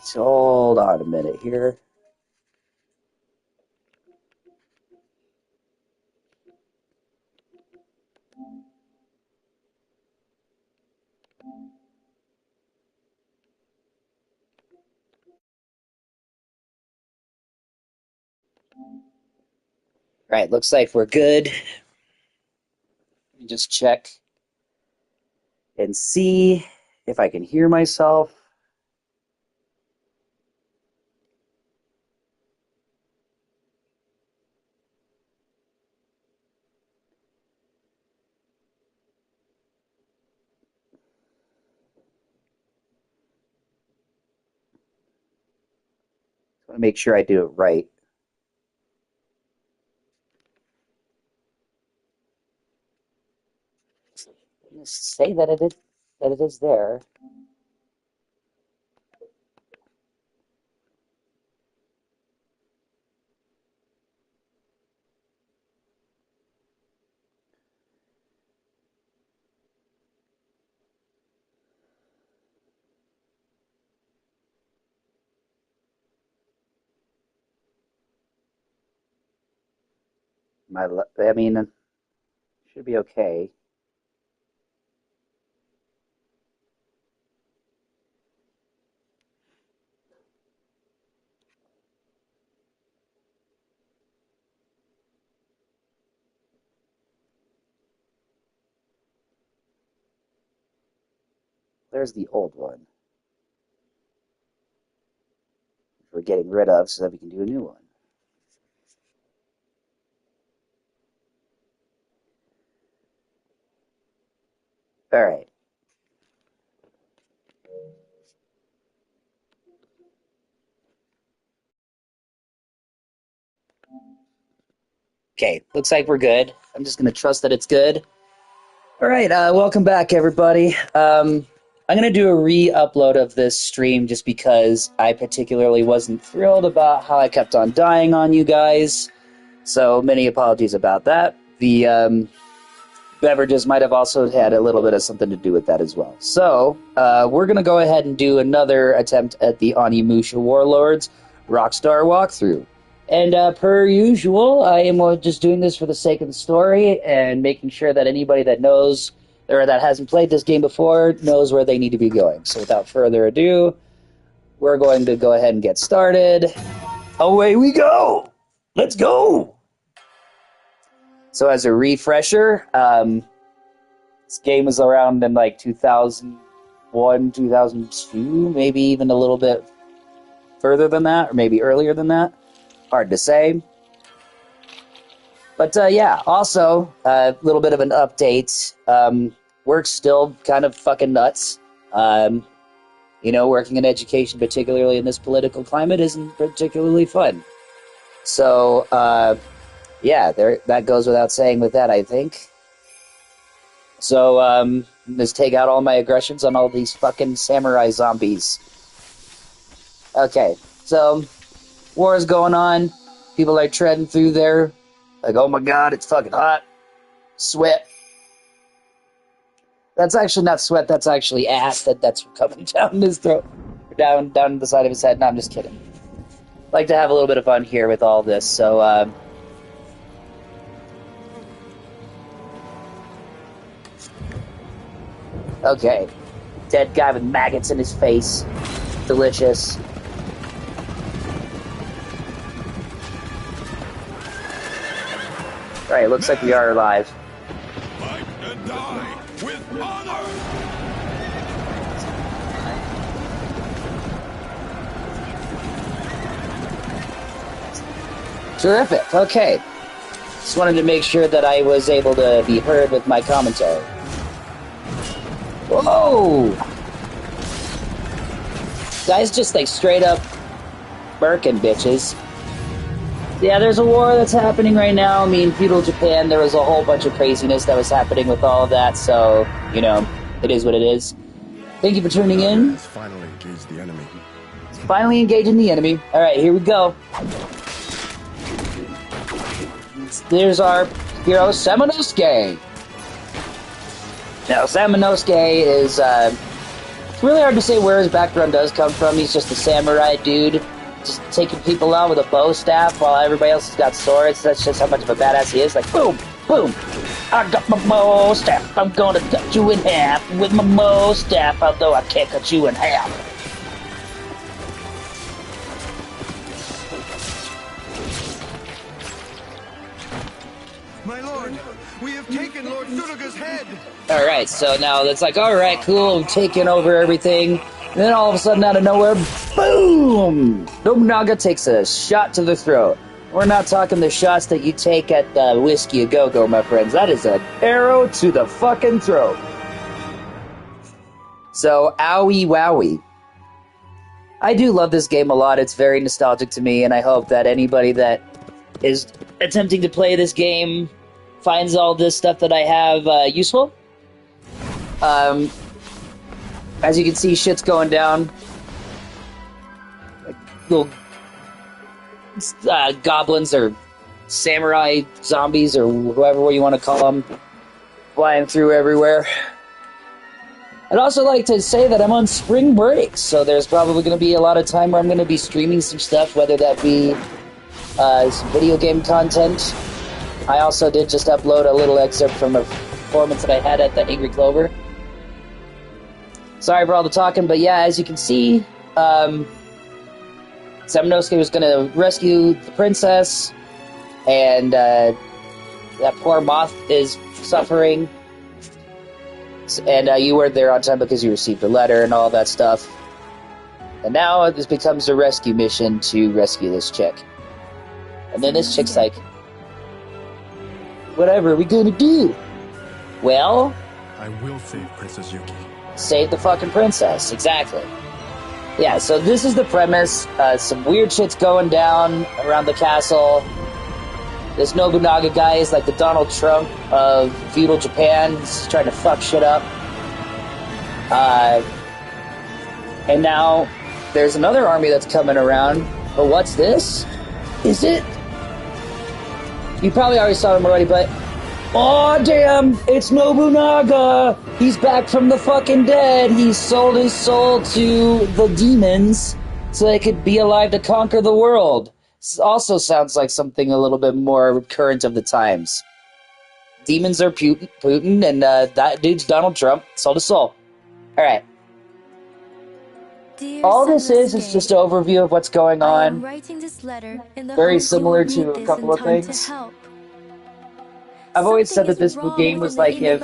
So hold on a minute here. Right, looks like we're good. Let me just check and see if I can hear myself. I want to make sure I do it right. Just say that it is there. I mean, should be okay. There's the old one. We're getting rid of so that we can do a new one. All right. Okay, looks like we're good. I'm just going to trust that it's good. All right, welcome back, everybody. I'm going to do a re-upload of this stream just because I particularly wasn't thrilled about how I kept on dying on you guys. So many apologies about that. The beverages might have also had a little bit of something to do with that as well. So we're going to go ahead and do another attempt at the Onimusha Warlords Rockstar walkthrough. And per usual, I am just doing this for the sake of the story and making sure that anybody that knows or that hasn't played this game before knows where they need to be going. So without further ado, we're going to go ahead and get started. Away we go! Let's go! So as a refresher, this game was around in like 2001, 2002, maybe even a little bit further than that, or maybe earlier than that. Hard to say. But yeah, also, a little bit of an update. Work's still kind of fucking nuts. You know, working in education, particularly in this political climate, isn't particularly fun. So, yeah, that goes without saying with that, I think. So, just take out all my aggressions on all these fucking samurai zombies. Okay, so, war is going on. People are treading through there. Like, oh my god, it's fucking hot. Sweat. That's actually not sweat, that's actually ass that's coming down his throat. Down the side of his head. No, I'm just kidding. Like to have a little bit of fun here with all this, so, okay. Dead guy with maggots in his face. Delicious. Alright, looks like we are alive. Fight and die with honor! Terrific, okay. Just wanted to make sure that I was able to be heard with my commentary. Whoa! Guys just like straight up Birkin bitches. Yeah, there's a war that's happening right now. I mean, feudal Japan, there was a whole bunch of craziness that was happening with all of that, so, you know, it is what it is. Thank you for tuning in. Let's finally engage the enemy. Finally engaging the enemy. Alright, here we go. There's our hero, Samanosuke. Now, Samanosuke is really hard to say where his background does come from. He's just a samurai dude, just taking people out with a bow staff while everybody else has got swords. That's just how much of a badass he is. Like, boom, boom. I got my bow staff. I'm gonna cut you in half with my bow staff, although I can't cut you in half. My lord, we have taken Lord Suraga's head. Alright, so now it's like, alright, cool, I'm taking over everything. And then all of a sudden, out of nowhere, boom! Nobunaga takes a shot to the throat. We're not talking the shots that you take at Whiskey A Go-Go, my friends. That is an arrow to the fucking throat. So, owie wowie. I do love this game a lot. It's very nostalgic to me, and I hope that anybody that is attempting to play this game finds all this stuff that I have useful. As you can see, shit's going down. Like little goblins or samurai zombies or whoever you want to call them flying through everywhere. I'd also like to say that I'm on spring break, so there's probably going to be a lot of time where I'm going to be streaming some stuff, whether that be some video game content. I also did just upload a little excerpt from a performance that I had at the Angry Clover. Sorry for all the talking, but yeah, as you can see, Samanosuke was going to rescue the princess, and that poor moth is suffering. And you weren't there on time because you received a letter and all that stuff. And now this becomes a rescue mission to rescue this chick. And then this chick's like, whatever are we gonna do? Well, I will save Princess Yuki. Save the fucking princess, exactly. Yeah, so this is the premise. Some weird shit's going down around the castle. This Nobunaga guy is like the Donald Trump of feudal Japan. He's trying to fuck shit up. And now there's another army that's coming around. But what's this? Is it? You probably already saw him already, but... oh, damn! It's Nobunaga! He's back from the fucking dead! He sold his soul to the demons so they could be alive to conquer the world. This also sounds like something a little bit more current of the times. Demons are Putin, and that dude's Donald Trump. Sold his soul. Alright. All this is just an overview of what's going on. Very similar to a couple of things. I've always said that this game was like if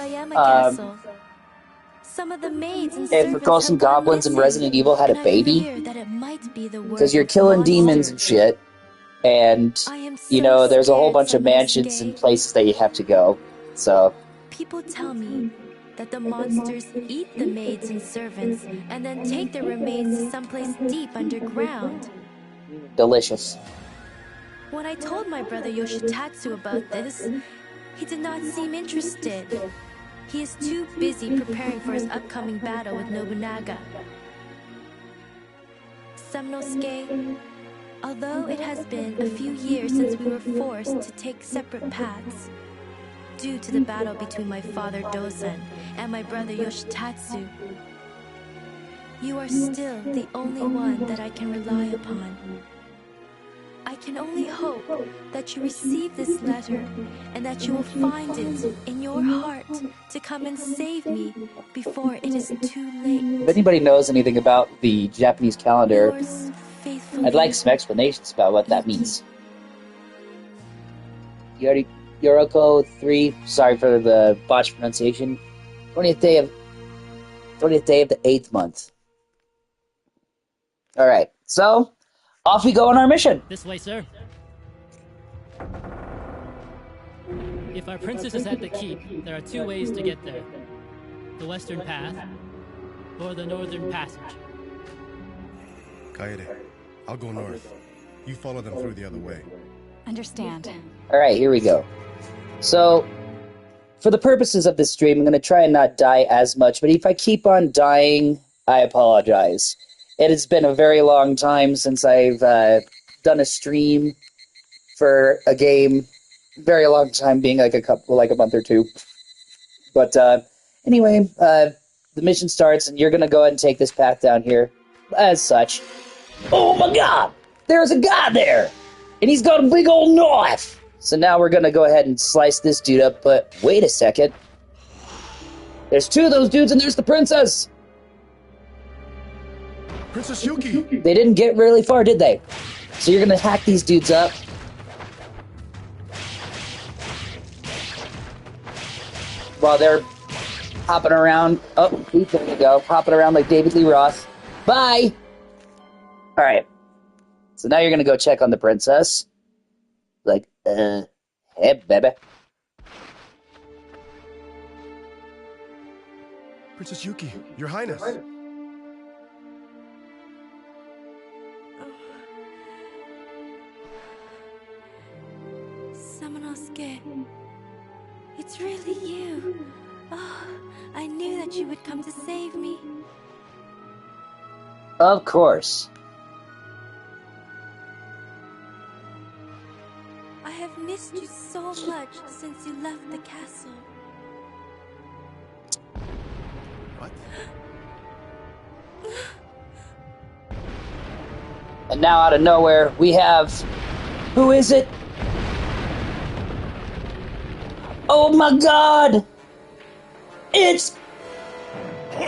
Ghosts and Goblins and Resident Evil had a baby. Because you're killing demons and shit. And, you know, there's a whole bunch of mansions and places that you have to go. So... people tell me that the monsters eat the maids and servants and then take their remains to someplace deep underground. Delicious. When I told my brother Yoshitatsu about this, he did not seem interested. He is too busy preparing for his upcoming battle with Nobunaga. Samanosuke, although it has been a few years since we were forced to take separate paths, due to the battle between my father Dosan and my brother Yoshitatsu, you are still the only one that I can rely upon. I can only hope that you receive this letter and that you will find it in your heart to come and save me before it is too late. If anybody knows anything about the Japanese calendar, I'd like some explanations about what that means. Yoroko 3, sorry for the botched pronunciation. 20th day of the 8th month. Alright, so off we go on our mission. This way, sir. If our princess is at the keep, there are two ways to get there. The western path, or the northern passage. Kaede, I'll go north. You follow them through the other way. Understand. Alright, here we go. So, for the purposes of this stream, I'm going to try and not die as much, but if I keep on dying, I apologize. It has been a very long time since I've done a stream for a game. Very long time, being like a month or two. But anyway, the mission starts, and you're going to go ahead and take this path down here as such. Oh my god! There's a guy there! And he's got a big old knife! So now we're going to go ahead and slice this dude up, but wait a second. There's 2 of those dudes, and there's the princess! Princess Yuki! They didn't get really far, did they? So you're going to hack these dudes up. While they're hopping around. Oh, there you go. Hopping around like David Lee Roth. Bye! Alright. So now you're going to go check on the princess. Like, hey, baby. Princess Yuki, Your Highness. Samanosuke, it's really you. Oh, I knew that you would come to save me. Of course. I have missed you so much since you left the castle. What? And now out of nowhere, we have... Who is it? Oh my god! It's...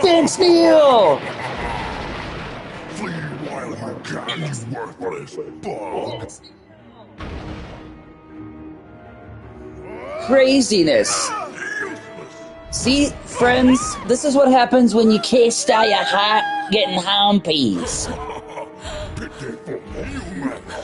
Vince Neil! Flee while you can, you worthless bug! Craziness. See, friends, this is what happens when you can't style your heart getting humpies.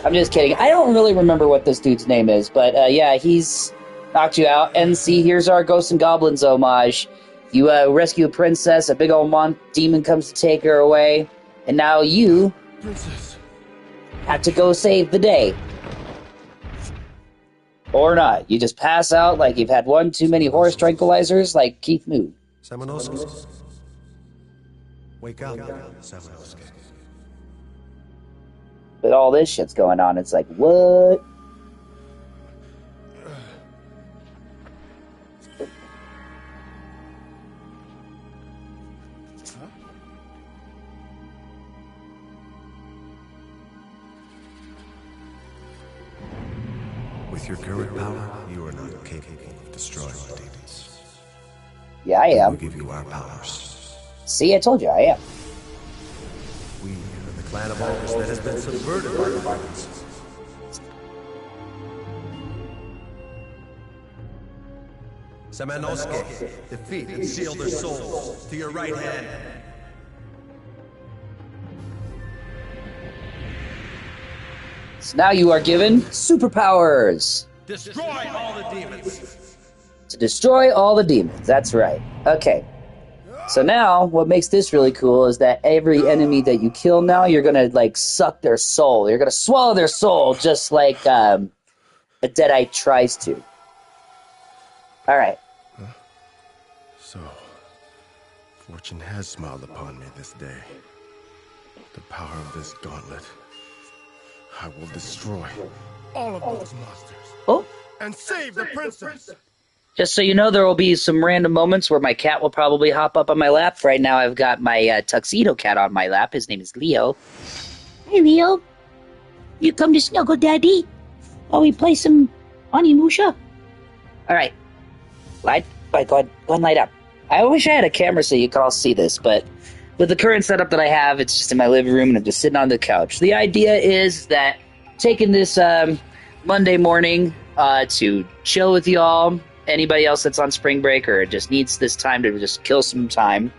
I'm just kidding. I don't really remember what this dude's name is, but yeah, he's knocked you out. And see, here's our Ghosts and Goblins homage. You rescue a princess, a big old demon comes to take her away, and now you Princess. have to go save the day. Or not. You just pass out like you've had one too many horse tranquilizers like Keith Moon. Samanosuke. Wake up, Samanosuke. But all this shit's going on. It's like, what? With your current power, you are not capable of destroying the demons. Yeah, I We will am. give you our powers. See, I told you, I am. We are the clan of August that has been subverted by the violence. Samanosuke, defeat and seal their souls to your right hand. So now you are given superpowers Destroy all the demons. to destroy all the demons. That's right. Okay. So now, what makes this really cool is that every enemy that you kill now, you're gonna, like, suck their soul. You're gonna swallow their soul, just like, a Deadite tries to. Alright. So, fortune has smiled upon me this day. The power of this gauntlet. I will destroy all of those monsters Oh, and save the princess. just so you know, there will be some random moments where my cat will probably hop up on my lap. Right now, I've got my tuxedo cat on my lap. His name is Leo. Hey, Leo. You come to snuggle daddy while we play some Onimusha? Alright. Go ahead, light up. I wish I had a camera so you could all see this, but with the current setup that I have, it's just in my living room and I'm just sitting on the couch. The idea is that taking this Monday morning to chill with y'all, anybody else that's on spring break or just needs this time to just kill some time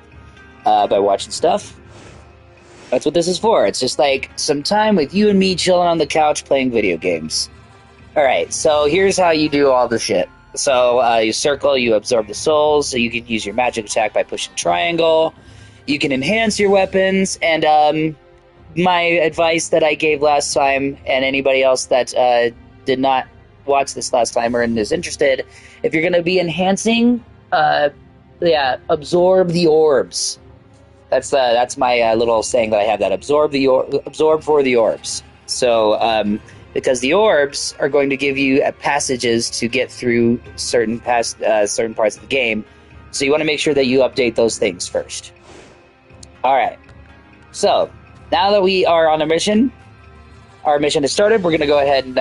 by watching stuff. That's what this is for. It's just like some time with you and me chilling on the couch playing video games. Alright, so here's how you do all the shit. So you circle, you absorb the souls, so you can use your magic attack by pushing triangle. You can enhance your weapons, and my advice that I gave last time, and anybody else that did not watch this last time or is interested, if you're going to be enhancing, absorb the orbs. That's my little saying that I have, that absorb for the orbs. So because the orbs are going to give you passages to get through certain parts of the game, So you want to make sure that you update those things first. Alright. So, now that we are on a mission, our mission has started, we're going to go ahead and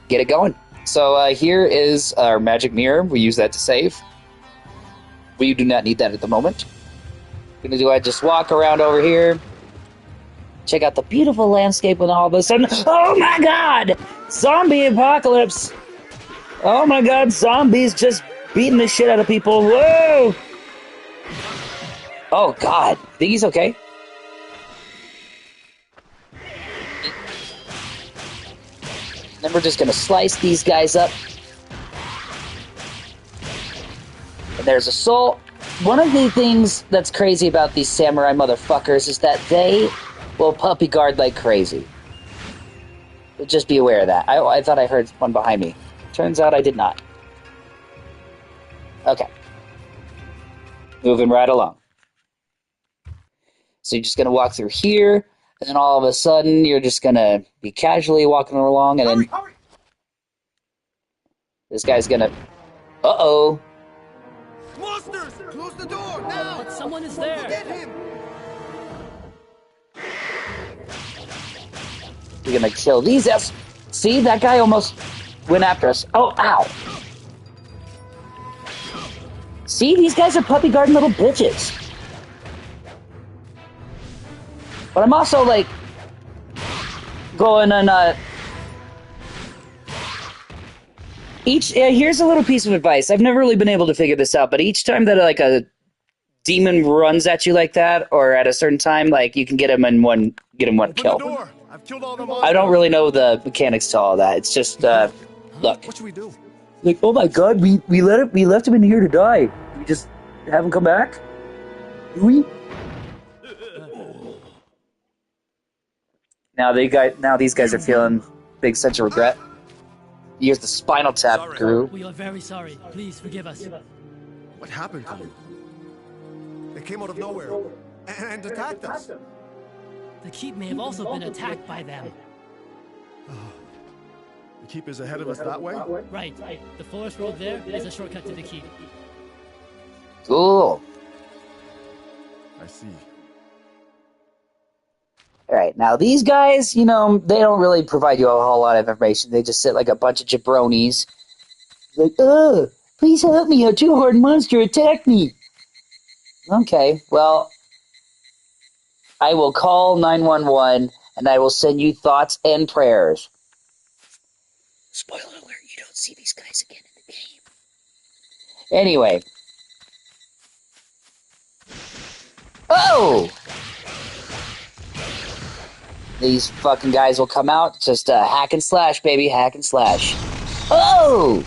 get it going. So here is our magic mirror. We use that to save. We do not need that at the moment. We're going to go ahead and just walk around over here. Check out the beautiful landscape when all of a sudden... Oh my god! Zombie apocalypse! Oh my god, zombies just beating the shit out of people. Whoa! Oh god. Think he's okay? Then we're just gonna slice these guys up. And there's a soul. One of the things that's crazy about these samurai motherfuckers is that they will puppy guard like crazy. Just be aware of that. I thought I heard one behind me. Turns out I did not. Okay. Moving right along. So you're just gonna walk through here, and then all of a sudden you're just gonna be casually walking along, and then this guy's gonna... Uh-oh. Monsters! Close the door now! But someone is there! Get him! We're gonna kill these ass. See, that guy almost went after us. Oh, ow. See, these guys are puppy guarding little bitches. But I'm also, like, going on, here's a little piece of advice. I've never really been able to figure this out, but each time that, like, a demon runs at you like that, or at a certain time, like, you can get him in one kill. Door. I've killed all the monsters. I don't really know the mechanics to all that. It's just, look. What should we do? Like, oh my god, we left him in here to die. We just have him come back? Do we? Now these guys are feeling big sense of regret. Here's the spinal tap, Guru. We are very sorry. Please forgive us. What happened to you? They came out of nowhere and attacked us. The keep may have also been attacked by them. The keep is ahead of us that way? Right. The forest road there is a shortcut to the keep. Cool. I see. Alright, now these guys, you know, they don't really provide you a whole lot of information. They just sit like a bunch of jabronis. Like, oh, please help me, a two-horned monster attacked me. Okay, well, I will call 911, and I will send you thoughts and prayers. Spoiler alert, you don't see these guys again in the game. Anyway. Oh! These fucking guys will come out. Just hack and slash, baby. Hack and slash. Oh!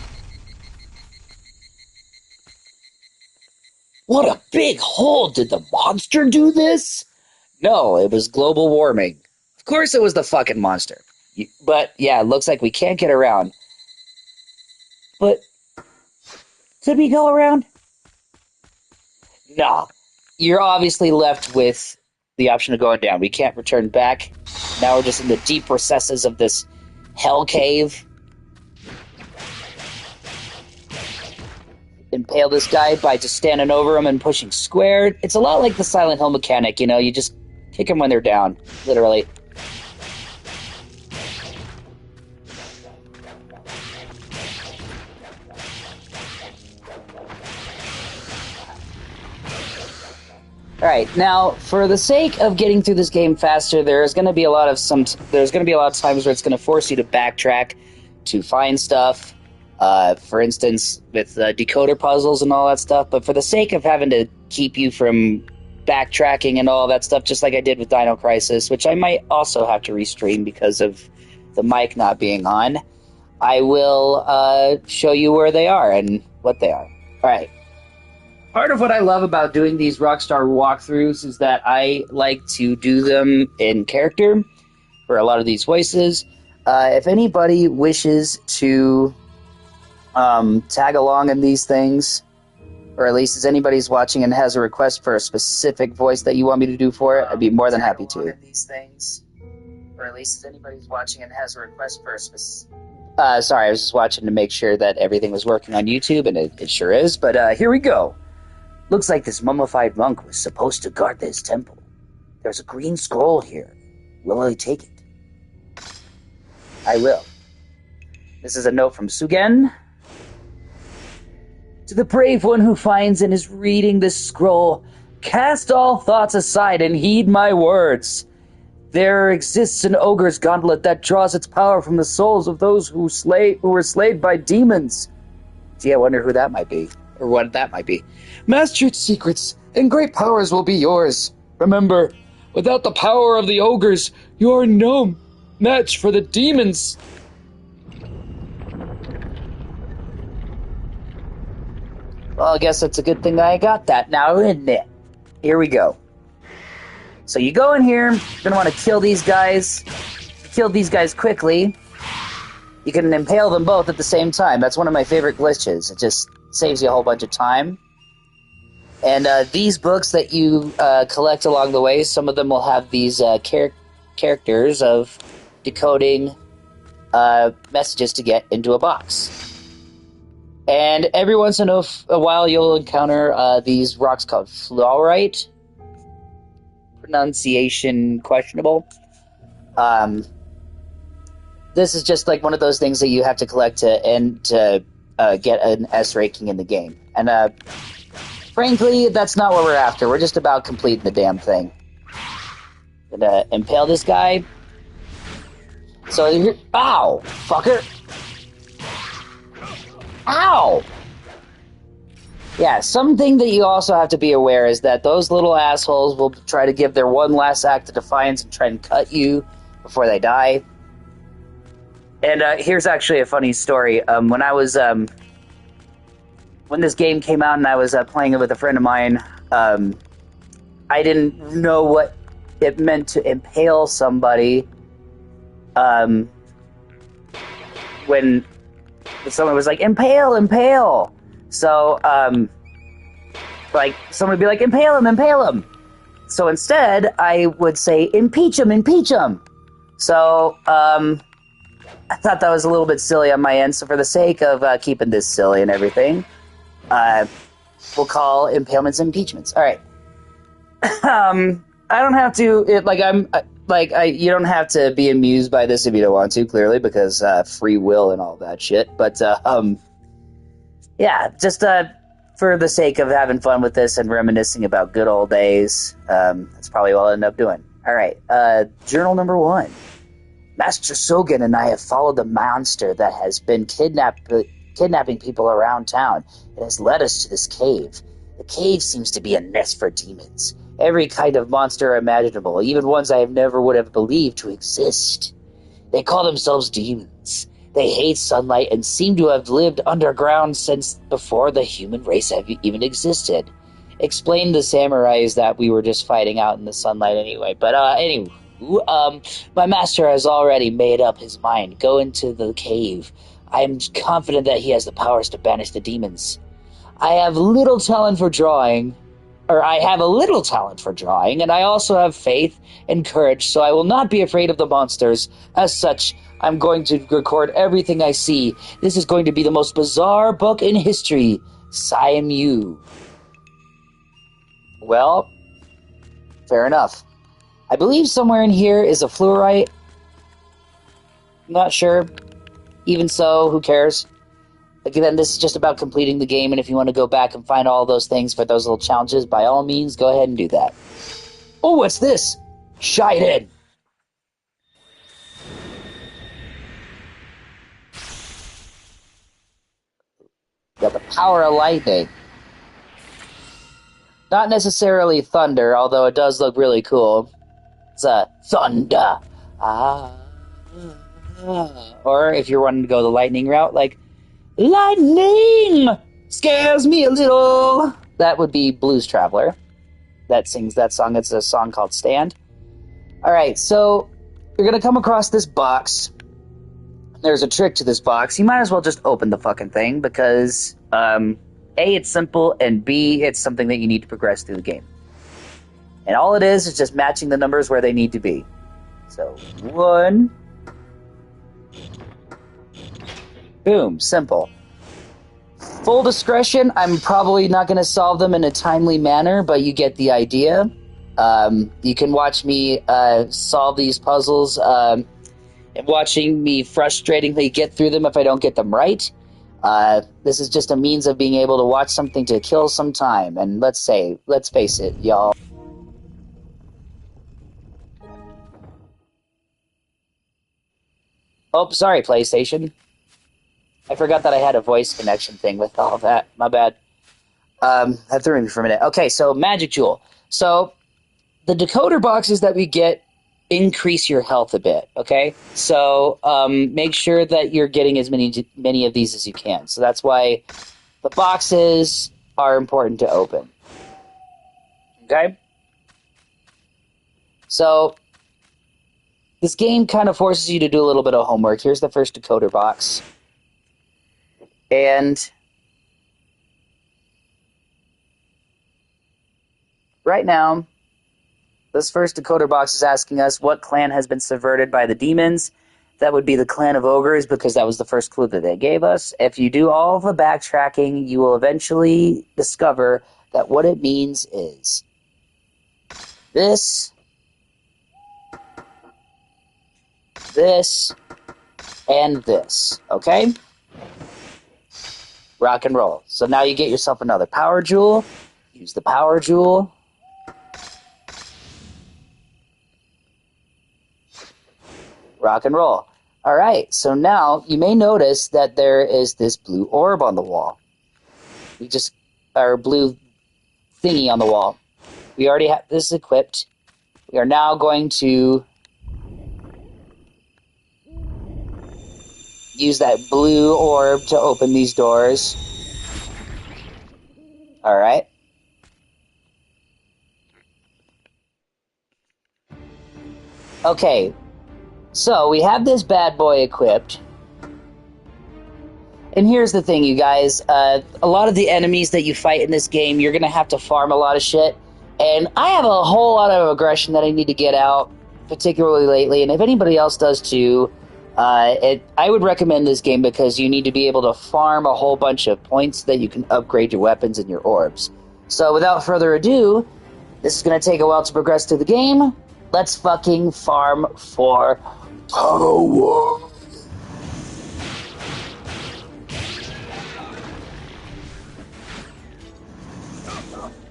What a big hole! Did the monster do this? No, it was global warming. Of course it was the fucking monster. But, yeah, it looks like we can't get around. But, could we go around? Nah. You're obviously left with the option of going down. We can't return back. Now we're just in the deep recesses of this hell cave. Impale this guy by just standing over him and pushing square. It's a lot like the Silent Hill mechanic, you know? You just kick them when they're down, literally. Alright, now, for the sake of getting through this game faster, there's going to be a lot of times where it's going to force you to backtrack to find stuff. For instance, with decoder puzzles and all that stuff. But for the sake of having to keep you from backtracking and all that stuff, just like I did with Dino Crisis, which I might also have to restream because of the mic not being on, I will show you where they are and what they are. Alright. Part of what I love about doing these Rockstar walkthroughs is that I like to do them in character for a lot of these voices. If anybody wishes to tag along in these things, or at least as anybody's watching and has a request for a specific voice that you want me to do for it, I'd be more than happy to. These things, or at least as anybody's watching and has a request for a specific... sorry, I was just watching to make sure that everything was working on YouTube, and it sure is, but here we go. Looks like this mummified monk was supposed to guard this temple. There's a green scroll here. Will I take it? I will. This is a note from Sugen. To the brave one who finds and is reading this scroll, cast all thoughts aside and heed my words. There exists an ogre's gauntlet that draws its power from the souls of those who were slayed by demons. Gee, I wonder who that might be, or what that might be. Master its secrets, and great powers will be yours. Remember, without the power of the ogres, you are no match for the demons. Well, I guess it's a good thing I got that now, isn't it? Here we go. So you go in here, you're going to want to kill these guys. Kill these guys quickly. You can impale them both at the same time. That's one of my favorite glitches. It just saves you a whole bunch of time. And these books that you collect along the way, some of them will have these characters of decoding messages to get into a box. And every once in a while, you'll encounter these rocks called fluorite. Pronunciation questionable. This is just like one of those things that you have to collect to get an S ranking in the game. And frankly, that's not what we're after. We're just about completing the damn thing. Gonna impale this guy. So here, ow, fucker. Ow! Yeah, something that you also have to be aware is that those little assholes will try to give their one last act of defiance and try and cut you before they die. And here's actually a funny story. When I was when this game came out and I was playing it with a friend of mine, I didn't know what it meant to impale somebody. When someone was like, impale, impale. So, like, someone would be like, impale him. So instead, I would say, impeach him. So, I thought that was a little bit silly on my end. So for the sake of keeping this silly and everything, we'll call impalements impeachments. All right. I don't have to, you don't have to be amused by this if you don't want to, clearly, because free will and all that shit. But, yeah, just for the sake of having fun with this and reminiscing about good old days, that's probably what I'll end up doing. All right, journal number 1. Master Sogen and I have followed the monster that has been kidnapping people around town. It has led us to this cave. The cave seems to be a nest for demons. Every kind of monster imaginable, even ones I never would have believed to exist. They call themselves demons. They hate sunlight and seem to have lived underground since before the human race have even existed. Explained the samurais that we were just fighting out in the sunlight anyway. But anyway, my master has already made up his mind. Go into the cave. I am confident that he has the powers to banish the demons. I have a little talent for drawing, and I also have faith and courage, so I will not be afraid of the monsters. As such, I'm going to record everything I see. This is going to be the most bizarre book in history. Siam Yu. Well, fair enough. I believe somewhere in here is a fluorite. I'm not sure. Even so, who cares? Again, this is just about completing the game, and if you want to go back and find all those things for those little challenges, by all means, go ahead and do that. Oh, what's this? Shiden! Got the power of lightning. Not necessarily thunder, although it does look really cool. It's thunder. Or if you're wanting to go the lightning route, like, lightning scares me a little. That would be Blues Traveler. That sings that song. It's a song called Stand. Alright, so you're going to come across this box. There's a trick to this box. You might as well just open the fucking thing because, A, it's simple, and B, it's something that you need to progress through the game. And all it is just matching the numbers where they need to be. So, 1. Boom, simple. Full discretion, I'm probably not going to solve them in a timely manner, but you get the idea. You can watch me solve these puzzles, and watching me frustratingly get through them if I don't get them right. This is just a means of being able to watch something to kill some time, and let's face it, y'all. Oh, sorry, PlayStation. I forgot that I had a voice connection thing with all of that. My bad. That threw me for a minute. Okay, so Magic Jewel. So the decoder boxes that we get increase your health a bit, okay? So make sure that you're getting as many of these as you can. So that's why the boxes are important to open. Okay? So this game kind of forces you to do a little bit of homework. Here's the first decoder box. And right now, this first decoder box is asking us what clan has been subverted by the demons. That would be the clan of ogres, because that was the first clue that they gave us. If you do all the backtracking, you will eventually discover that what it means is this, and this, okay? Rock and roll. So now you get yourself another power jewel. Use the power jewel. Rock and roll. All right, so now you may notice that there is this blue orb on the wall. Our blue thingy on the wall. We already have this equipped. We are now going to use that blue orb to open these doors. All right. Okay. So, we have this bad boy equipped. And here's the thing, you guys. A lot of the enemies that you fight in this game, you're going to have to farm a lot of shit. And I have a whole lot of aggression that I need to get out, particularly lately. And if anybody else does too, I would recommend this game because you need to be able to farm a whole bunch of points so that you can upgrade your weapons and your orbs. So, without further ado, this is going to take a while to progress through the game. Let's fucking farm for power.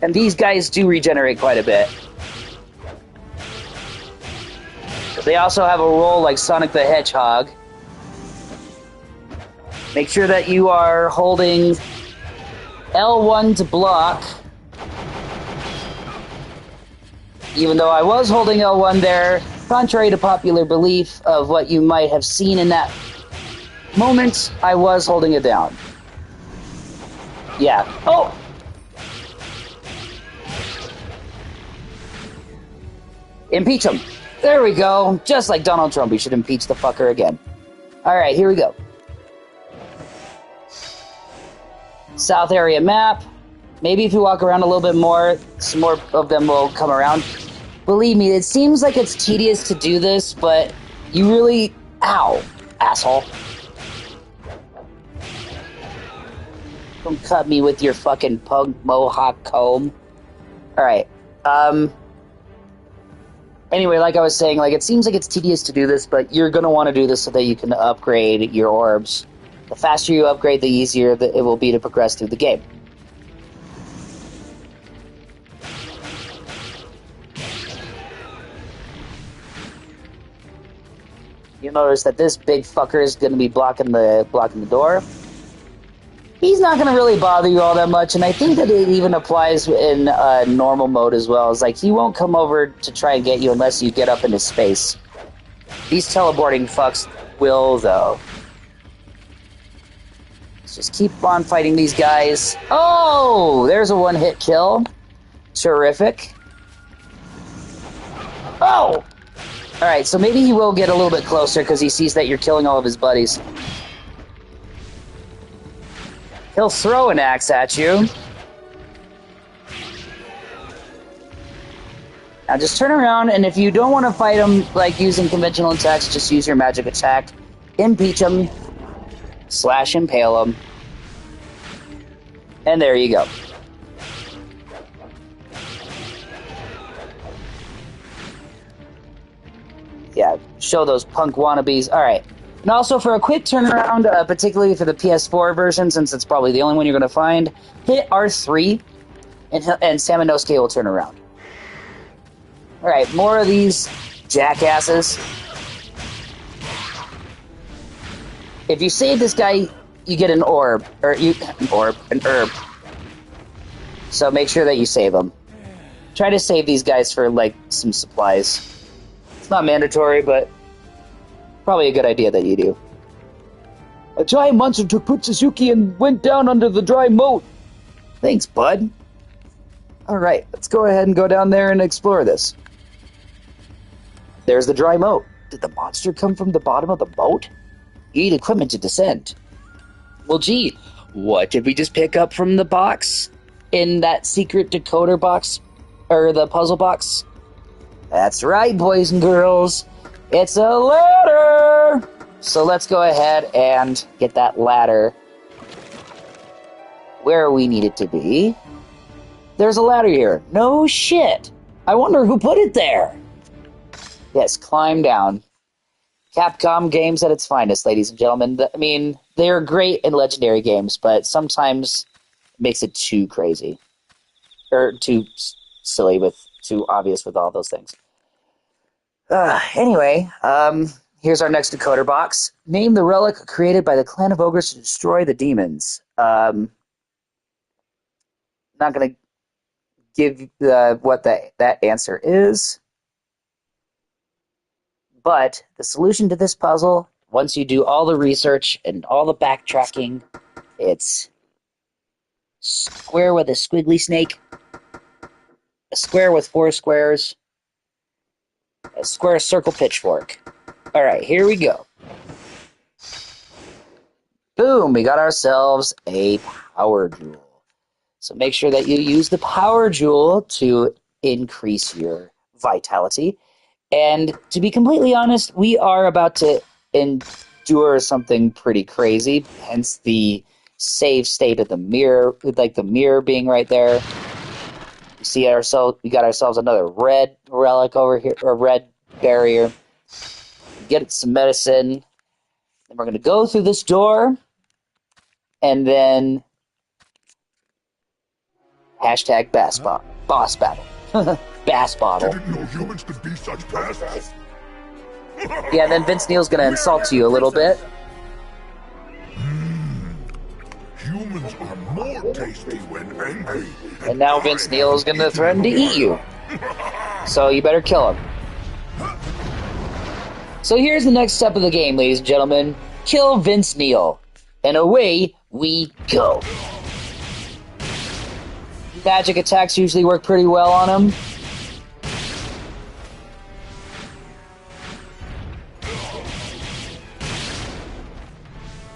And these guys do regenerate quite a bit. They also have a role like Sonic the Hedgehog. Make sure that you are holding L1 to block. Even though I was holding L1 there, contrary to popular belief of what you might have seen in that moment, I was holding it down. Yeah. Oh! Impeach him. There we go. Just like Donald Trump, we should impeach the fucker again. Alright, here we go. South area map. Maybe if you walk around a little bit more, some more of them will come around. Believe me, it seems like it's tedious to do this, but you really... Ow, asshole. Don't cut me with your fucking pug mohawk comb. Alright, anyway, like I was saying, it seems like it's tedious to do this, but you're going to want to do this so that you can upgrade your orbs. The faster you upgrade, the easier it will be to progress through the game. You'll notice that this big fucker is going to be blocking the door. He's not going to really bother you all that much, and I think that it even applies in normal mode as well. It's like, he won't come over to try and get you unless you get up into space. These teleporting fucks will, though. Let's just keep on fighting these guys. Oh! There's a one-hit kill. Terrific. Oh! Alright, so maybe he will get a little bit closer because he sees that you're killing all of his buddies. He'll throw an axe at you. Now just turn around, and if you don't want to fight him using conventional attacks, just use your magic attack. Impeach him. / impale him. And there you go. Yeah, show those punk wannabes. All right. And also for a quick turnaround, particularly for the PS4 version, since it's probably the only one you're going to find, hit R3, and Samanosuke will turn around. All right, more of these jackasses. If you save this guy, you get an orb, an herb. So make sure that you save him. Try to save these guys for, like, some supplies. It's not mandatory, but probably a good idea that you do. A giant monster took Putsuzuki and went down under the dry moat. Thanks, bud. Alright, let's go ahead and go down there and explore this. There's the dry moat. Did the monster come from the bottom of the moat? You need equipment to descend. Well, gee, what did we just pick up from the box? In that secret decoder box? Or the puzzle box? That's right, boys and girls. It's a ladder! So let's go ahead and get that ladder where we need it to be. There's a ladder here. No shit. I wonder who put it there. Yes, climb down. Capcom games at its finest, ladies and gentlemen. I mean, they're great in legendary games, but sometimes it makes it too crazy. Or too silly too obvious with all those things. Anyway, here's our next decoder box. Name the relic created by the clan of ogres to destroy the demons. Not going to give what that answer is. But the solution to this puzzle, once you do all the research and all the backtracking, it's square with a squiggly snake, a square with 4 squares, a square circle pitchfork. Alright, here we go. Boom, we got ourselves a power jewel. So make sure that you use the power jewel to increase your vitality. And to be completely honest, we are about to endure something pretty crazy, hence the save state of the mirror, like the mirror being right there. We got ourselves another red relic over here, or red barrier. Get some medicine. Then we're going to go through this door. And then hashtag boss battle. Bass bottle. Didn't know humans could be such pests. Yeah, then Vince Neil's going to insult you a little bit. Humans are more tasty when angry. And now Vince Neil is going to threaten to eat you. So you better kill him. So here's the next step of the game, ladies and gentlemen. Kill Vince Neil. And away we go. Magic attacks usually work pretty well on him.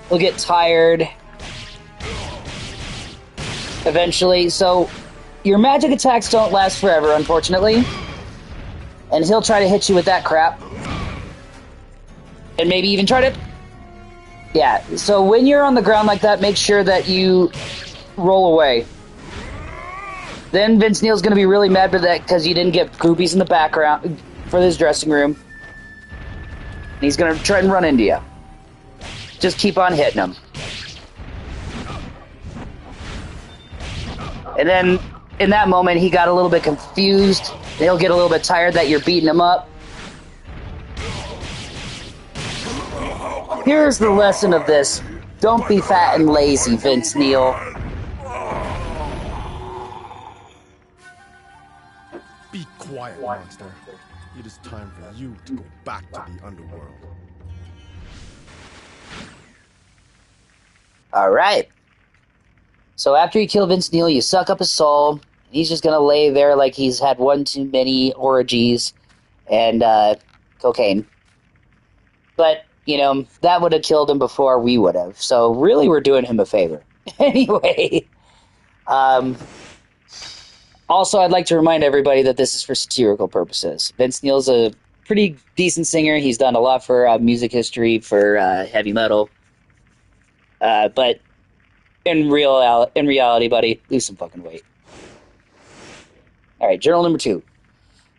He'll get tired eventually, so your magic attacks don't last forever, unfortunately. And he'll try to hit you with that crap. And maybe even try to... Yeah, so when you're on the ground like that, make sure that you roll away. Then Vince Neil's going to be really mad with that because you didn't get groupies in the background for his dressing room. And he's going to try and run into you. Just keep on hitting him. And then, in that moment, he got a little bit confused. He'll get a little bit tired that you're beating him up. Here's the lesson of this. Don't be fat and lazy, Vince Neil. Be quiet, monster. It is time for you to go back to the underworld. Alright. So after you kill Vince Neil, you suck up his soul. He's just gonna lay there like he's had one too many orgies and cocaine. But, you know, that would have killed him before we would have. So really we're doing him a favor. Anyway. Also, I'd like to remind everybody that this is for satirical purposes. Vince Neil's a pretty decent singer. He's done a lot for music history, for heavy metal. But in reality, buddy. Lose some fucking weight. All right, journal number 2.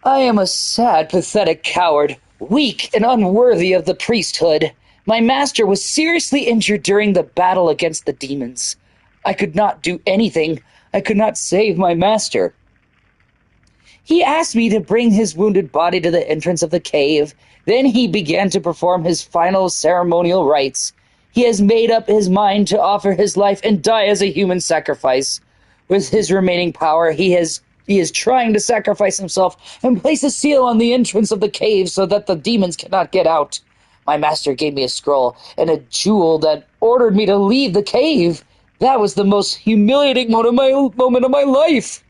I am a sad, pathetic coward, weak and unworthy of the priesthood. My master was seriously injured during the battle against the demons. I could not do anything. I could not save my master. He asked me to bring his wounded body to the entrance of the cave. Then he began to perform his final ceremonial rites. He has made up his mind to offer his life and die as a human sacrifice. With his remaining power, he is trying to sacrifice himself and place a seal on the entrance of the cave so that the demons cannot get out. My master gave me a scroll and a jewel that ordered me to leave the cave. That was the most humiliating moment of my life.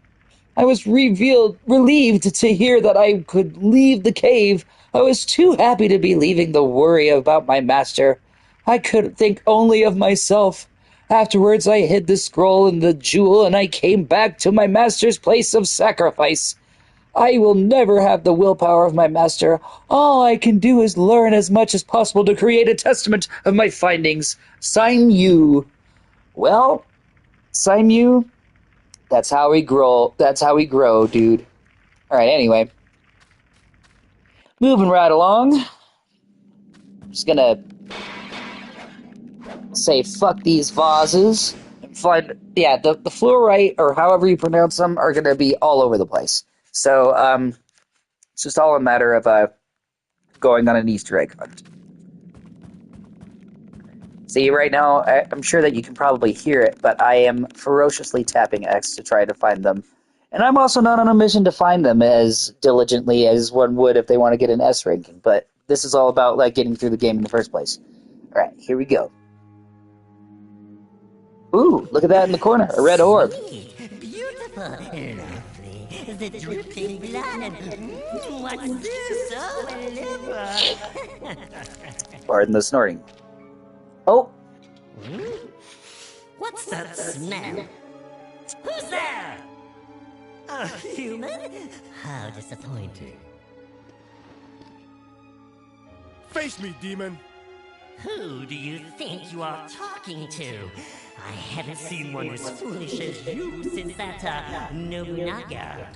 I was relieved to hear that I could leave the cave. I was too happy to be leaving the worry about my master. I could think only of myself. Afterwards, I hid the scroll and the jewel, and I came back to my master's place of sacrifice. I will never have the willpower of my master. All I can do is learn as much as possible to create a testament of my findings. Sign you. Well, sign you. That's how we grow. That's how we grow, dude. All right, anyway. Moving right along. Just gonna say fuck these vases. And find, yeah, the fluorite, or however you pronounce them, are gonna be all over the place. So, it's just all a matter of going on an Easter egg hunt. See, right now, I'm sure that you can probably hear it, but I am ferociously tapping X to try to find them. And I'm also not on a mission to find them as diligently as one would if they want to get an S ranking, but this is all about, like, getting through the game in the first place. Alright, here we go. Ooh, look at that in the corner, a red orb. Beautiful, lovely, the dripping blood, and what's this? Oh, a liver. Pardon the snorting. Oh! What's that smell? Who's there? A human? How disappointing. Face me, demon! Who do you think you are talking to? I haven't seen one as foolish as you since that, Nobunaga.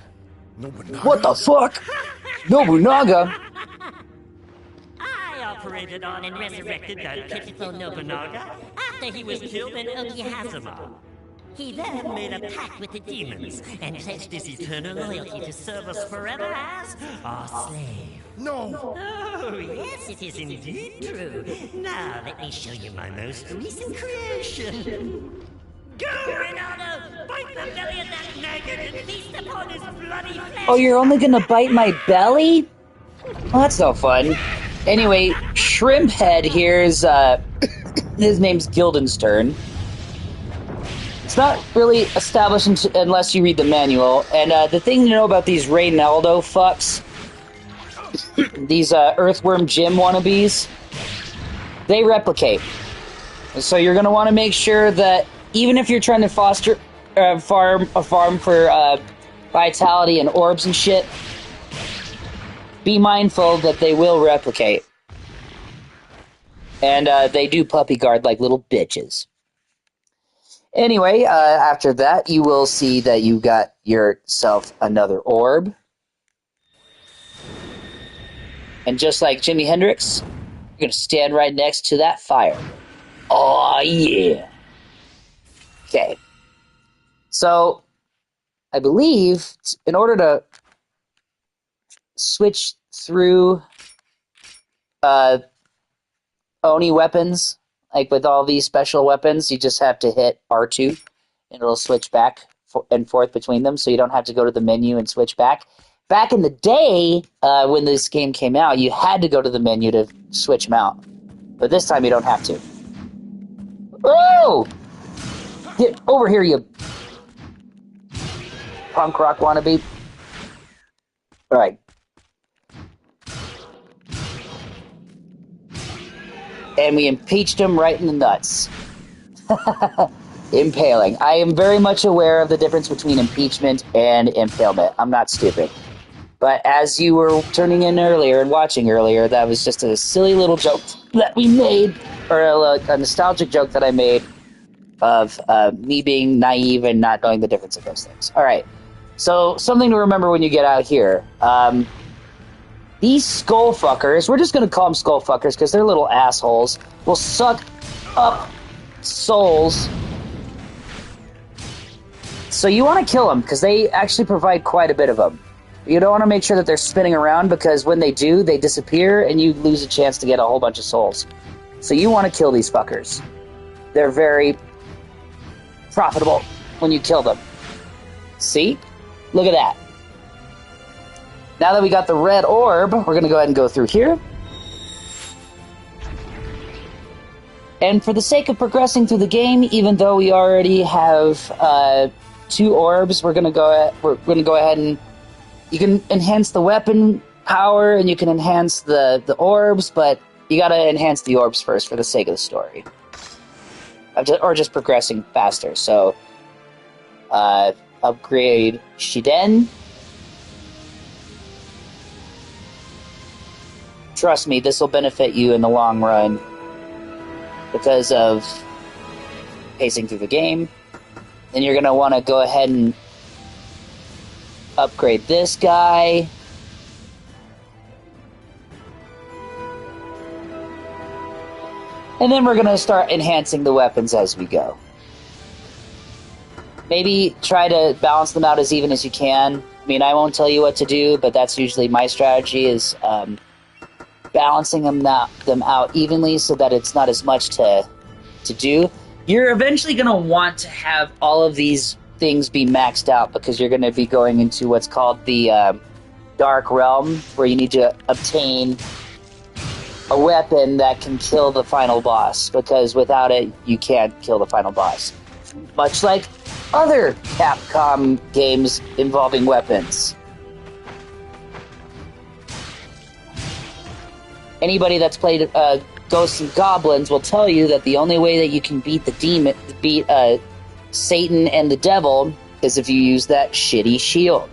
Nobunaga? What the fuck? Nobunaga? I operated on and resurrected that pitiful Nobunaga after he was killed in Okihazuma. He then made a pact with the demons and pledged his eternal loyalty to serve us forever as our slave. No! Oh, yes, it is indeed true. Now, let me show you my most recent creation. Go, Ronaldo! Bite the belly of that maggot and feast upon his bloody flesh! Oh, you're only gonna bite my belly? Well, that's no fun. Anyway, Shrimp Head here is, his name's Guildenstern. It's not really established unless you read the manual, and the thing to know about these Reynaldo fucks, these Earthworm Jim wannabes, they replicate. So you're going to want to make sure that even if you're trying to foster a farm for vitality and orbs and shit, be mindful that they will replicate. And they do puppy guard like little bitches. Anyway, after that, you will see that you got yourself another orb. And just like Jimi Hendrix, you're going to stand right next to that fire. Oh, yeah. Okay. So, I believe in order to switch through Oni weapons, like with all these special weapons, you just have to hit R2 and it'll switch back and forth between them, so you don't have to go to the menu and switch back. Back in the day, when this game came out, you had to go to the menu to switch them out. But this time you don't have to. Oh! Get over here, you punk rock wannabe. Alright. And we impeached him right in the nuts. Impaling. I am very much aware of the difference between impeachment and impalement. I'm not stupid. But as you were turning in earlier and watching earlier, that was just a silly little joke that we made, or a nostalgic joke that I made of me being naive and not knowing the difference of those things. All right. So something to remember when you get out here. These skull fuckers, we're just going to call them skull fuckers because they're little assholes, will suck up souls. So you want to kill them because they actually provide quite a bit of them. You don't want to make sure that they're spinning around because when they do, they disappear and you lose a chance to get a whole bunch of souls. So you want to kill these fuckers. They're very profitable when you kill them. See? Look at that. Now that we got the red orb, we're going to go ahead and go through here. And for the sake of progressing through the game, even though we already have 2 orbs, we're going to go ahead and you can enhance the weapon power and you can enhance the orbs, but you got to enhance the orbs first for the sake of the story. Or just progressing faster. So, upgrade Shiden. Trust me, this will benefit you in the long run because of pacing through the game. Then you're going to want to go ahead and upgrade this guy. And then we're going to start enhancing the weapons as we go. Maybe try to balance them out as even as you can. I mean, I won't tell you what to do, but that's usually my strategy is balancing them out evenly so that it's not as much to do. You're eventually going to want to have all of these things be maxed out because you're going to be going into what's called the Dark Realm, where you need to obtain a weapon that can kill the final boss, because without it, you can't kill the final boss. Much like other Capcom games involving weapons. Anybody that's played Ghosts and Goblins will tell you that the only way that you can beat Satan and the devil is if you use that shitty shield.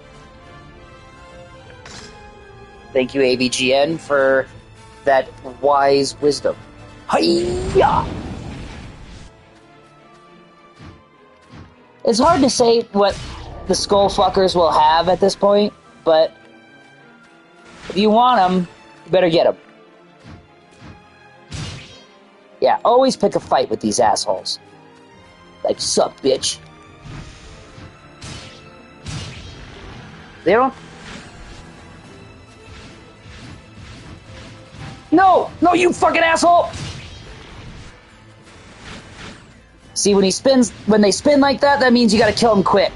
Thank you, AVGN, for that wise wisdom. Hi-ya! It's hard to say what the skull fuckers will have at this point, but if you want them, you better get them. Yeah, always pick a fight with these assholes. Like, sup, bitch. They don't... No! No, you fucking asshole! See, when they spin like that, that means you gotta kill them quick.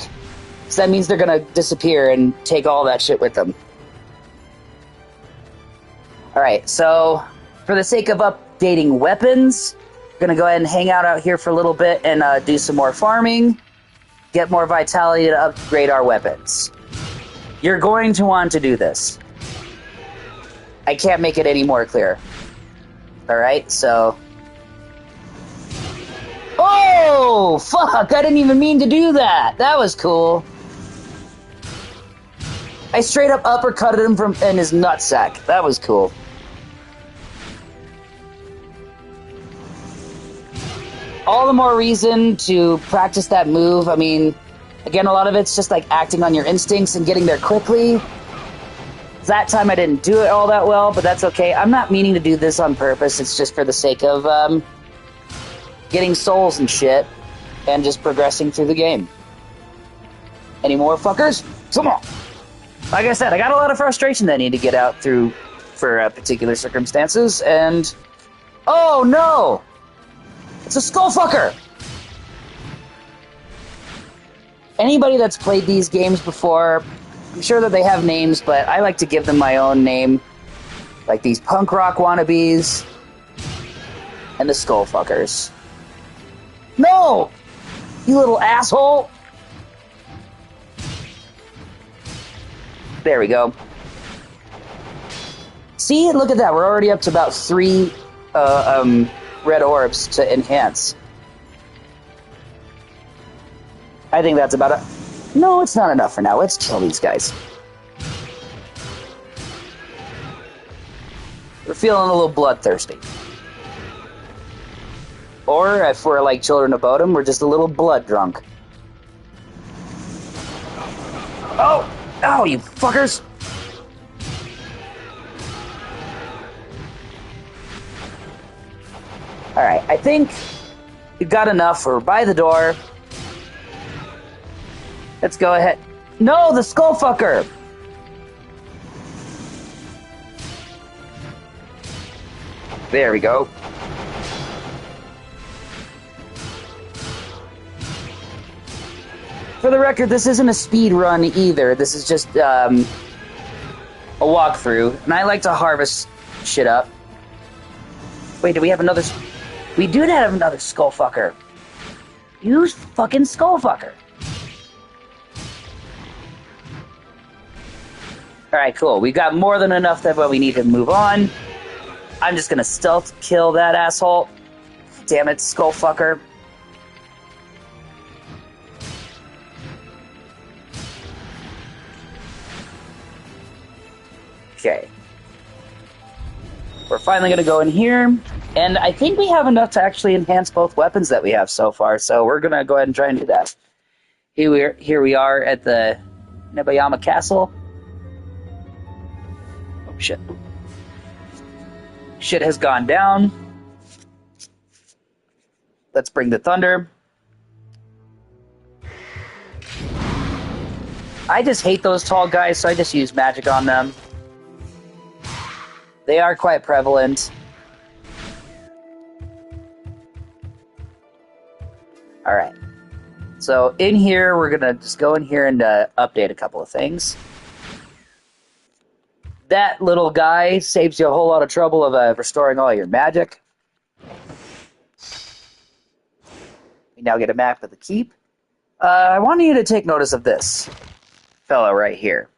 So that means they're gonna disappear and take all that shit with them. Alright, so for the sake of updating weapons, we're gonna go ahead and hang out here for a little bit and do some more farming, get more vitality to upgrade our weapons. You're going to want to do this. I can't make it any more clear. Alright, so... Oh, fuck! I didn't even mean to do that! That was cool. I straight up uppercutted him in his nutsack. That was cool. All the more reason to practice that move. I mean, again, a lot of it's just like acting on your instincts and getting there quickly. That time I didn't do it all that well, but that's okay. I'm not meaning to do this on purpose. It's just for the sake of getting souls and shit and just progressing through the game. Any more fuckers? Come on! Like I said, I got a lot of frustration that I need to get out through for particular circumstances, and... Oh, no! It's a skull fucker! Anybody that's played these games before, I'm sure that they have names, but I like to give them my own name. Like these punk rock wannabes and the skull fuckers. No! You little asshole! There we go. See? Look at that. We're already up to about 3 red orbs to enhance. I think that's about it. No, it's not enough for now. Let's kill these guys. We're feeling a little bloodthirsty. Or if we're like children of Bodom, we're just a little blood drunk. Oh! Oh, you fuckers! Alright, I think we've got enough. We're by the door. Let's go ahead. No, the skull fucker! There we go. For the record, this isn't a speed run either. This is just a walkthrough, and I like to harvest shit up. Wait, do we have another? We do have another skull fucker. You fucking skull fucker. All right, cool. We got more than enough that we need to move on. I'm just gonna stealth kill that asshole. Damn it, skull fucker. Okay. We're finally gonna go in here, and I think we have enough to actually enhance both weapons that we have so far, so we're gonna go ahead and try and do that. Here we are at the Nebayama Castle. Oh, shit. Shit has gone down. Let's bring the thunder. I just hate those tall guys, so I just use magic on them. They are quite prevalent. Alright. So in here, we're going to just go in here and update a couple of things. That little guy saves you a whole lot of trouble of restoring all your magic. We now get a map of the keep. I want you to take notice of this fellow right here.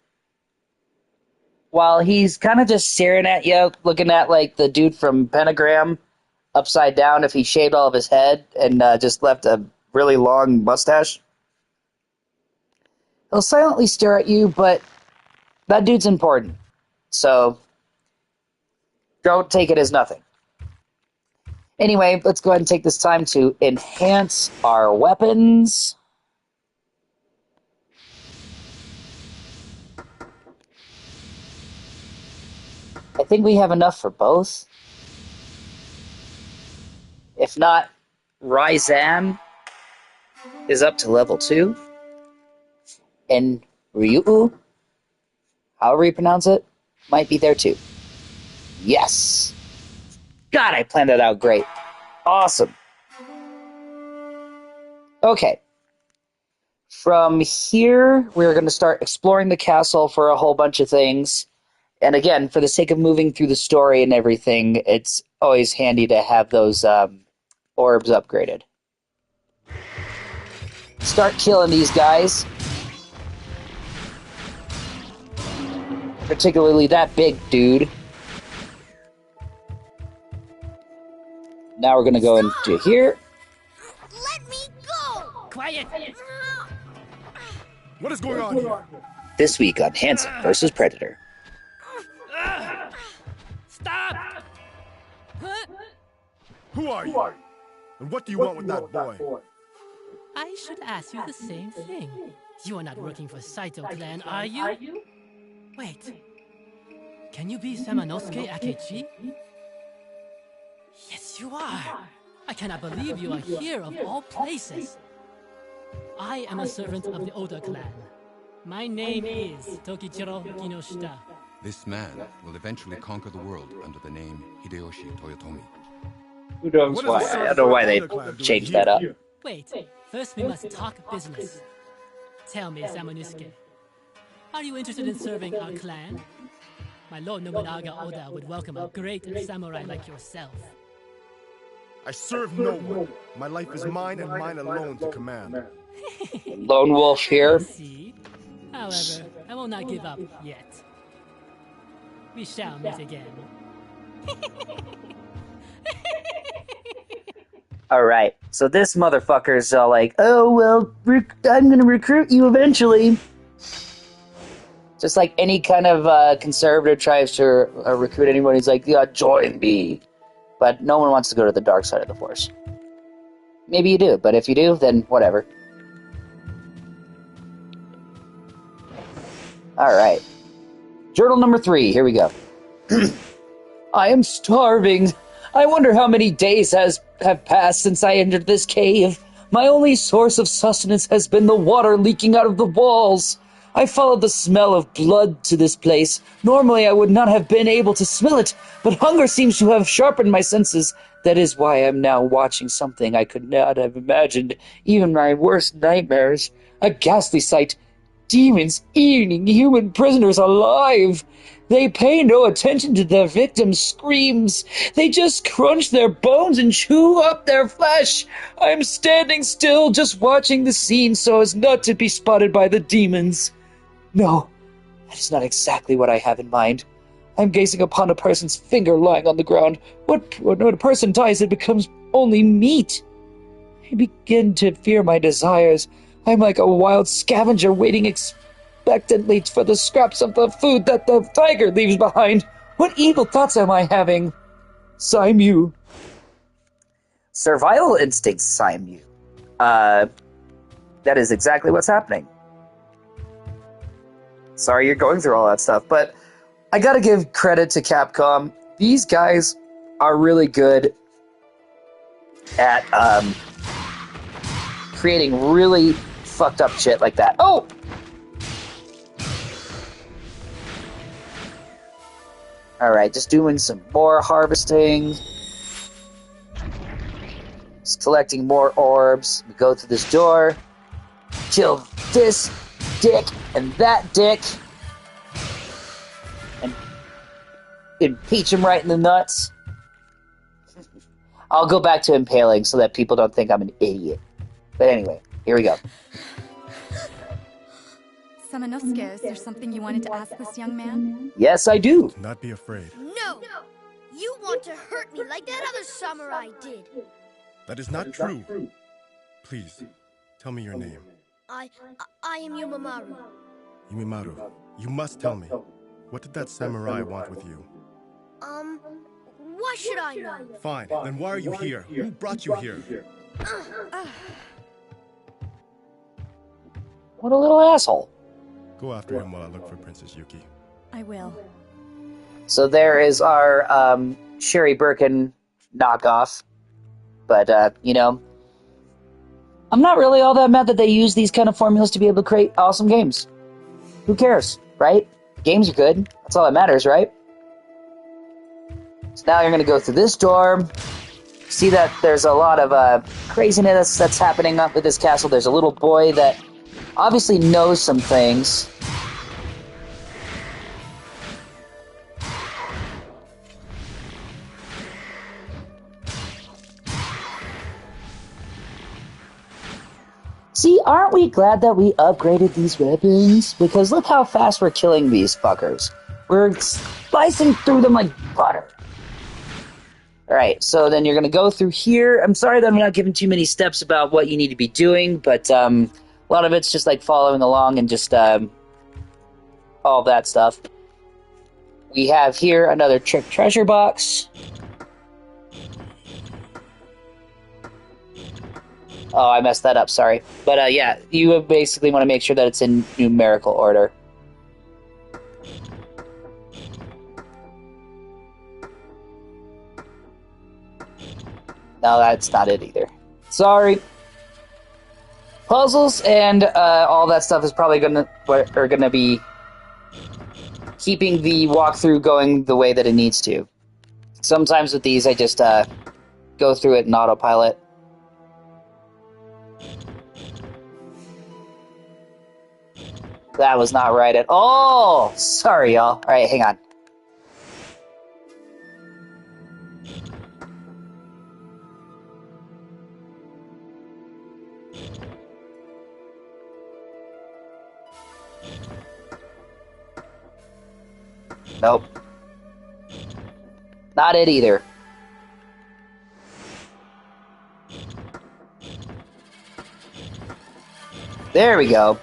While he's kind of just staring at you, looking at like the dude from Pentagram upside down if he shaved all of his head and just left a really long mustache. He'll silently stare at you, but that dude's important. So, don't take it as nothing. Anyway, let's go ahead and take this time to enhance our weapons. I think we have enough for both. If not, Ryzam is up to level 2. And Ryu, however you pronounce it, might be there too. Yes! God, I planned that out great. Awesome. Okay. From here, we're going to start exploring the castle for a whole bunch of things. And again, for the sake of moving through the story and everything, it's always handy to have those orbs upgraded. Start killing these guys. Particularly that big dude. Now we're going to go into here. Let me go! Quiet! What is going on here? This week on Handsome vs. Predator. Stop! Who are you? And what do you want with that boy? I should ask you the same thing. You are not working for Saito clan, are you? Wait. Can you be Samanosuke Akechi? Yes, you are. I cannot believe you are here of all places. I am a servant of the Oda clan. My name is Tokichiro Kinoshita. This man will eventually conquer the world under the name Hideyoshi Toyotomi. Who knows why? I don't know why they changed that up. Wait, first we must talk business. Tell me, Samanosuke, are you interested in serving our clan? My Lord Nobunaga Oda would welcome a great samurai like yourself. I serve no one. My life is mine and mine alone to command. Lone wolf here. See? However, I will not give up yet. We shall meet again. Alright, so this motherfucker's all like, oh, well, I'm gonna recruit you eventually. Just like any kind of conservative tries to recruit anyone, he's like, yeah, join me. But no one wants to go to the dark side of the Force. maybe you do, but if you do, then whatever. Alright. Journal number 3, here we go. I am starving. I wonder how many days have passed since I entered this cave. My only source of sustenance has been the water leaking out of the walls. I followed the smell of blood to this place. Normally I would not have been able to smell it, but hunger seems to have sharpened my senses. That is why I am now watching something I could not have imagined, even my worst nightmares. A ghastly sight. Demons eating human prisoners alive. They pay no attention to their victims' screams. They just crunch their bones and chew up their flesh. I am standing still, just watching the scene so as not to be spotted by the demons. No, that is not exactly what I have in mind. I'm gazing upon a person's finger lying on the ground. When a person dies, it becomes only meat. I begin to fear my desires. I'm like a wild scavenger waiting expectantly for the scraps of the food that the tiger leaves behind. What evil thoughts am I having? Saimu. Survival instincts, Saimu. That is exactly what's happening. Sorry you're going through all that stuff, but I gotta give credit to Capcom. These guys are really good at creating really fucked up shit like that. Oh! Alright, just doing some more harvesting. Just collecting more orbs. We go through this door. Kill this dick and that dick. And impeach him right in the nuts. I'll go back to impaling so that people don't think I'm an idiot. But anyway, here we go. Samanosuke, is there something you wanted to ask this young man? Yes, I do. Do not be afraid. No! You want to hurt me like that other samurai did. That is not true. Please, tell me your name. I am Yumimaru. Yumimaru, you must tell me. What did that samurai want with you? Why should I know? Fine, then why are you here? Who brought you here? What a little asshole. Go after him while I look for Princess Yuki. I will. So there is our Sherry Birkin knockoff. But, you know, I'm not really all that mad that they use these kind of formulas to be able to create awesome games. Who cares, right? Games are good. That's all that matters, right? So now you're going to go through this door. See that there's a lot of craziness that's happening up at this castle. There's a little boy that obviously knows some things. See, aren't we glad that we upgraded these weapons? Because look how fast we're killing these fuckers. We're slicing through them like butter. Alright, so then you're going to go through here. I'm sorry that I'm not giving too many steps about what you need to be doing, but a lot of it's just like following along and just all that stuff. We have here another trick treasure box. Oh, I messed that up, sorry. But yeah, you basically want to make sure that it's in numerical order. No, that's not it either. Sorry. Puzzles and all that stuff is probably gonna be keeping the walkthrough going the way that it needs to. Sometimes with these, I just go through it in autopilot. That was not right at all. Sorry, y'all. All right, hang on. Nope. Not it either. There we go.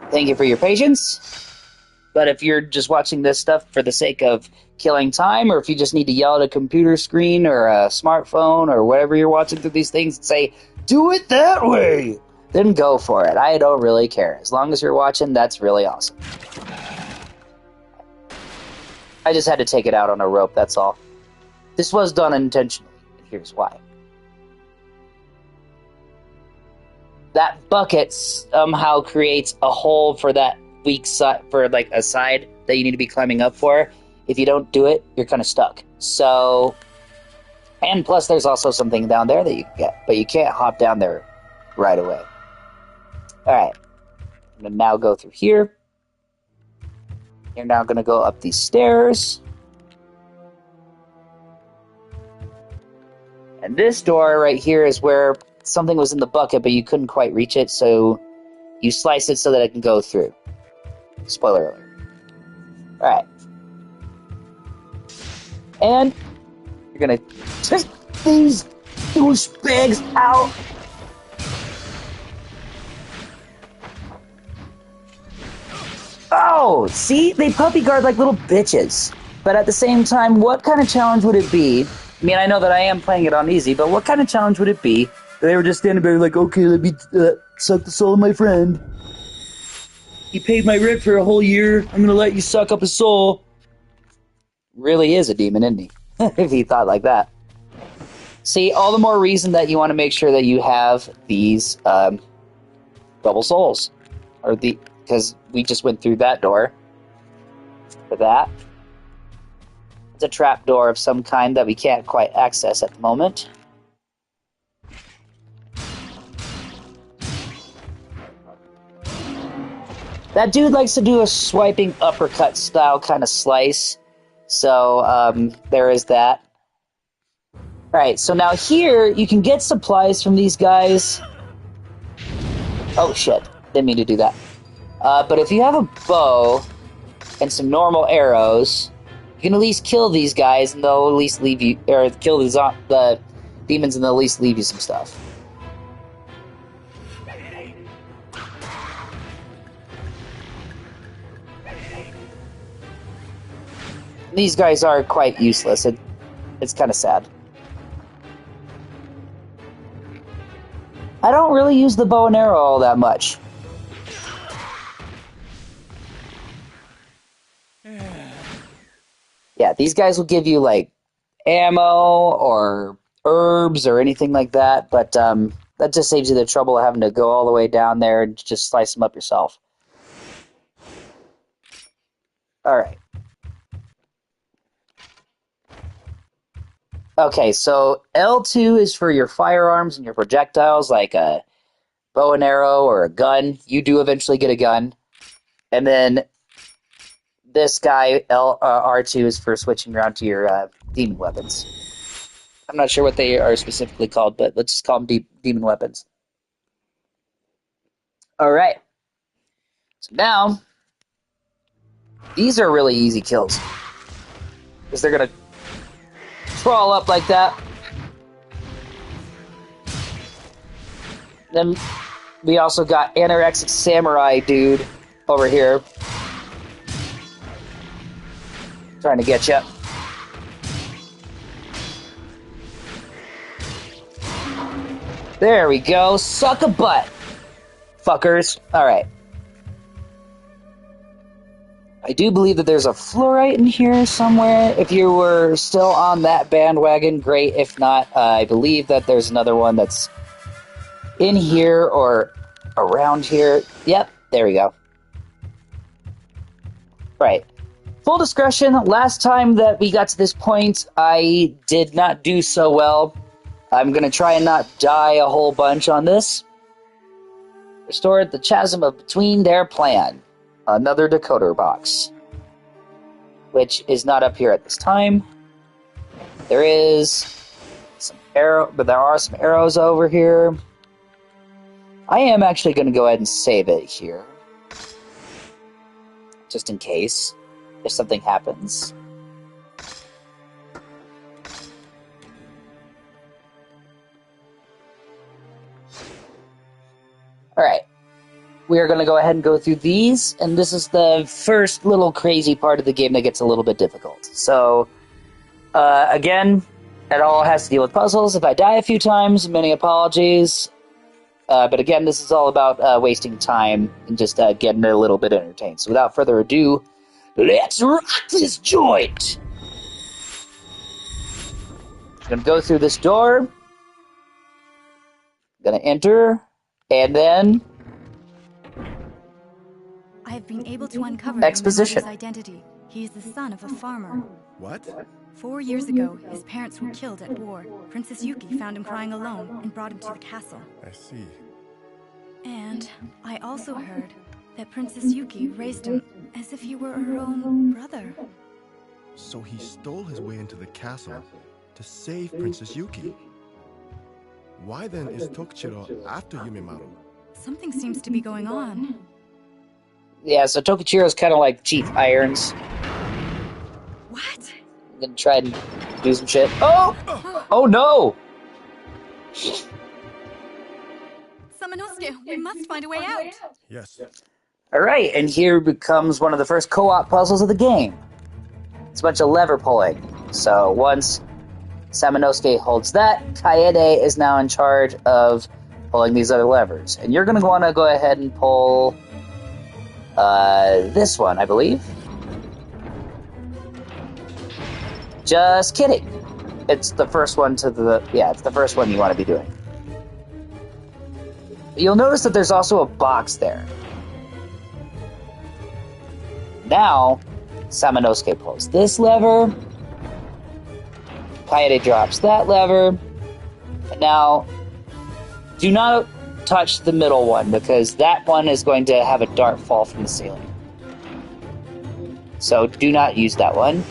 Thank you for your patience. But if you're just watching this stuff for the sake of killing time, or if you just need to yell at a computer screen or a smartphone or whatever you're watching through these things and say, do it that way, then go for it. I don't really care. As long as you're watching, that's really awesome. I just had to take it out on a rope, that's all. This was done intentionally, and here's why. That bucket somehow creates a hole for that weak side, for like a side that you need to be climbing up for. If you don't do it, you're kind of stuck. So, and plus there's also something down there that you can get, but you can't hop down there right away. Alright, I'm going to now go through here. You're now going to go up these stairs. And this door right here is where something was in the bucket, but you couldn't quite reach it, so you slice it so that it can go through. Spoiler alert. Alright. And you're gonna take these douchebags out. Oh, see? They puppy guard like little bitches. But at the same time, what kind of challenge would it be? I mean, I know that I am playing it on easy, but what kind of challenge would it be? They were just standing there like, okay, let me suck the soul of my friend. He paid my rent for a whole year. I'm gonna let you suck up his soul. Really is a demon, isn't he? If he thought like that. See, all the more reason that you want to make sure that you have these double souls. Because we just went through that door. For that. It's a trap door of some kind that we can't quite access at the moment. That dude likes to do a swiping uppercut style kind of slice. So, there is that. Alright, so now here, you can get supplies from these guys. Oh shit, didn't mean to do that. But if you have a bow and some normal arrows, you can at least kill these guys and they'll at least leave you, or kill the demons and they'll at least leave you some stuff. These guys are quite useless. It's kind of sad. I don't really use the bow and arrow all that much. Yeah, these guys will give you, like, ammo or herbs or anything like that, but that just saves you the trouble of having to go all the way down there and just slice them up yourself. Alright. Okay, so L2 is for your firearms and your projectiles, like a bow and arrow or a gun. You do eventually get a gun. And then this guy, R2, is for switching around to your demon weapons. I'm not sure what they are specifically called, but let's just call them demon weapons. Alright. So now, these are really easy kills. Because they're going to crawl up like that. Then we also got Anorexic Samurai dude over here. Trying to get you. There we go. Suck a butt, fuckers. Alright. I do believe that there's a fluorite in here somewhere. If you were still on that bandwagon, great. If not, I believe that there's another one that's in here or around here. Yep, there we go. Right. Full discretion, last time that we got to this point, I did not do so well. I'm going to try and not die a whole bunch on this. Restored the chasm of between their plan. Another decoder box. Which is not up here at this time. There is some but there are some arrows over here. I am actually going to go ahead and save it here. Just in case. If something happens. Alright. we are going to go ahead and go through these, and this is the first little crazy part of the game that gets a little bit difficult. So, again, it all has to deal with puzzles. If I die a few times, many apologies. But again, this is all about wasting time and just getting a little bit entertained. So without further ado, let's rock this joint! I'm going to go through this door. Gonna enter, and then I have been able to uncover your exposition. mother's identity. He is the son of a farmer. What? 4 years ago, his parents were killed at war. Princess Yuki found him crying alone and brought him to the castle. I see. And I also heard that Princess Yuki raised him as if he were her own brother. So he stole his way into the castle to save Princess Yuki. Why then is Tokichiro after Yumimaru? Something seems to be going on. Yeah, so Tokichiro's kind of like Chief Irons. What? I'm gonna try and do some shit. Oh! Oh no! Samanosuke, we must find a way out. Yes. Alright, and here becomes one of the first co-op puzzles of the game. It's a bunch of lever pulling. So once Samanosuke holds that, Kaede is now in charge of pulling these other levers. And you're going to want to go ahead and pull this one, I believe. Just kidding. It's the first one to the... Yeah, it's the first one you want to be doing. You'll notice that there's also a box there. Now, Samanosuke pulls this lever. Kaede drops that lever. And now, do not touch the middle one, because that one is going to have a dart fall from the ceiling. So do not use that one.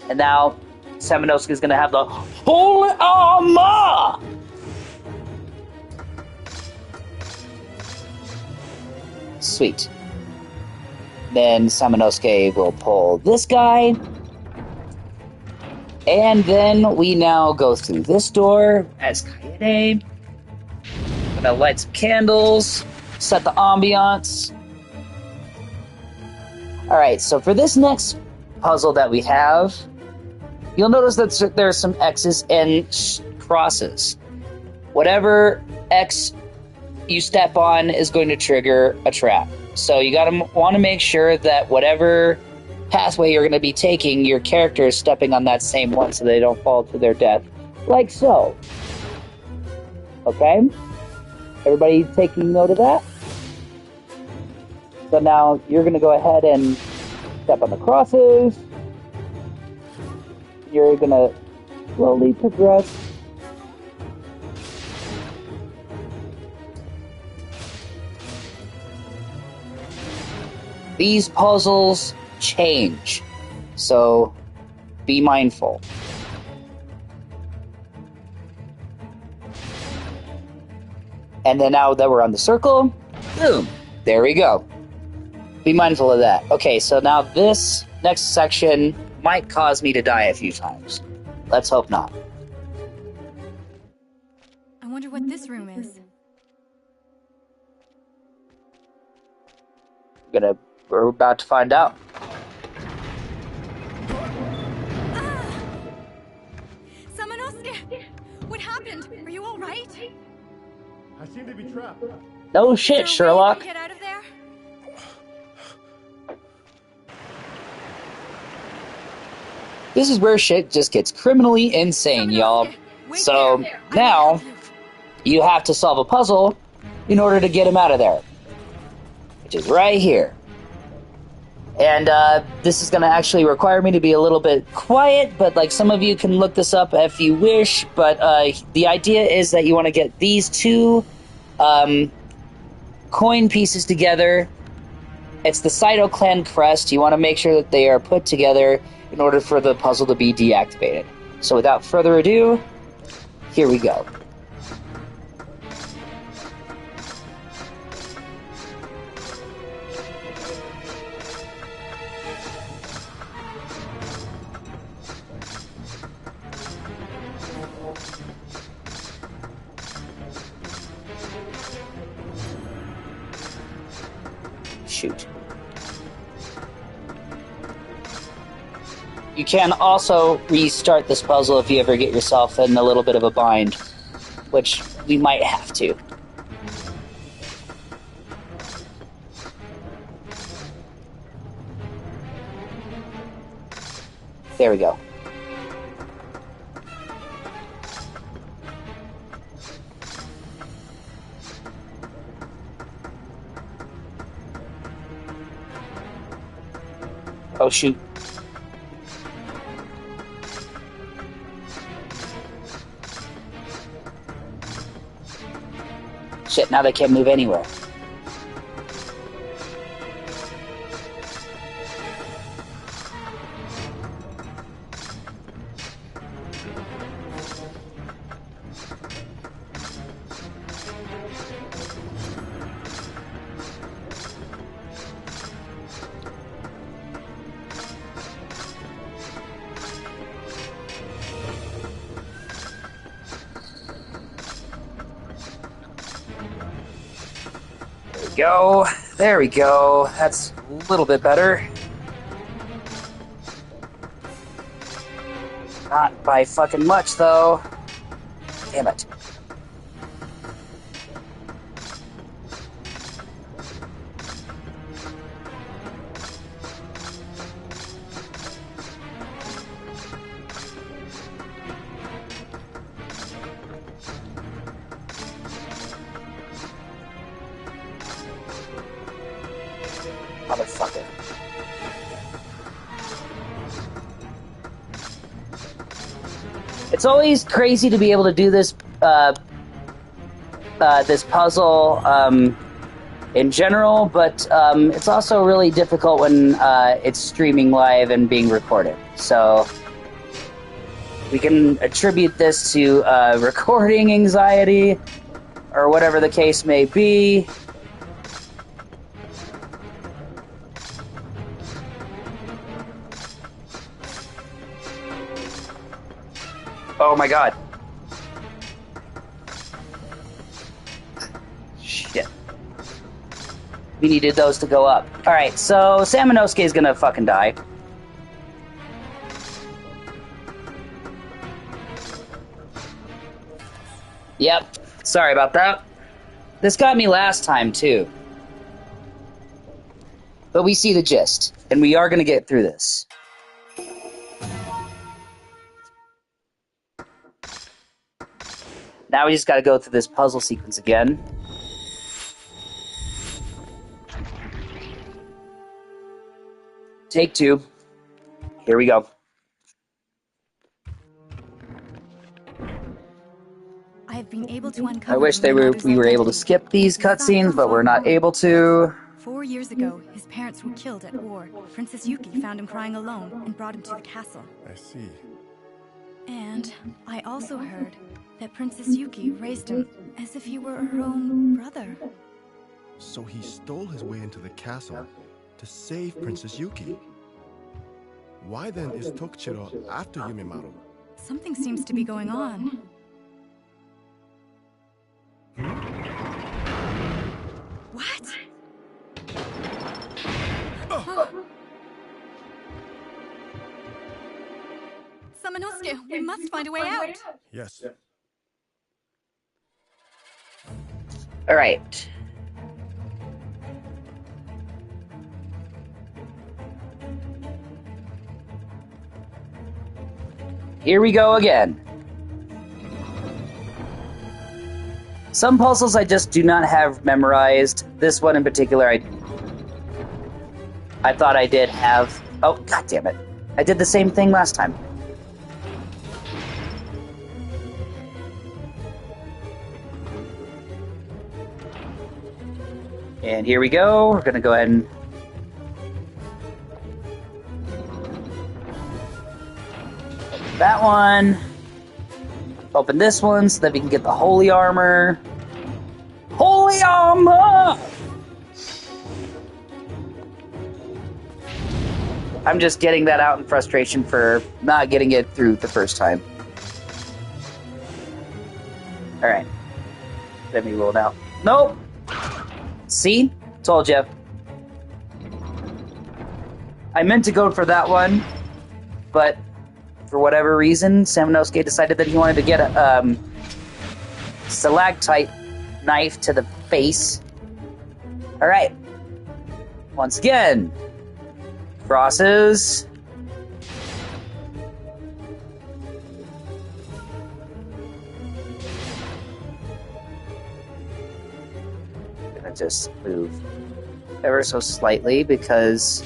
And now, Samanosuke is going to have the Holy Armor! Sweet. Then Samanosuke will pull this guy. And then we now go through this door as Kaede. Gonna light some candles, set the ambiance. Alright, so for this next puzzle that we have, you'll notice that there's some X's and crosses. Whatever X you step on is going to trigger a trap. So you gotta want to make sure that whatever pathway you're going to be taking, your character is stepping on that same one so they don't fall to their death. Like so. Okay? Everybody taking note of that? So now you're going to go ahead and step on the crosses. You're going to slowly progress. These puzzles change, so be mindful. And then now that we're on the circle, boom, there we go. Be mindful of that. Okay, so now this next section might cause me to die a few times. Let's hope not. I wonder what this room is. We're about to find out. Samanosuke! What happened? Are you alright? I seem to be trapped. No shit, Sherlock. Get out of there? This is where shit just gets criminally insane, y'all. So now you have to solve a puzzle in order to get him out of there, which is right here. And this is going to actually require me to be a little bit quiet, but like some of you can look this up if you wish. But the idea is that you want to get these two coin pieces together. It's the Saito clan crest. You want to make sure that they are put together in order for the puzzle to be deactivated. So without further ado, here we go. Shoot. You can also restart this puzzle if you ever get yourself in a little bit of a bind, which we might have to. There we go. Oh, shoot. Shit, now they can't move anywhere. Go. There we go. That's a little bit better. Not by fucking much, though. Damn it. Motherfucker. It's always crazy to be able to do this this puzzle in general, but it's also really difficult when it's streaming live and being recorded. So we can attribute this to recording anxiety or whatever the case may be. Oh my god. Shit. We needed those to go up. Alright, so Samanosuke is gonna fucking die. Yep. Sorry about that. This got me last time, too. But we see the gist, and we are gonna get through this. Now we just gotta go through this puzzle sequence again. Take two. Here we go. I've been able to uncover. I wish we were able to skip these cutscenes, but we're not able to. 4 years ago, his parents were killed at war. Princess Yuki found him crying alone and brought him to the castle. I see. And I also heard that Princess Yuki raised him as if he were her own brother. So he stole his way into the castle to save Princess Yuki. Why then is Tokichiro after Yumimaru? Something seems to be going on. What? Samanosuke, we must find a way out. Yes. All right. Here we go again. Some puzzles I just do not have memorized. This one in particular, I thought I did have. Oh, god damn it. I did the same thing last time. And here we go. We're gonna go ahead and open that one. Open this one so that we can get the holy armor. Holy armor! I'm just getting that out in frustration for not getting it through the first time. Alright. Let me roll it out. Nope! See? Told you. I meant to go for that one, but for whatever reason, Samanosuke decided that he wanted to get a stalactite knife to the face. Alright. Once again. Crosses. Gonna just move ever so slightly because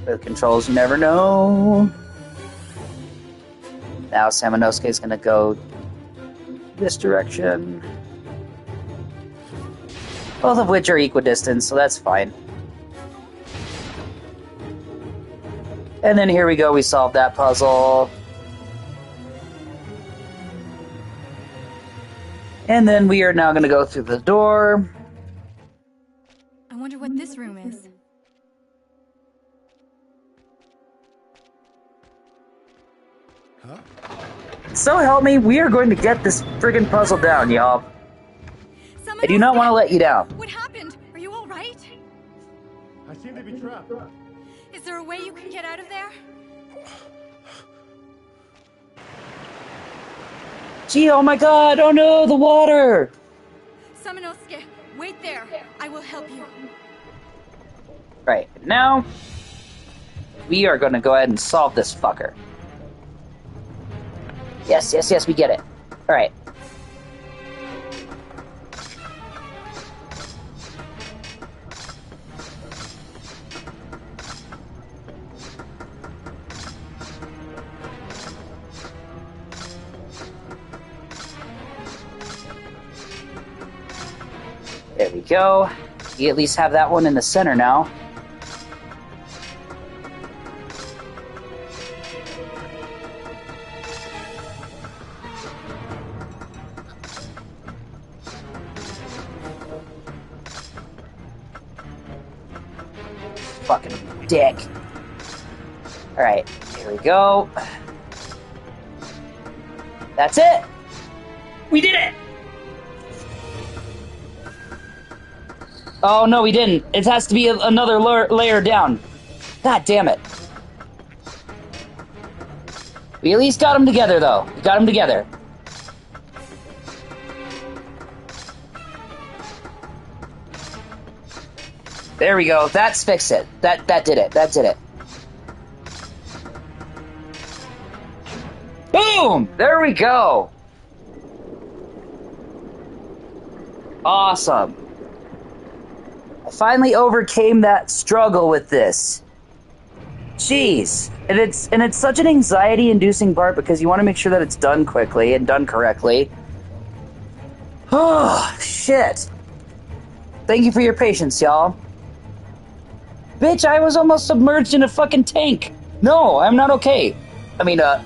the controls, you never know. Now Samanosuke is gonna go this direction. Both of which are equidistant, so that's fine. And then here we go, we solved that puzzle. And then we are now going to go through the door. I wonder what this room is. Huh? So help me, we are going to get this friggin' puzzle down, y'all. I do not want to let you down. What happened? Are you all right? I seem to be trapped. Is there a way you can get out of there? Gee, oh my god, oh no, the water! Samanosuke, wait there. I will help you. Right, now, we are going to go ahead and solve this fucker. Yes, yes, yes, we get it. Alright. There we go. We at least have that one in the center now. Fucking dick. Alright, here we go. That's it! We did it! Oh, no, we didn't. It has to be another layer down. God damn it. We at least got them together, though. We got them together. There we go. That's fixed it. That did it. That did it. Boom! There we go. Awesome. I finally overcame that struggle with this. Jeez. And it's such an anxiety-inducing part because you want to make sure that it's done quickly and done correctly. Oh, shit. Thank you for your patience, y'all. Bitch, I was almost submerged in a fucking tank. No, I'm not okay. I mean, I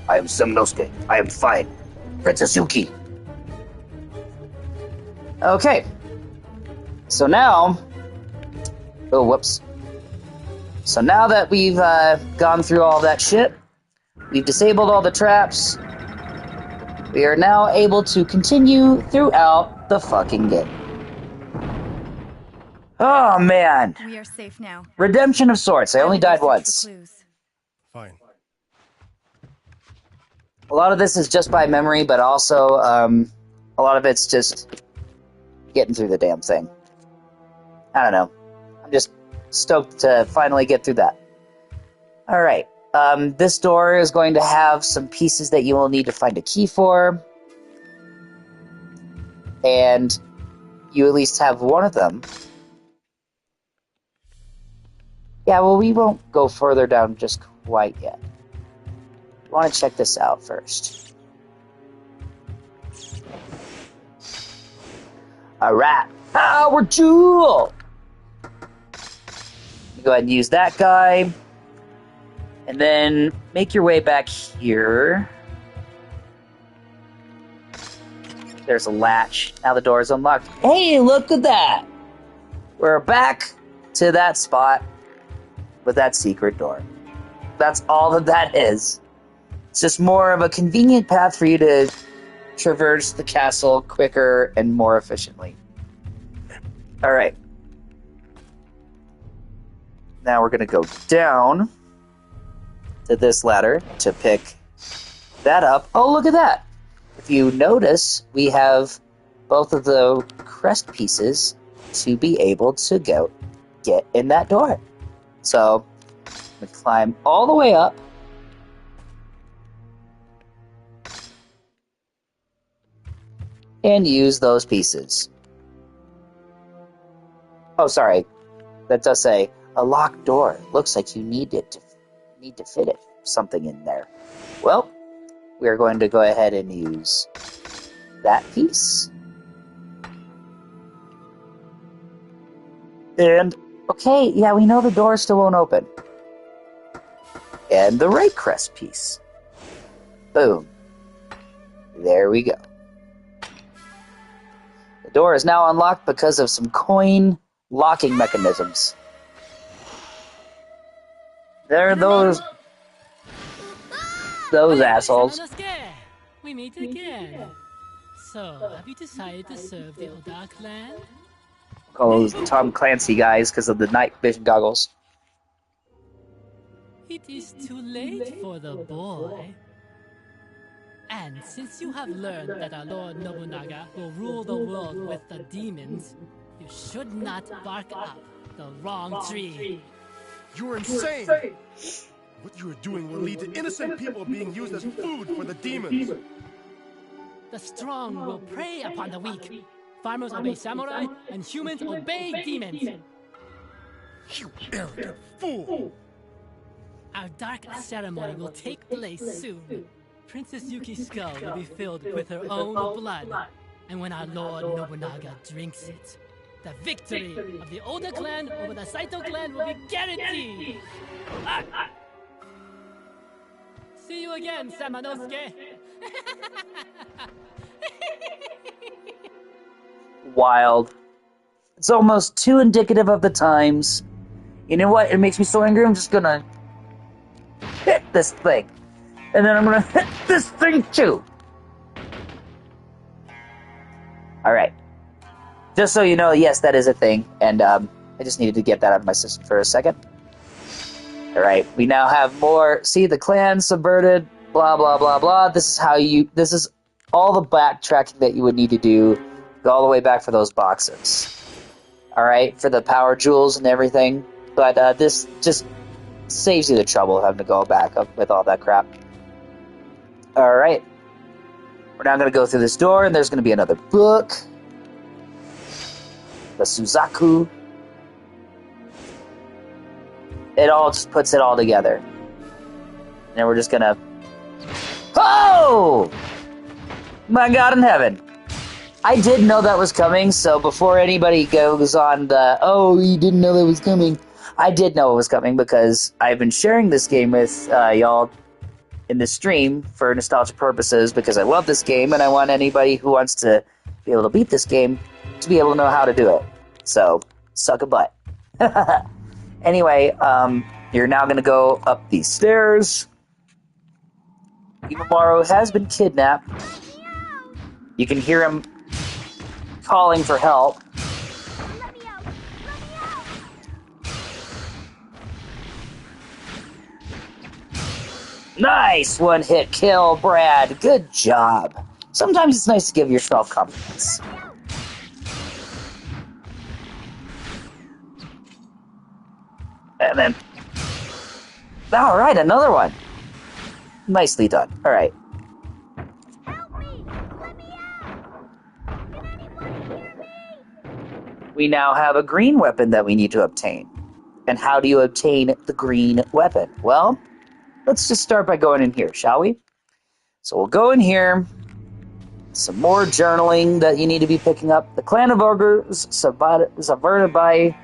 am Samanosuke. I am fine. Princess Yuki. Okay. So now... Oh, whoops. So now that we've gone through all that shit, we've disabled all the traps, we are now able to continue throughout the fucking game. Oh, man. We are safe now. Redemption of sorts. I only died once. Fine. A lot of this is just by memory, but also a lot of it's just getting through the damn thing. I don't know. I'm just stoked to finally get through that. Alright. This door is going to have some pieces that you will need to find a key for. And you at least have one of them. Yeah, well, we won't go further down just quite yet. I want to check this out first. Alright. Power Jewel! Go ahead and use that guy. And then make your way back here. There's a latch. Now the door is unlocked. Hey, look at that! We're back to that spot with that secret door. That's all that is. It's just more of a convenient path for you to traverse the castle quicker and more efficiently. Alright. Now we're going to go down to this ladder to pick that up. Oh, look at that! If you notice, we have both of the crest pieces to be able to get in that door. So, I'm going to climb all the way up. And use those pieces. Oh, sorry. That does say a locked door. Looks like you need to fit something in there. Well, we are going to go ahead and use that piece. And, okay, yeah, we know the door still won't open. And the right crest piece. Boom. There we go. The door is now unlocked because of some coin locking mechanisms. There are those assholes. We meet again. So, have you decided to serve the Oda clan? Call those Tom Clancy guys because of the night vision goggles. It is too late for the boy. And since you have learned that our Lord Nobunaga will rule the world with the demons, you should not bark up the wrong tree. You're insane! What you are doing will lead to innocent people being used as food for the demons. The strong will prey upon the weak. Farmers obey samurai, and humans obey demons. You arrogant fool! Our dark ceremony will take place soon. Princess Yuki's skull will be filled with her own blood. And when our Lord Nobunaga drinks it, the victory of the Oda clan over the Saito clan will be guaranteed! See you again, Samanosuke! Wild. It's almost too indicative of the times. You know what? It makes me so angry, I'm just gonna hit this thing. And then I'm gonna hit this thing too. Alright. Just so you know, yes, that is a thing. And I just needed to get that out of my system for a second. Alright, we now have more. See, the clan subverted, blah, blah, blah, blah. This is all the backtracking that you would need to do. Go all the way back for those boxes. Alright, for the power jewels and everything. But this just saves you the trouble of having to go back up with all that crap. Alright. We're now going to go through this door, and there's going to be another book. The Suzaku. It all just puts it all together. And then we're just going to... Oh! My God in heaven. I did know that was coming, so before anybody goes on the, oh, you didn't know that was coming, I did know it was coming because I've been sharing this game with y'all in the stream for nostalgia purposes because I love this game and I want anybody who wants to be able to beat this game to be able to know how to do it. So, suck a butt. Anyway, you're now going to go up these stairs. Imamaru has been kidnapped. You can hear him calling for help. Let me out! Let me out! Nice one-hit kill, Brad. Good job. Sometimes it's nice to give yourself compliments. And then... Alright, another one. Nicely done. Alright. Help me! Let me out! Can anyone hear me? We now have a green weapon that we need to obtain. And how do you obtain the green weapon? Well, let's just start by going in here, shall we? So we'll go in here. Some more journaling that you need to be picking up. The clan of ogres subverted by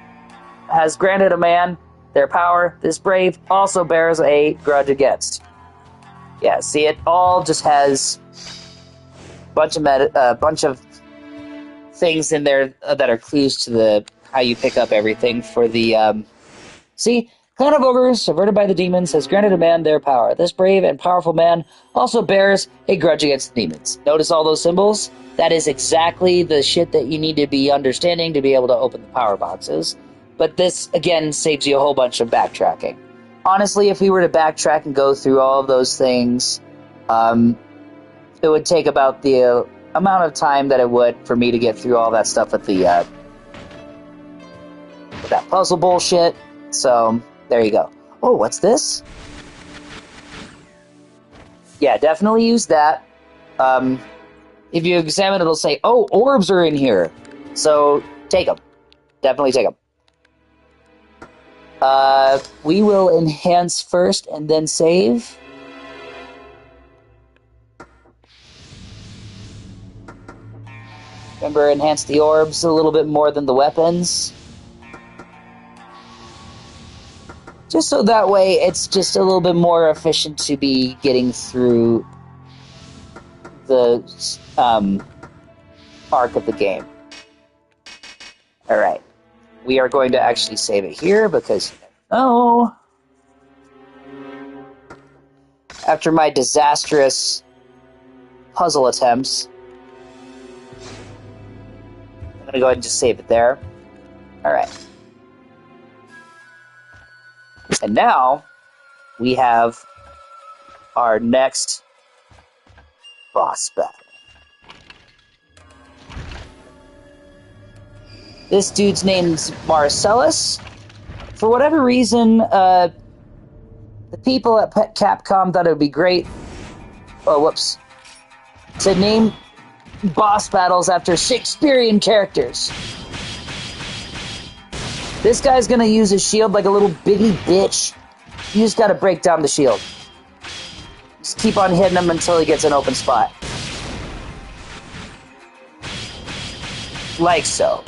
has granted a man their power. This brave also bears a grudge against. Yeah, see, it all just has a bunch of things in there that are clues to the how you pick up everything for the see, clan of ogres subverted by the demons has granted a man their power. This brave and powerful man also bears a grudge against the demons. Notice all those symbols? That is exactly the shit that you need to be understanding to be able to open the power boxes. But this, again, saves you a whole bunch of backtracking. Honestly, if we were to backtrack and go through all of those things, it would take about the amount of time that it would for me to get through all that stuff with the with that puzzle bullshit. So, there you go. Oh, what's this? Yeah, definitely use that. If you examine it, it'll say, oh, orbs are in here. So, take them. Definitely take them. We will enhance first and then save. Remember, enhance the orbs a little bit more than the weapons. Just so that way it's just a little bit more efficient to be getting through the arc of the game. Alright. We are going to actually save it here because, oh, after my disastrous puzzle attempts, I'm going to go ahead and just save it there. Alright. And now, we have our next boss battle. This dude's name's Marcellus. For whatever reason, the people at Capcom thought it would be great. Oh, whoops. To name boss battles after Shakespearean characters. This guy's gonna use his shield like a little biggie bitch. You just gotta break down the shield. Just keep on hitting him until he gets an open spot. Like so.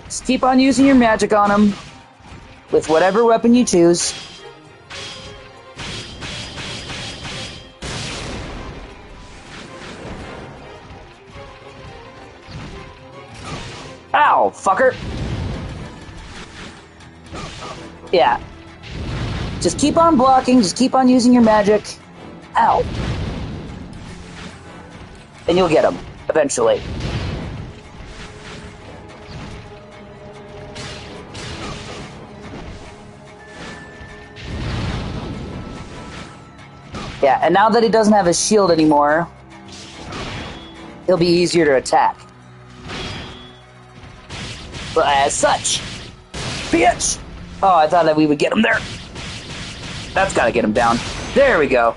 Just keep on using your magic on him with whatever weapon you choose. Ow, fucker. Yeah. Just keep on blocking, just keep on using your magic. Ow. And you'll get him, eventually. Yeah, and now that he doesn't have his shield anymore, he'll be easier to attack. But as such, bitch! Oh, I thought that we would get him there. That's gotta get him down. There we go.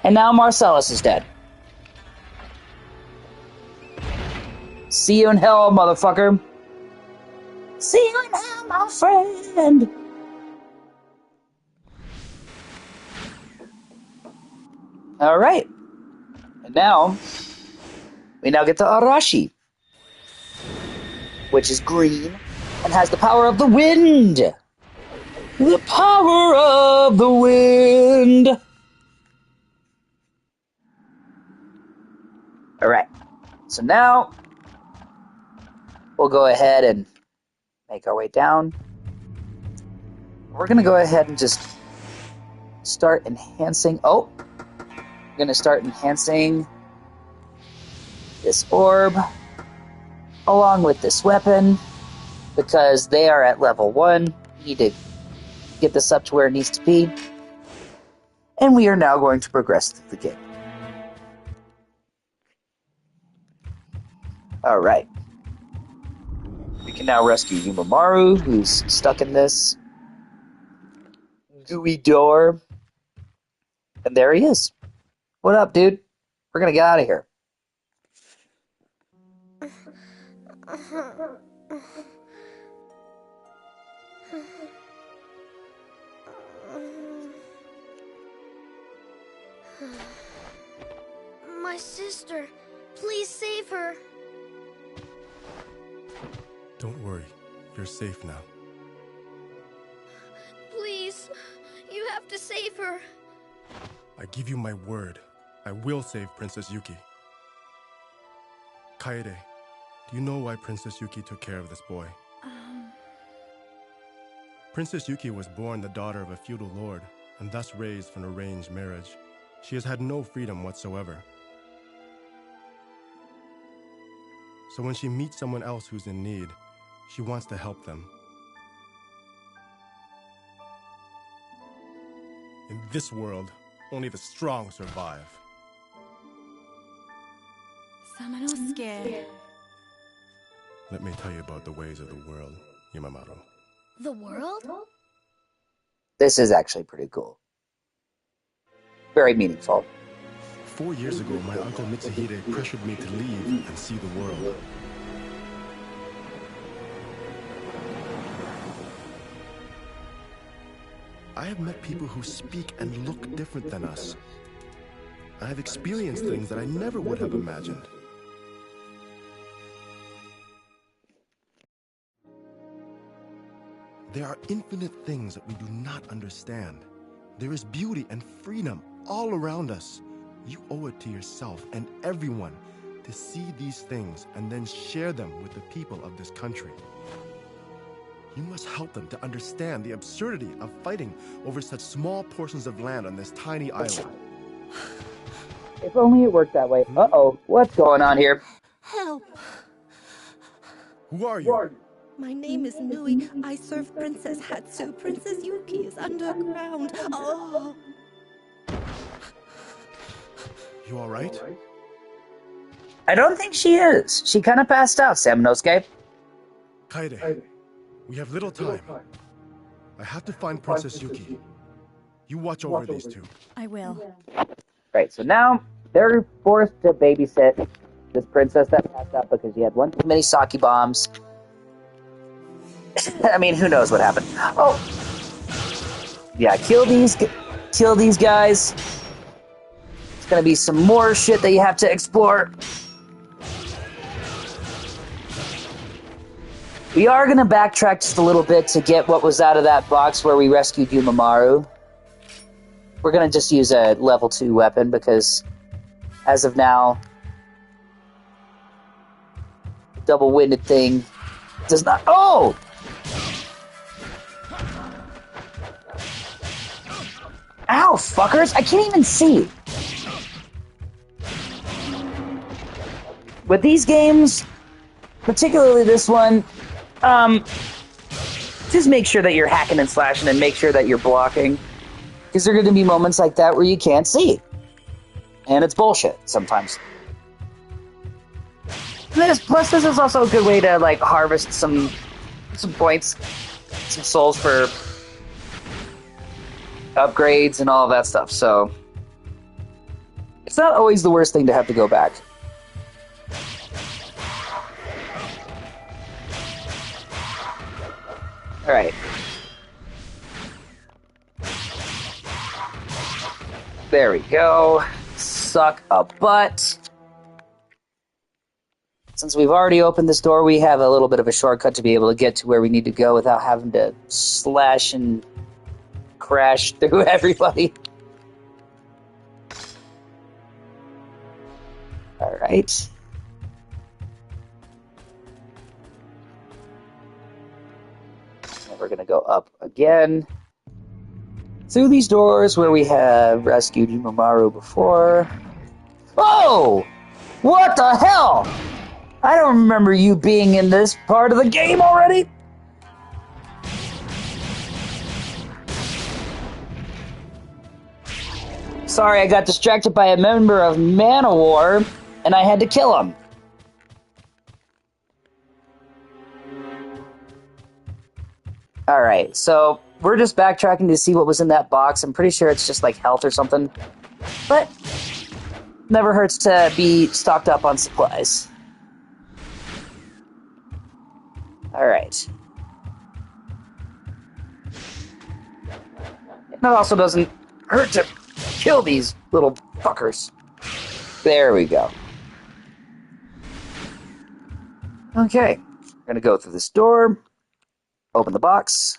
And now Marcellus is dead. See you in hell, motherfucker. See you in hell, my friend. Alright. And now, we now get to Arashi, which is green and has the power of the wind. The power of the wind. Alright. So now, we'll go ahead and make our way down. We're going to go ahead and just start enhancing. Oh! We're going to start enhancing this orb along with this weapon because they are at level 1. We need to get this up to where it needs to be. And we are now going to progress through the game. Alright. We can now rescue Yumaru, who's stuck in this gooey door. And there he is. What up, dude? We're gonna get out of here. My sister, please save her. Don't worry, you're safe now. Please, you have to save her. I give you my word. I will save Princess Yuki. Kaede, do you know why Princess Yuki took care of this boy? Princess Yuki was born the daughter of a feudal lord, and thus raised from an arranged marriage. She has had no freedom whatsoever. So when she meets someone else who's in need, She wants to help them. In this world, only the strong survive. Samanosuke. Let me tell you about the ways of the world, Yamamoto. The world? This is actually pretty cool. Very meaningful. 4 years ago, my uncle Mitsuhide pressured me to leave and see the world. I have met people who speak and look different than us. I have experienced things that I never would have imagined. There are infinite things that we do not understand. There is beauty and freedom all around us. You owe it to yourself and everyone to see these things and then share them with the people of this country. You must help them to understand the absurdity of fighting over such small portions of land on this tiny island. If only it worked that way. Uh-oh, what's going on here? Help! Who are you? My name is Nui. I serve Princess Hatsu. Princess Yuki is underground. Oh! You all right? I don't think she is. She kind of passed out, Samanosuke. Kaede, we have little time. I have to find Princess Yuki. You watch over these two. I will. Right, so now they're forced to babysit this princess that passed out because she had one too many sake bombs. I mean, who knows what happened? Oh! Yeah, kill these guys. It's gonna be some more shit that you have to explore. We are gonna backtrack just a little bit to get what was out of that box where we rescued Yumamoru. We're gonna just use a level 2 weapon because, as of now, the double-winded thing does not... Oh! Ow, fuckers! I can't even see! With these games, particularly this one, just make sure that you're hacking and slashing and make sure that you're blocking. Because there are going to be moments like that where you can't see. And it's bullshit sometimes. Plus, this is also a good way to, like, harvest some points, some souls for upgrades and all of that stuff, so it's not always the worst thing to have to go back. Alright. There we go. Suck a butt. Since we've already opened this door, we have a little bit of a shortcut to be able to get to where we need to go without having to slash and crash through everybody. Alright. We're gonna go up again. Through these doors where we have rescued Yumamoru before. Oh! What the hell? I don't remember you being in this part of the game already. Sorry, I got distracted by a member of Manowar, and I had to kill him. Alright, so we're just backtracking to see what was in that box. I'm pretty sure it's just like health or something. But never hurts to be stocked up on supplies. Alright. It also doesn't hurt to kill these little fuckers. There we go. Okay. We're gonna go through this door. Open the box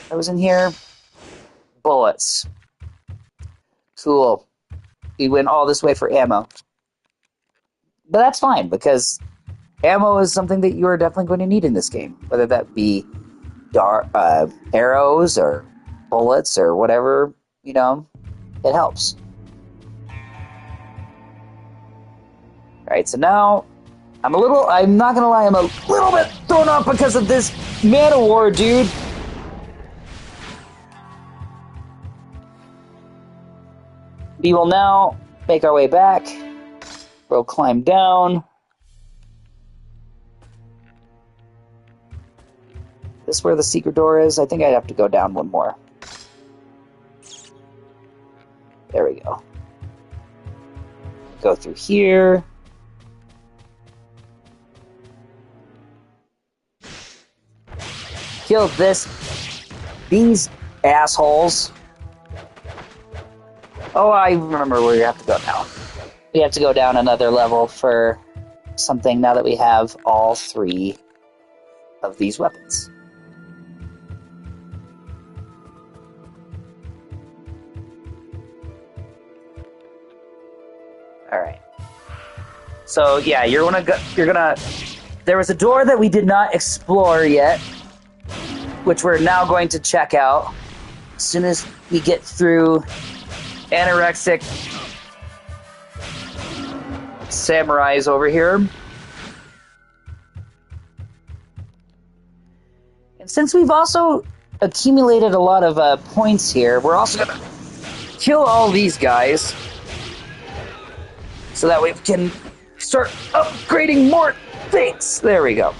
that was in here. Bullets. Cool. We went all this way for ammo. But that's fine, because ammo is something that you are definitely going to need in this game. Whether that be arrows or bullets or whatever, you know, it helps. Alright, so now I'm not gonna lie, I'm a little bit thrown off because of this Man of War, dude. We will now make our way back. We'll climb down. This where the secret door is? I think I'd have to go down one more. There we go. Go through here. Kill these assholes. Oh, I remember where you have to go now. We have to go down another level for something now that we have all 3 of these weapons. Alright. So, yeah, you're gonna... There was a door that we did not explore yet, which we're now going to check out as soon as we get through anorexic samurais over here. And since we've also accumulated a lot of points here, we're also going to kill all these guys so that we can start upgrading more things. There we go.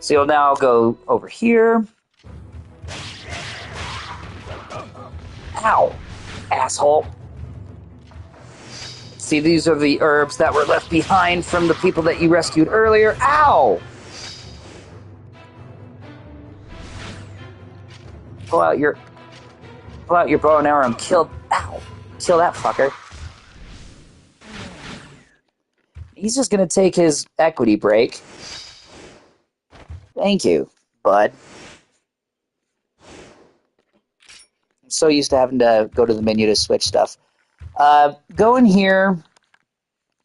So you'll now go over here. Ow, asshole. See, these are the herbs that were left behind from the people that you rescued earlier. Ow! Pull out your bow and arrow and kill that fucker. He's just gonna take his equity break. Thank you, bud. I'm so used to having to go to the menu to switch stuff. Go in here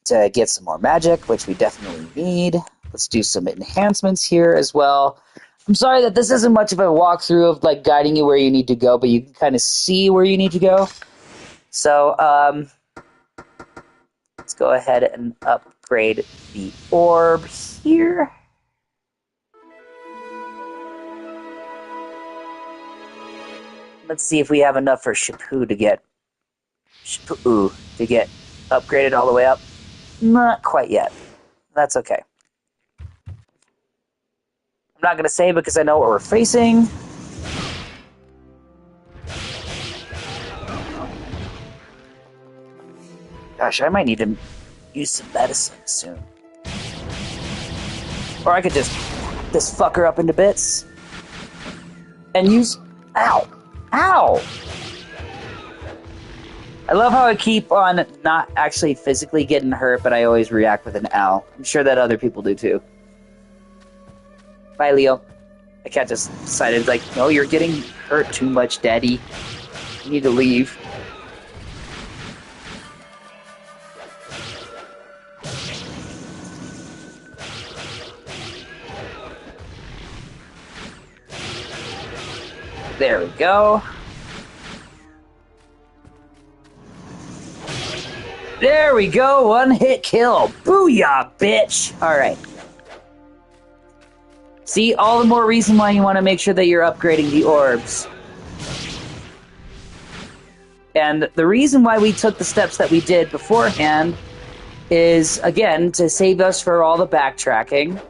to get some more magic, which we definitely need. Let's do some enhancements here as well. I'm sorry that this isn't much of a walkthrough of like guiding you where you need to go, but you can kind of see where you need to go. So, let's go ahead and upgrade the orb here. Let's see if we have enough for Shapu to get upgraded all the way up. Not quite yet. That's okay. I'm not going to say because I know what we're facing. Gosh, I might need to use some medicine soon. Or I could just this fucker up into bits and use... Ow! Ow! I love how I keep on not actually physically getting hurt, but I always react with an ow. I'm sure that other people do too. Bye, Leo. My cat just decided, like, no, you're getting hurt too much, Daddy. You need to leave. There we go. There we go, one hit kill. Booyah, bitch. Alright. See, all the more reason why you want to make sure that you're upgrading the orbs. And the reason why we took the steps that we did beforehand is, again, to save us for all the backtracking.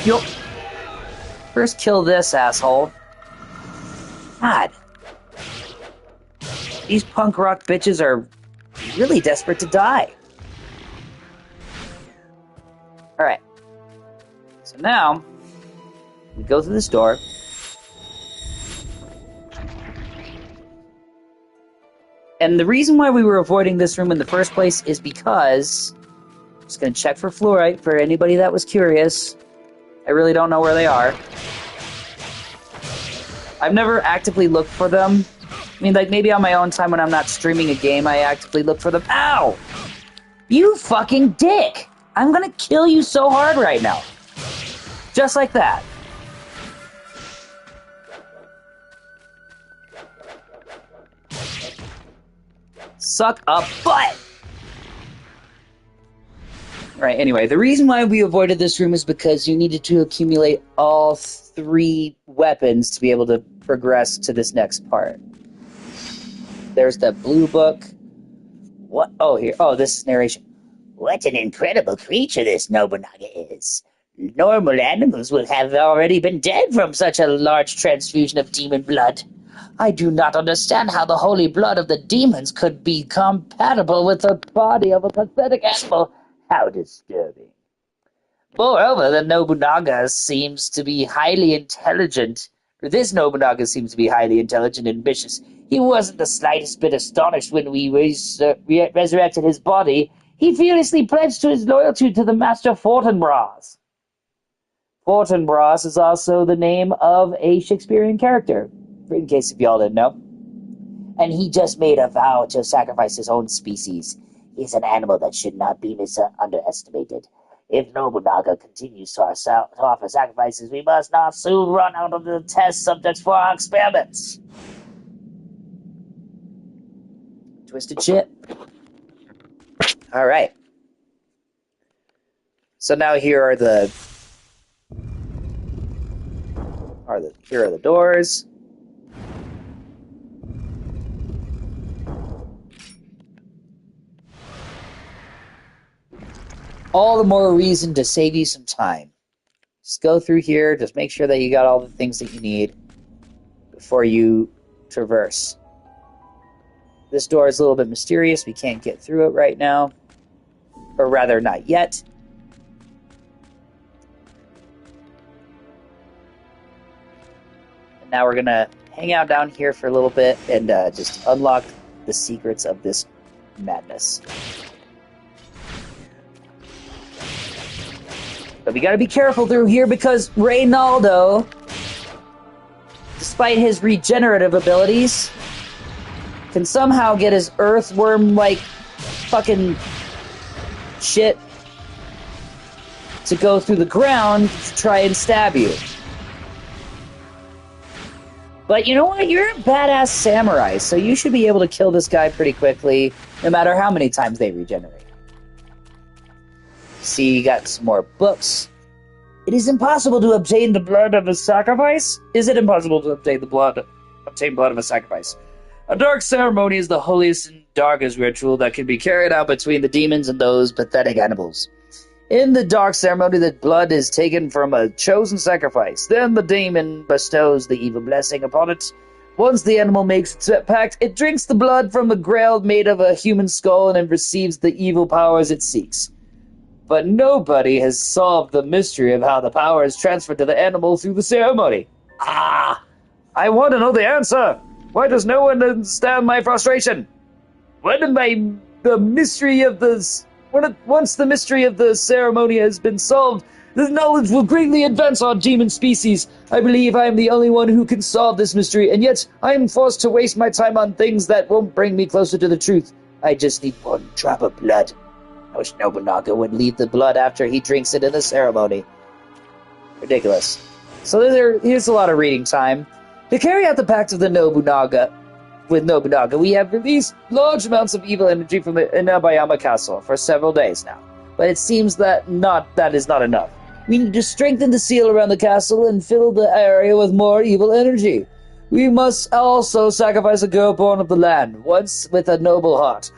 Yup. First kill this asshole. God. These punk rock bitches are really desperate to die. Alright. So now, we go through this door. And the reason why we were avoiding this room in the first place is because... I'm just going to check for fluorite for anybody that was curious. I really don't know where they are. I've never actively looked for them. I mean, like, maybe on my own time when I'm not streaming a game, I actively look for them. Ow! You fucking dick! I'm gonna kill you so hard right now. Just like that. Suck a butt! Right, anyway, the reason why we avoided this room is because you needed to accumulate all 3 weapons to be able to progress to this next part. There's the blue book. What? Oh, here. Oh, this is narration. What an incredible creature this Nobunaga is. Normal animals would have already been dead from such a large transfusion of demon blood. I do not understand how the holy blood of the demons could be compatible with the body of a pathetic animal. How disturbing. Moreover, the Nobunaga seems to be highly intelligent. This Nobunaga seems to be highly intelligent and ambitious. He wasn't the slightest bit astonished when we resurrected his body. He fearlessly pledged to his loyalty to the Master Fortinbras. Fortinbras is also the name of a Shakespearean character, in case if y'all didn't know. And he just made a vow to sacrifice his own species. He's an animal that should not be underestimated. If Nobunaga continues to offer sacrifices, we must not soon run out of the test subjects for our experiments. Twisted shit. Alright. So now here are the doors. All the more reason to save you some time. Just go through here, just make sure that you got all the things that you need before you traverse. This door is a little bit mysterious. We can't get through it right now. Or rather, not yet. And now we're going to hang out down here for a little bit and just unlock the secrets of this madness. But we gotta be careful through here because Reynaldo, despite his regenerative abilities, can somehow get his earthworm-like fucking shit to go through the ground to try and stab you. But you know what? You're a badass samurai, so you should be able to kill this guy pretty quickly, no matter how many times they regenerate. See, you got some more books. It is impossible to obtain the blood of a sacrifice? Is it impossible to obtain blood of a sacrifice? A dark ceremony is the holiest in Darga's ritual that can be carried out between the demons and those pathetic animals. In the dark ceremony, the blood is taken from a chosen sacrifice. Then the demon bestows the evil blessing upon it. Once the animal makes its pact, it drinks the blood from a grail made of a human skull and it receives the evil powers it seeks. But nobody has solved the mystery of how the power is transferred to the animal through the ceremony. Ah! I want to know the answer! Why does no one understand my frustration? Once the mystery of the ceremony has been solved, the knowledge will greatly advance our demon species. I believe I am the only one who can solve this mystery, and yet I am forced to waste my time on things that won't bring me closer to the truth. I just need one drop of blood. I wish Nobunaga would leave the blood after he drinks it in the ceremony. Ridiculous. So here's a lot of reading time. To carry out the pact of the Nobunaga, we have released large amounts of evil energy from the Inabayama castle for several days now. But it seems that is not enough. We need to strengthen the seal around the castle and fill the area with more evil energy. We must also sacrifice a girl born of the land, once with a noble heart.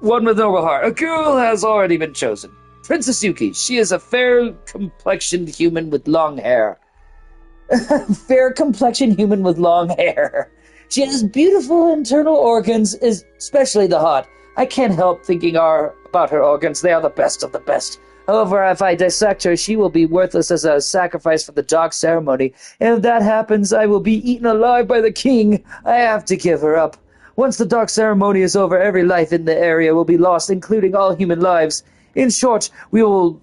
One with noble heart. A girl has already been chosen. Princess Yuki. She is a fair-complexioned human with long hair. Fair-complexioned human with long hair. She has beautiful internal organs, especially the heart. I can't help thinking about her organs. They are the best of the best. However, if I dissect her, she will be worthless as a sacrifice for the dark ceremony. And if that happens, I will be eaten alive by the king. I have to give her up. Once the dark ceremony is over, every life in the area will be lost, including all human lives. In short, we will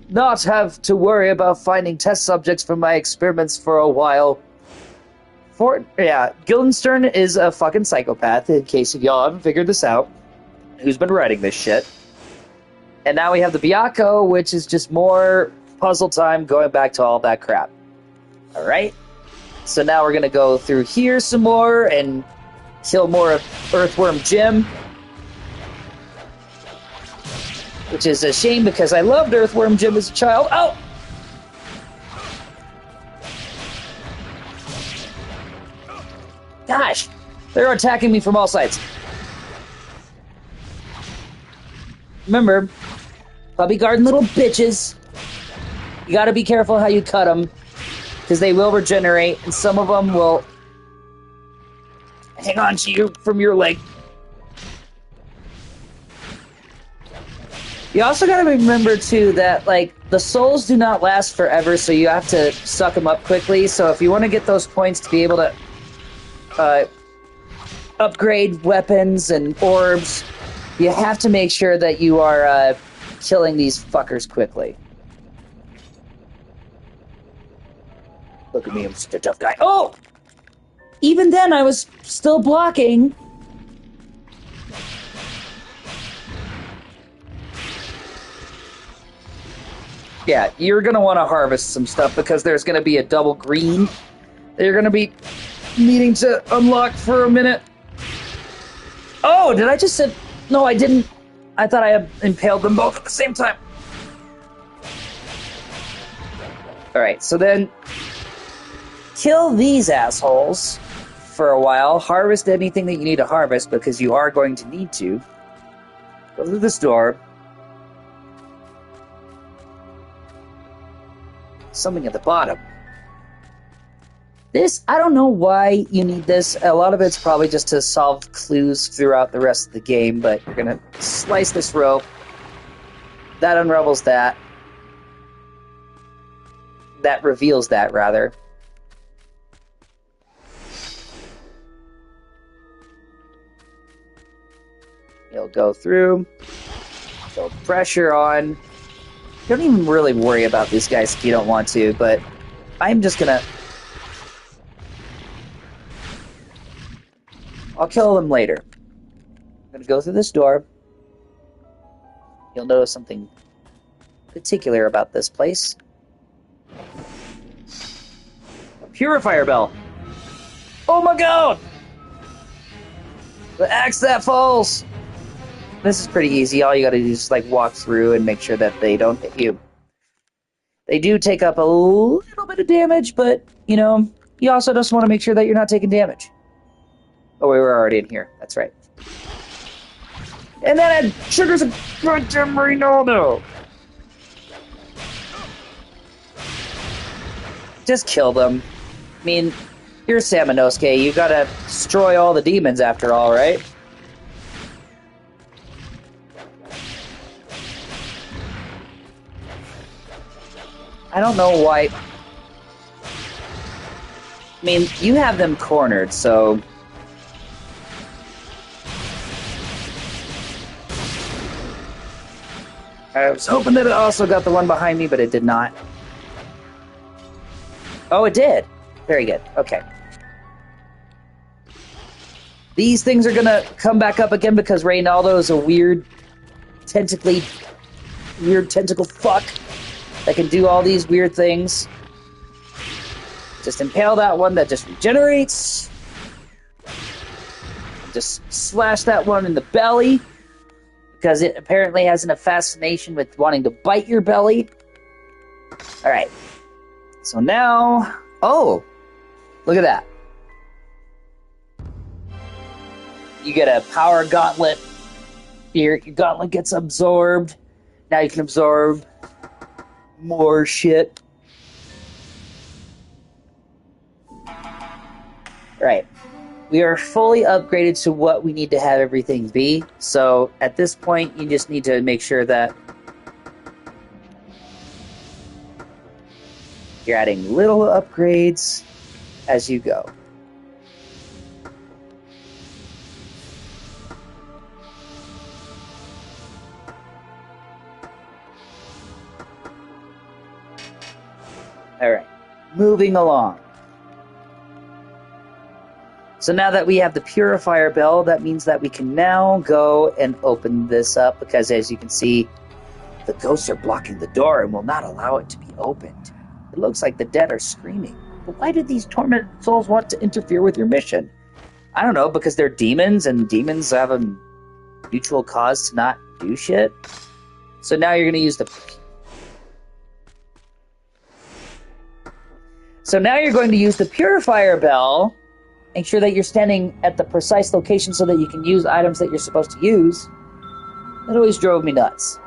not have to worry about finding test subjects for my experiments for a while. Guildenstern is a fucking psychopath, in case if y'all haven't figured this out, who's been writing this shit. And now we have the Byakko, which is just more puzzle time going back to all that crap. Alright? So now we're gonna go through here some more and kill more of Earthworm Jim. Which is a shame because I loved Earthworm Jim as a child. Oh! Gosh! They're attacking me from all sides. Remember, puppy garden little bitches. You gotta be careful how you cut them, because they will regenerate, and some of them will hang on to you from your leg. You also gotta remember, too, that, like, the souls do not last forever, so you have to suck them up quickly, so if you want to get those points to be able to upgrade weapons and orbs, you have to make sure that you are killing these fuckers quickly. Look at me, I'm such a tough guy. Oh! Even then, I was still blocking. Yeah, you're going to want to harvest some stuff because there's going to be a double green that you're going to be needing to unlock for a minute. Oh, did I just say... No, I didn't. I thought I impaled them both at the same time. Alright, so then... kill these assholes for a while. Harvest anything that you need to harvest because you are going to need to. Go through this door. Something at the bottom. This, I don't know why you need this. A lot of it's probably just to solve clues throughout the rest of the game, but you're gonna slice this rope. That unravels that. That reveals that, rather. You'll go through. Build pressure on. You don't even really worry about these guys if you don't want to, but I'm just gonna... I'll kill them later. I'm gonna go through this door. You'll notice something particular about this place. A purifier bell. Oh my god! The axe that falls! This is pretty easy. All you gotta do is like walk through and make sure that they don't hit you. They do take up a little bit of damage, but, you know, you also just want to make sure that you're not taking damage. Oh, we were already in here. That's right. And then it triggers a goddamn Ronaldo. Just kill them. I mean, you're Samanosuke. You gotta destroy all the demons after all, right? I don't know why... I mean, you have them cornered, so... I was hoping that it also got the one behind me, but it did not. Oh, it did! Very good. Okay. These things are gonna come back up again because Reynaldo is a weird tentacle fuck that can do all these weird things. Just impale that one that just regenerates. Just slash that one in the belly, because it apparently has a fascination with wanting to bite your belly. Alright. So now... Oh! Look at that. You get a power gauntlet. Your gauntlet gets absorbed. Now you can absorb more shit. Right. We are fully upgraded to what we need to have everything be. So at this point, you just need to make sure that you're adding little upgrades as you go. Alright, moving along. So now that we have the purifier bell, that means that we can now go and open this up, because as you can see, the ghosts are blocking the door and will not allow it to be opened. It looks like the dead are screaming. But why did these tormented souls want to interfere with your mission? I don't know, because they're demons, and demons have a mutual cause to not do shit. So now you're going to use the... So now you're going to use the Purifier Bell. Make sure that you're standing at the precise location so that you can use items that you're supposed to use. That always drove me nuts.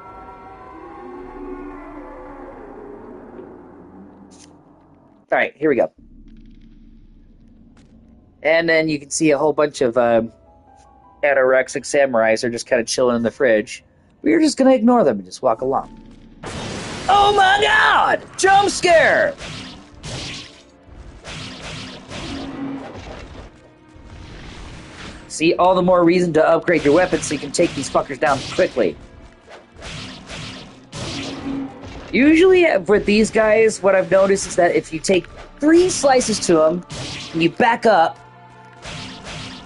Alright, here we go. And then you can see a whole bunch of anorexic samurais are just kind of chilling in the fridge. We're just going to ignore them and just walk along. Oh my god! Jump scare! See, all the more reason to upgrade your weapon so you can take these fuckers down quickly. Usually, with these guys, what I've noticed is that if you take 3 slices to them, and you back up,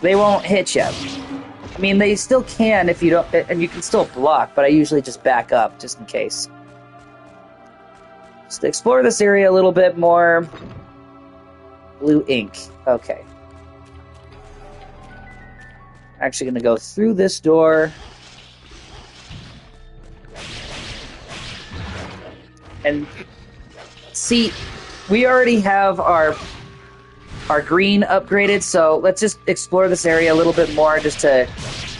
they won't hit you. I mean, they still can if you don't, and you can still block, but I usually just back up, just in case. Just to explore this area a little bit more. Blue ink. Okay. Actually gonna go through this door. And see, we already have our green upgraded, so let's just explore this area a little bit more just to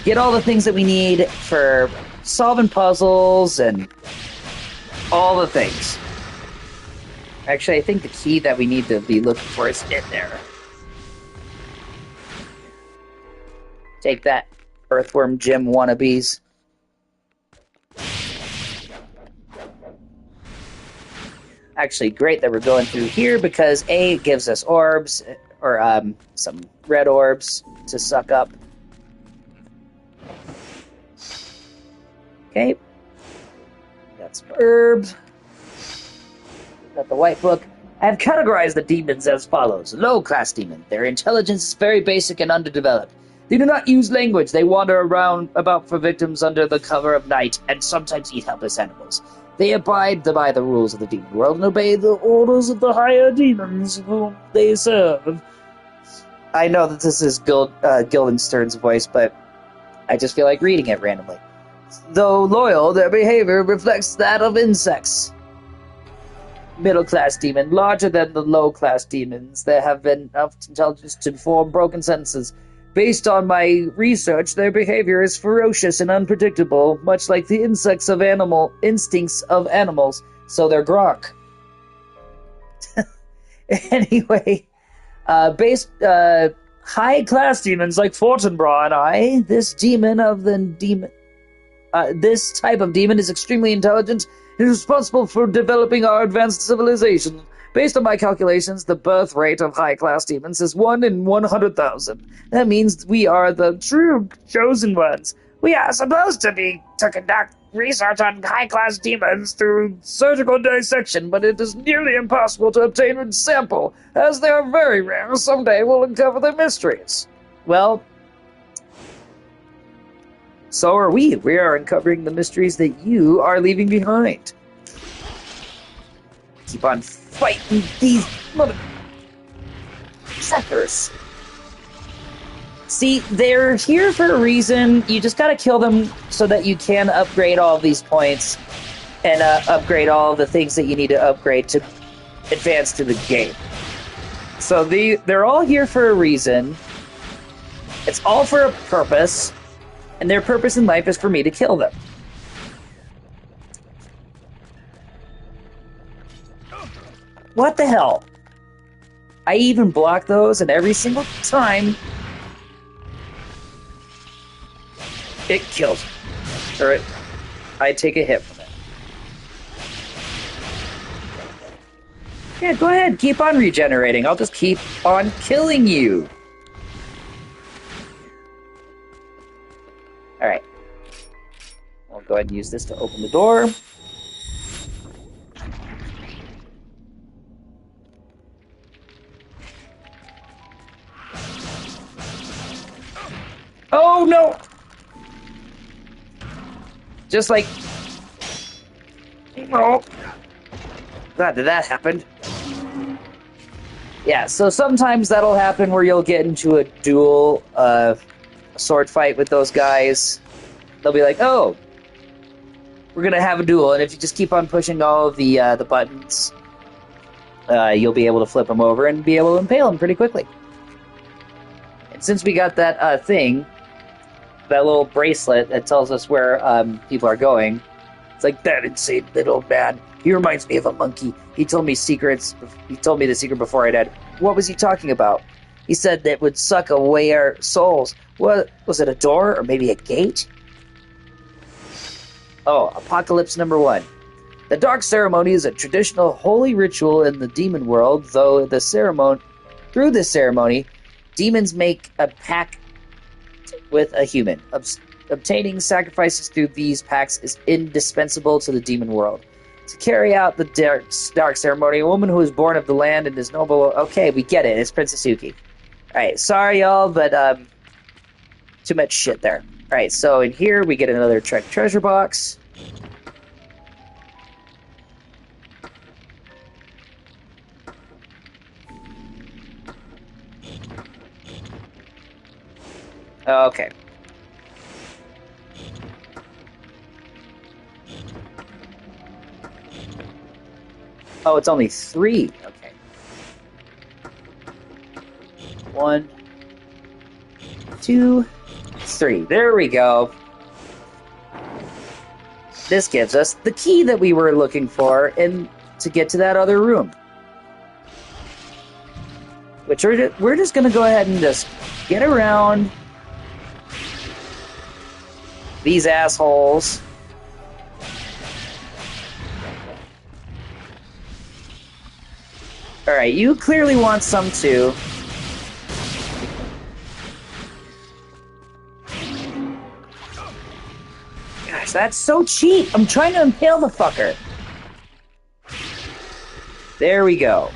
get all the things that we need for solving puzzles and all the things. Actually, I think the key that we need to be looking for is in there. Take that, Earthworm Jim wannabes. Actually, great that we're going through here because A, it gives us orbs, or some red orbs to suck up. Okay. Got some herbs. Got the white book. I have categorized the demons as follows. Low-class demon. Their intelligence is very basic and underdeveloped. They do not use language. They wander around about for victims under the cover of night and sometimes eat helpless animals. They abide by the rules of the demon world and obey the orders of the higher demons whom they serve. I know that this is Guildenstern's voice, but I just feel like reading it randomly. Though loyal, their behavior reflects that of insects. Middle-class demon, larger than the low-class demons. They have enough intelligence to form broken sentences. Based on my research, their behavior is ferocious and unpredictable, much like the instincts of animals, so they're grok. Anyway, high-class demons like Fortinbras and I, this type of demon is extremely intelligent and is responsible for developing our advanced civilization. Based on my calculations, the birth rate of high-class demons is 1 in 100,000. That means we are the true chosen ones. We are supposed to conduct research on high-class demons through surgical dissection, but it is nearly impossible to obtain a sample, as they are very rare. Someday we'll uncover their mysteries. Well, so are we. We are uncovering the mysteries that you are leaving behind. Keep on fighting these mother suckers. See, they're here for a reason. You just gotta kill them so that you can upgrade all of these points and upgrade all of the things that you need to upgrade to advance to the game. So they're all here for a reason. It's all for a purpose, and their purpose in life is for me to kill them. What the hell? I even block those, and every single time it kills me. Or I take a hit from it. Yeah, go ahead, keep on regenerating. I'll just keep on killing you. Alright. I'll go ahead and use this to open the door. Oh no! Just like... Oh! Glad that happened. Yeah, so sometimes that'll happen where you'll get into a duel, a sword fight with those guys. They'll be like, oh, we're gonna have a duel, and if you just keep on pushing all of the buttons, you'll be able to flip them over and be able to impale them pretty quickly. And since we got that thing, that little bracelet that tells us where people are going, it's like, that insane little man. He reminds me of a monkey. He told me secrets. He told me the secret before I died. What was he talking about? He said that it would suck away our souls. What was it, a door or maybe a gate? Oh, Apocalypse number 1. The Dark Ceremony is a traditional holy ritual in the demon world, through this ceremony, demons make a pact with a human. Obtaining sacrifices through these pacts is indispensable to the demon world. To carry out the dark ceremony, a woman who is born of the land and is noble... Okay, we get it. It's Princess Yuki. Alright, sorry y'all, but too much shit there. Alright, so in here we get another treasure box. Okay. Oh, it's only 3. Okay. 1, 2, 3. There we go. This gives us the key that we were looking for to get to that other room. Which we're just going to go ahead and just get around these assholes. Alright, you clearly want some too. Gosh, that's so cheap! I'm trying to impale the fucker. There we go.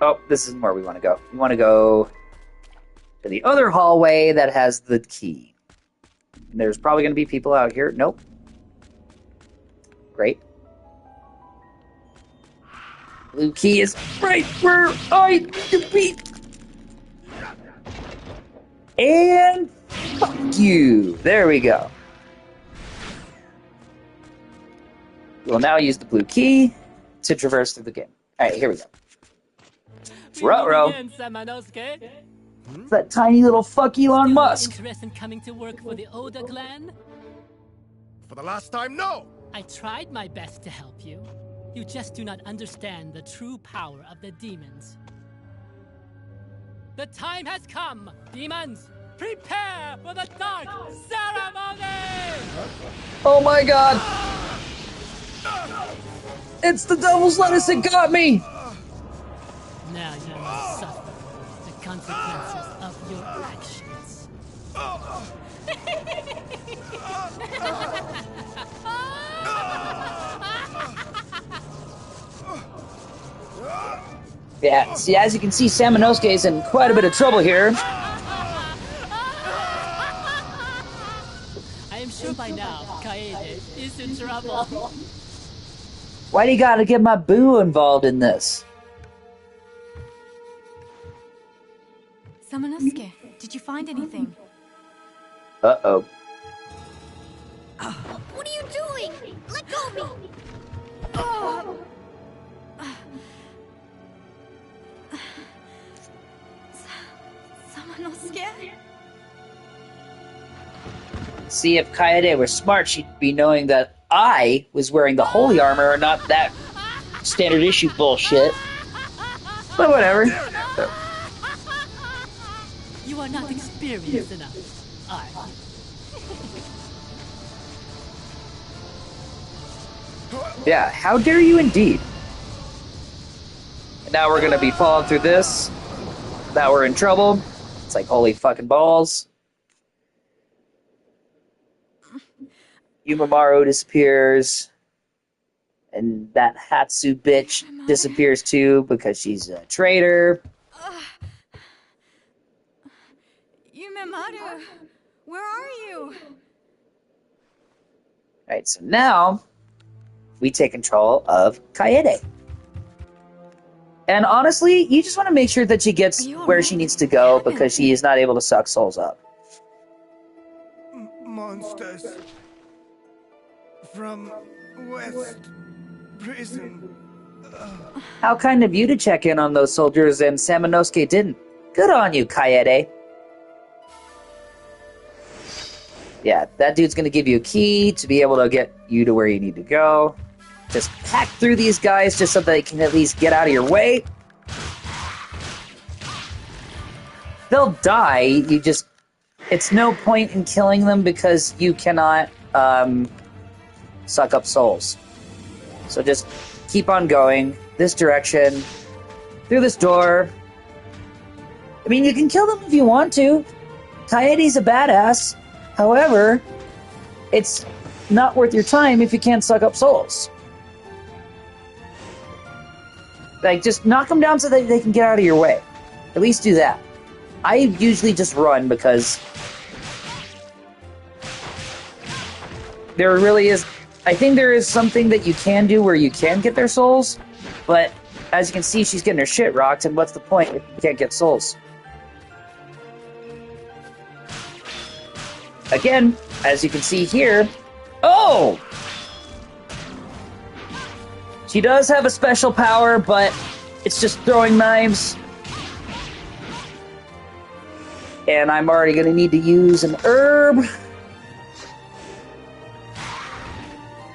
Oh, this isn't where we want to go. We want to go to the other hallway that has the key. There's probably going to be people out here. Nope. Great. Blue key is right where I need to be. And fuck you. There we go. We'll now use the blue key to traverse through the game. Alright, here we go. Ruh-roh. It's that tiny little fuck Elon Musk. Interest in coming to work for the Oda clan? For the last time, no! I tried my best to help you. You just do not understand the true power of the demons. The time has come, demons! Prepare for the dark ceremony! Oh my god! It's the devil's lettuce that got me! Now you must suffer the consequences of your actions. Yeah, see, as you can see, Samanosuke is in quite a bit of trouble here. I am sure by now, Kaede is in trouble. Why do you gotta get my boo involved in this? Samanosuke, did you find anything? Uh-oh. What are you doing? Let go of me! Samanosuke? See, if Kaede were smart, she'd be knowing that I was wearing the holy armor and not that standard issue bullshit. But whatever. You are not experienced enough, are you? Yeah, how dare you indeed. And now we're gonna be falling through this. Now we're in trouble. It's like, holy fucking balls. Yumamaru disappears. And that Hatsu bitch disappears too because she's a traitor. Yumemaru, where are you? Right, so now we take control of Kaede. And honestly, you just want to make sure that she gets where she needs to go because she is not able to suck souls up. Monsters from West Prison. How kind of you to check in on those soldiers and Samanosuke didn't. Good on you, Kaede. Yeah, that dude's gonna give you a key to be able to get you to where you need to go. Just hack through these guys just so they can at least get out of your way. They'll die, you just... It's no point in killing them because you cannot, suck up souls. So just keep on going, this direction, through this door. I mean, you can kill them if you want to. Kaede's a badass. However, it's not worth your time if you can't suck up souls. Like, just knock them down so that they can get out of your way. At least do that. I usually just run because there really is... I think there is something that you can do where you can get their souls, but as you can see, she's getting her shit rocked, and what's the point if you can't get souls? Again, as you can see here... Oh! She does have a special power, but it's just throwing knives. And I'm already going to need to use an herb.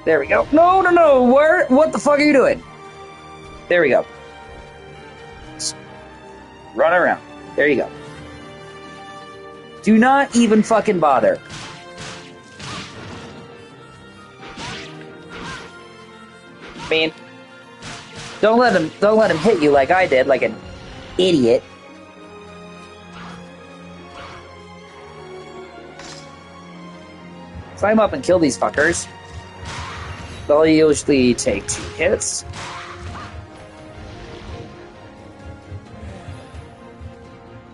There we go. No, no, no! What the fuck are you doing? There we go. Just run around. There you go. Do not even fucking bother. I mean, don't let him hit you like I did, like an idiot. Climb up and kill these fuckers. They'll usually take 2 hits.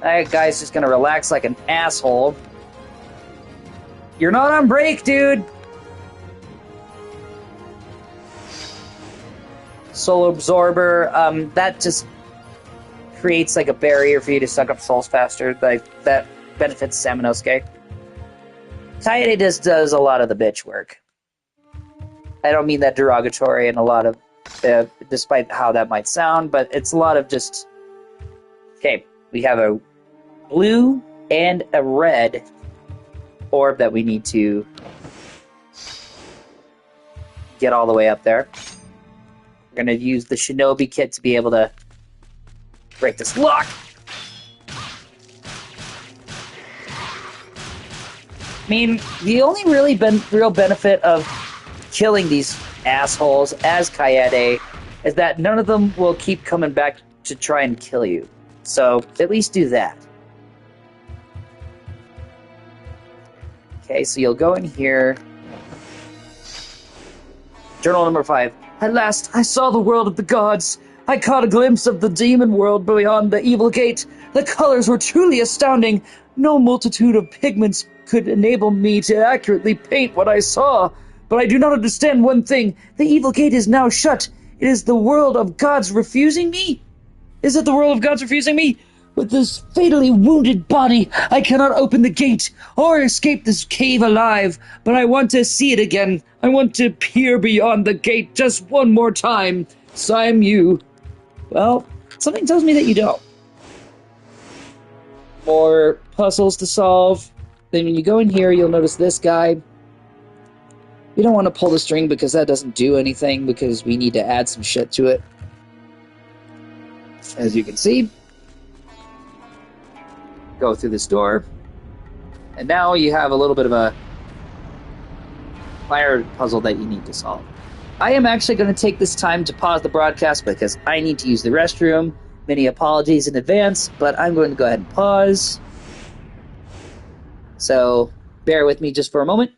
That guy's just gonna relax like an asshole. You're not on break, dude! Soul Absorber, that just creates like a barrier for you to suck up souls faster. Like, that benefits Samanosuke. Kaede just does a lot of the bitch work. I don't mean that derogatory in a lot of... despite how that might sound, but it's a lot of just... Okay, we have a blue and a red orb that we need to get all the way up there. We're going to use the Shinobi kit to be able to break this lock. I mean, the only really real benefit of killing these assholes as Kaede is that none of them will keep coming back to try and kill you. So, at least do that. Okay, so you'll go in here. Journal number 5. At last, I saw the world of the gods. I caught a glimpse of the demon world beyond the evil gate. The colors were truly astounding. No multitude of pigments could enable me to accurately paint what I saw. But I do not understand one thing. The evil gate is now shut. It is the world of gods refusing me? Is it the world of gods refusing me? With this fatally wounded body, I cannot open the gate or escape this cave alive, but I want to see it again. I want to peer beyond the gate just one more time. Sign you. Well, something tells me that you don't. More puzzles to solve. Then when you go in here, you'll notice this guy. We don't want to pull the string because that doesn't do anything because we need to add some shit to it. As you can see, go through this door, and now you have a little bit of a fire puzzle that you need to solve. I am actually going to take this time to pause the broadcast because I need to use the restroom. Many apologies in advance, but I'm going to go ahead and pause. So bear with me just for a moment.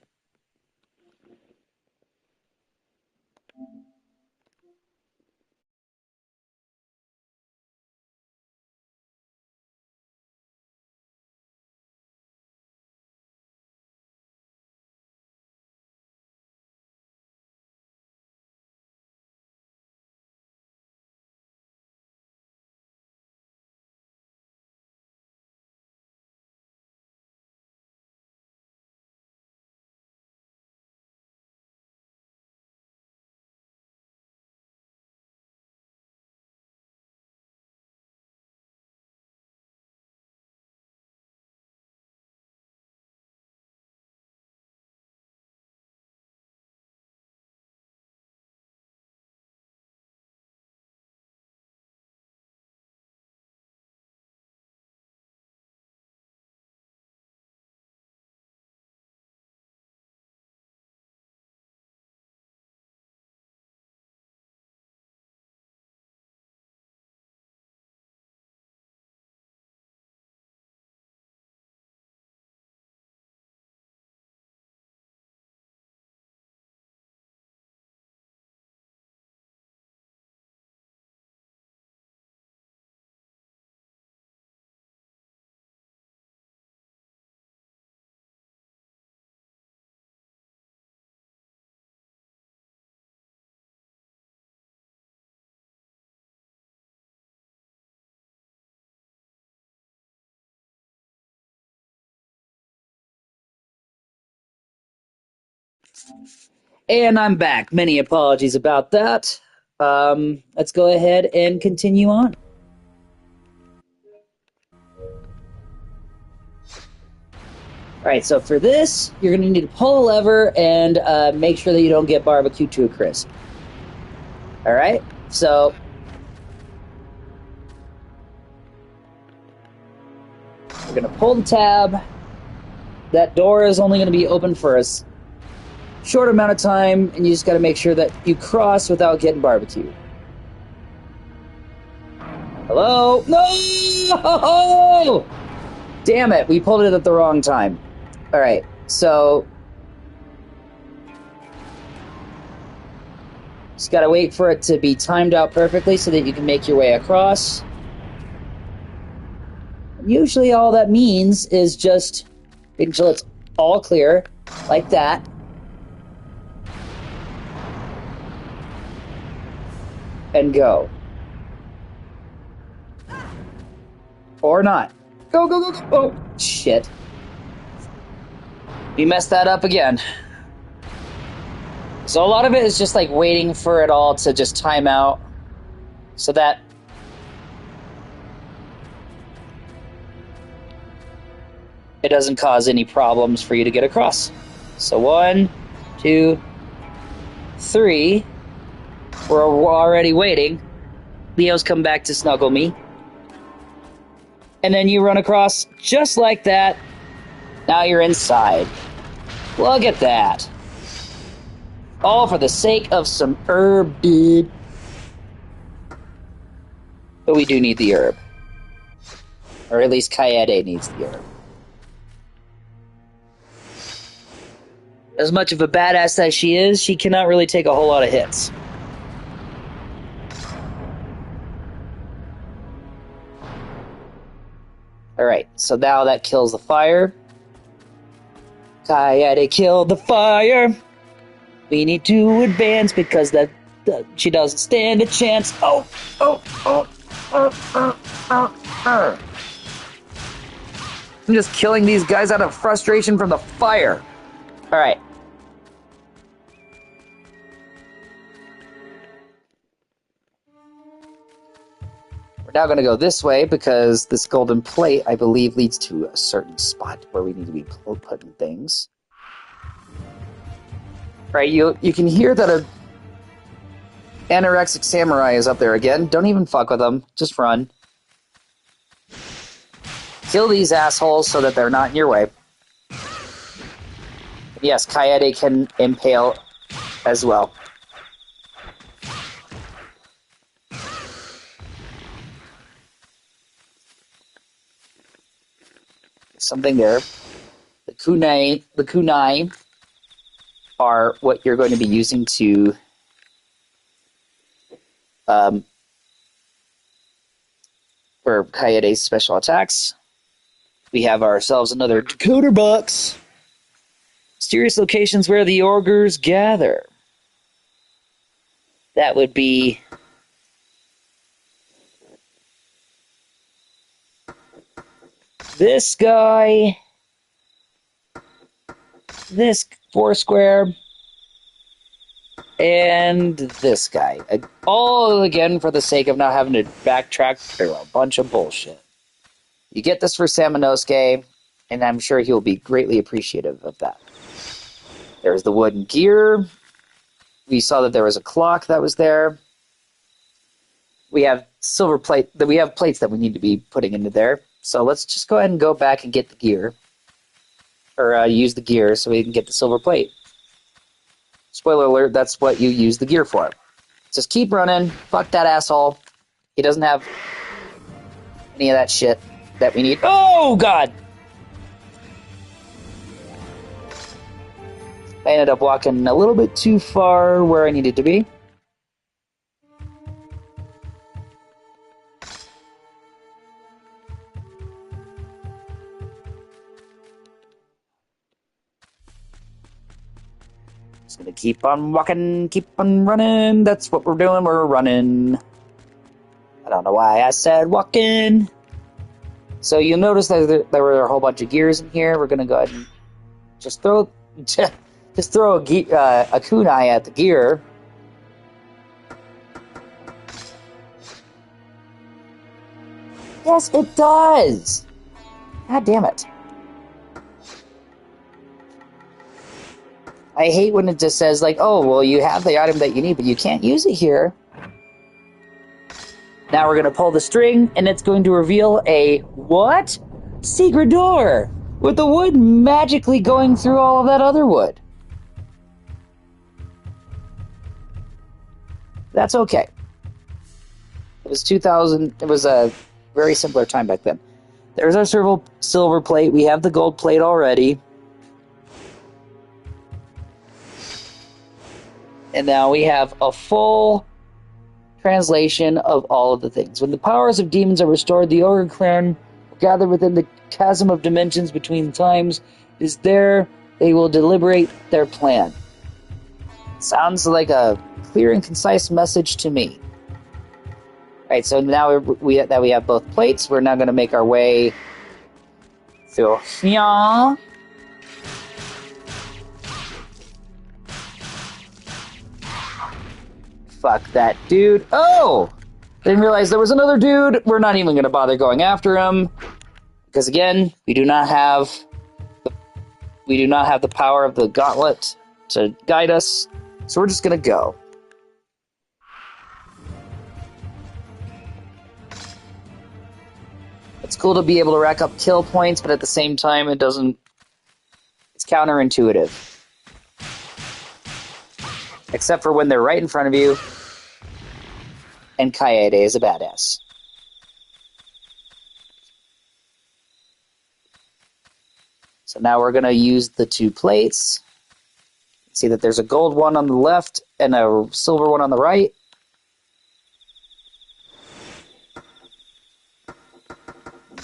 And I'm back. Many apologies about that. Let's go ahead and continue on. Alright, so for this, you're going to need to pull a lever and make sure that you don't get barbecued to a crisp. Alright, so we're going to pull the tab. That door is only going to be open for a short amount of time, and you just got to make sure that you cross without getting barbecued. Hello? No! Damn it, we pulled it at the wrong time. Alright, so just gotta wait for it to be timed out perfectly so that you can make your way across. Usually all that means is just wait until it's all clear, like that. And go. Or not. Go, go, go, go! Oh, shit. We messed that up again. So a lot of it is just like waiting for it all to just time out so that it doesn't cause any problems for you to get across. So 1, 2, 3. We're already waiting. Leo's come back to snuggle me. And then you run across just like that. Now you're inside. Look at that. All for the sake of some herb, dude. But we do need the herb. Or at least Kaede needs the herb. As much of a badass as she is, she cannot really take a whole lot of hits. Alright, so now that kills the fire. Kaede killed the fire. We need to advance because she doesn't stand a chance. Oh. I'm just killing these guys out of frustration from the fire. Alright. We're now going to go this way because this golden plate, I believe, leads to a certain spot where we need to be putting things. Right, you can hear that a anorexic samurai is up there again. Don't even fuck with them. Just run. Kill these assholes so that they're not in your way. Yes, Kaede can impale as well. Something there. The kunai are what you're going to be using to for Kaede's special attacks. We have ourselves another decoder box. Mysterious locations where the ogres gather. That would be this guy, this foursquare, and this guy. All again for the sake of not having to backtrack through a bunch of bullshit. You get this for Samanosuke, and I'm sure he'll be greatly appreciative of that. There's the wooden gear. We saw that there was a clock that was there. We have silver plate. We have plates that we need to be putting into there. So let's just go ahead and go back and get the gear. Or use the gear so we can get the silver plate. Spoiler alert, that's what you use the gear for. Just keep running. Fuck that asshole. He doesn't have any of that shit that we need. Oh, God! I ended up walking a little bit too far where I needed to be. Just gonna keep on walking, keep on running. That's what we're doing, we're running. I don't know why I said walking. So you'll notice that there were a whole bunch of gears in here. We're gonna go ahead and just throw... Just throw a kunai at the gear. Yes, it does! God damn it. I hate when it just says, like, oh, well, you have the item that you need, but you can't use it here. Now we're going to pull the string, and it's going to reveal a, what? Secret door! With the wood magically going through all of that other wood. That's okay. It was 2000, it was a very simpler time back then. There's our silver plate. We have the gold plate already. And now we have a full translation of all of the things. When the powers of demons are restored, the Ogre clan will gather within the chasm of dimensions between times. It is there they will deliberate their plan. Sounds like a clear and concise message to me. Right, so now that we have both plates, we're now going to make our way through here. Fuck that dude. Oh! Didn't realize there was another dude. We're not even going to bother going after him. Because again, we do not have the power of the gauntlet to guide us. So we're just going to go. It's cool to be able to rack up kill points, but at the same time, it's counterintuitive. Except for when they're right in front of you, and Kaede is a badass. So now we're going to use the two plates. See that there's a gold one on the left and a silver one on the right.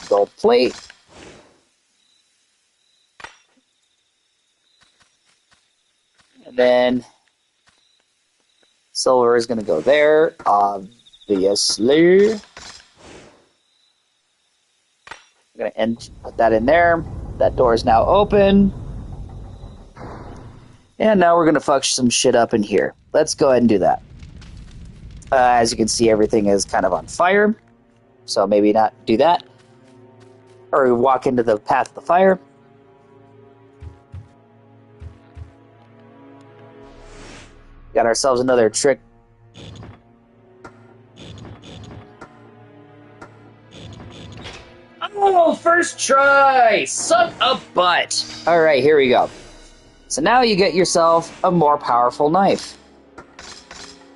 Gold plate. And then silver is going to go there, obviously. I'm going to put that in there. That door is now open. And now we're going to fuck some shit up in here. Let's go ahead and do that. As you can see, everything is kind of on fire. So maybe not do that. Or walk into the path of the fire. Got ourselves another trick. Oh, first try! Suck a butt! Alright, here we go. So now you get yourself a more powerful knife.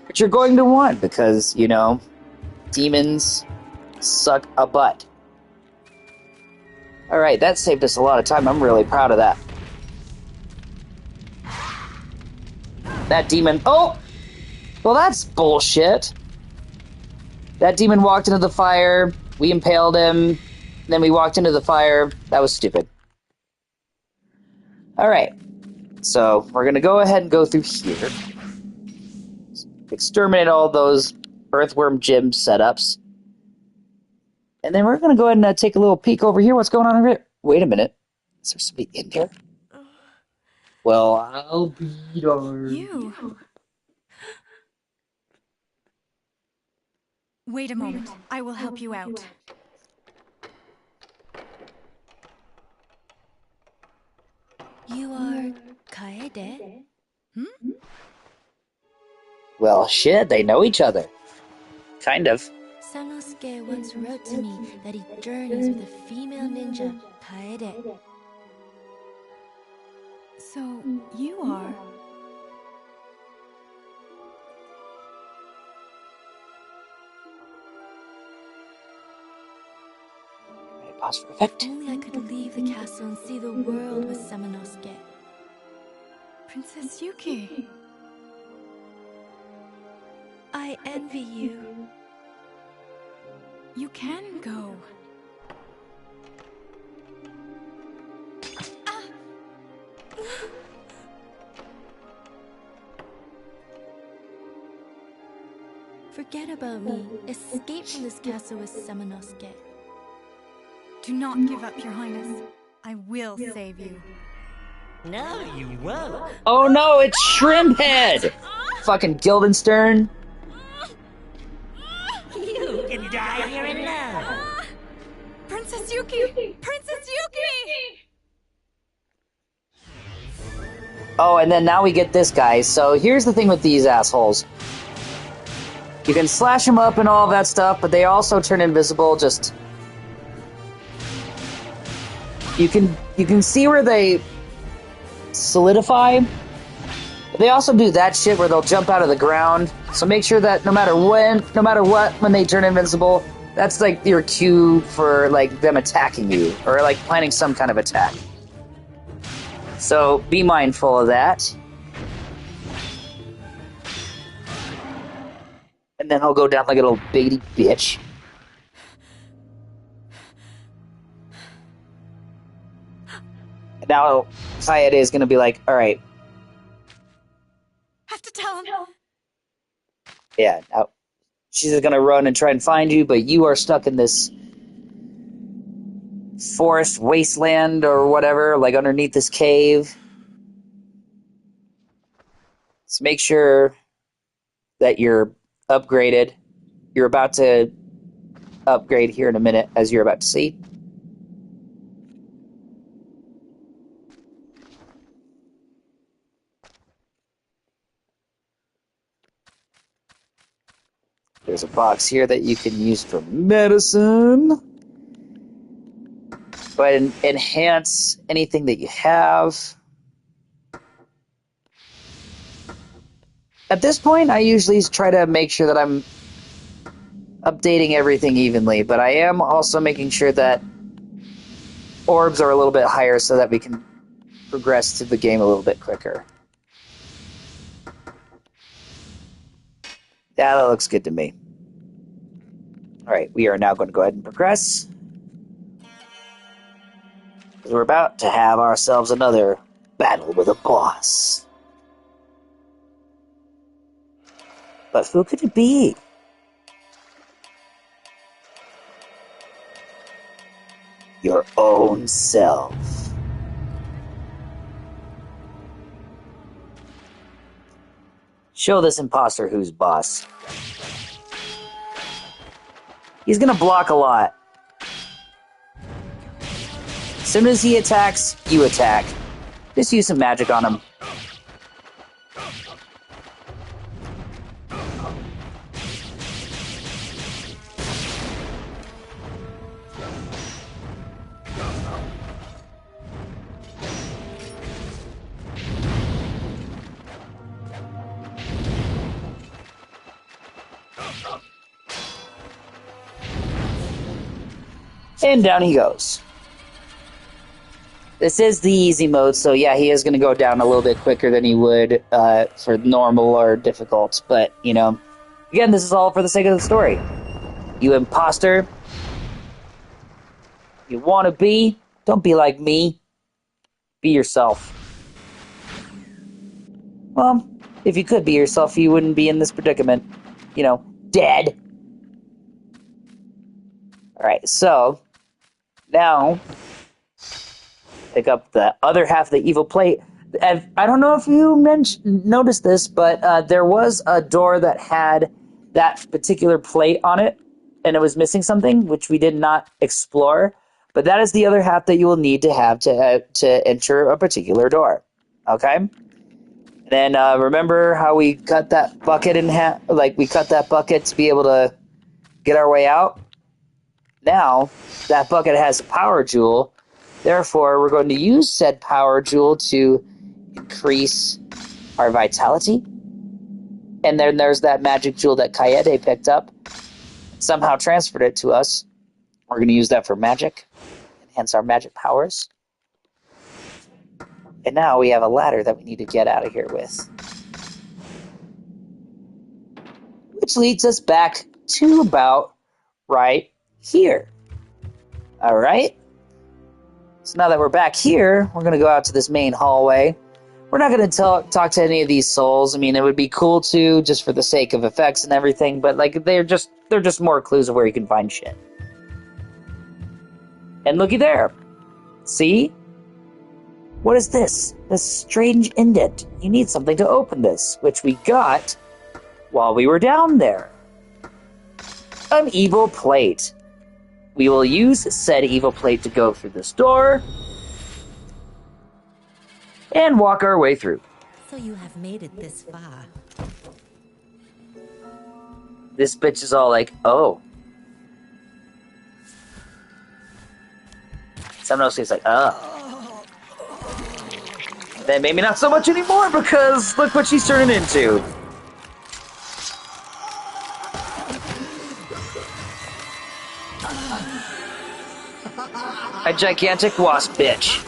Which you're going to want because, you know, demons suck a butt. Alright, that saved us a lot of time. I'm really proud of that. That demon... Oh! Well, that's bullshit. That demon walked into the fire. We impaled him. Then we walked into the fire. That was stupid. Alright. So, we're going to go ahead and go through here. Exterminate all those earthworm gym setups. And then we're going to go ahead and take a little peek over here. What's going on over here? Wait a minute. Is there somebody in here? Well, I'll be darned. You. Wait a moment. I will help you out. You are Kaede? Well, shit, they know each other. Kind of. Sanosuke once wrote to me that he journeys with a female ninja, Kaede. So, you are... Pause for effect. Only I could leave the castle and see the world with Samanosuke. Princess Yuki. I envy you. You can go. Forget about me. Escape from this castle with Samanosuke. Do not give up, Your Highness. I will save you. No, you won't. Oh no, it's Shrimphead! Fucking Guildenstern. You can die here alone. Princess Yuki! Princess Yuki! Oh, and then now we get this guy. So here's the thing with these assholes. You can slash them up and all that stuff, but they also turn invisible. Just you can see where they solidify. But they also do that shit where they'll jump out of the ground. So make sure that no matter what, when they turn invincible, that's like your cue for like them attacking you or like planning some kind of attack. So be mindful of that. And then he'll go down like a little baby bitch. And now Sayede is gonna be like, alright. Have to tell him. Yeah, now she's gonna run and try and find you, but you are stuck in this forest wasteland or whatever, like underneath this cave. So make sure that you're upgraded. You're about to upgrade here in a minute, as you're about to see. There's a box here that you can use for medicine. Go ahead and enhance anything that you have. At this point, I usually try to make sure that I'm updating everything evenly, but I am also making sure that orbs are a little bit higher so that we can progress through the game a little bit quicker. Yeah, that looks good to me. Alright, we are now going to go ahead and progress. We're about to have ourselves another battle with a boss. But who could it be? Your own self. Show this imposter who's boss. He's gonna block a lot. As soon as he attacks, you attack. Just use some magic on him. And down he goes. This is the easy mode, so yeah, he is going to go down a little bit quicker than he would for normal or difficult. But, you know, again, this is all for the sake of the story. You imposter. You want to be? Don't be like me. Be yourself. Well, if you could be yourself, you wouldn't be in this predicament. You know, dead. Alright, so now pick up the other half of the evil plate. And I don't know if you noticed this, but there was a door that had that particular plate on it, and it was missing something, which we did not explore. But that is the other half that you will need to have to enter a particular door. Okay? Then remember how we cut that bucket in half? Like, we cut that bucket to be able to get our way out? Now, that bucket has a power jewel. Therefore, we're going to use said power jewel to increase our vitality. And then there's that magic jewel that Kaede picked up. Somehow transferred it to us. We're going to use that for magic. Enhance our magic powers. And now we have a ladder that we need to get out of here with. Which leads us back to about right here. Alright? So now that we're back here, we're going to go out to this main hallway. We're not going to talk to any of these souls. I mean, it would be cool to, just for the sake of effects and everything, but like they're just more clues of where you can find shit. And looky there. See? What is this? This strange indent. You need something to open this, which we got while we were down there. An evil plate. We will use said evil plate to go through this door and walk our way through. So you have made it this far. This bitch is all like, oh. Someone else is like, oh. Then maybe not so much anymore because look what she's turning into. A gigantic wasp bitch.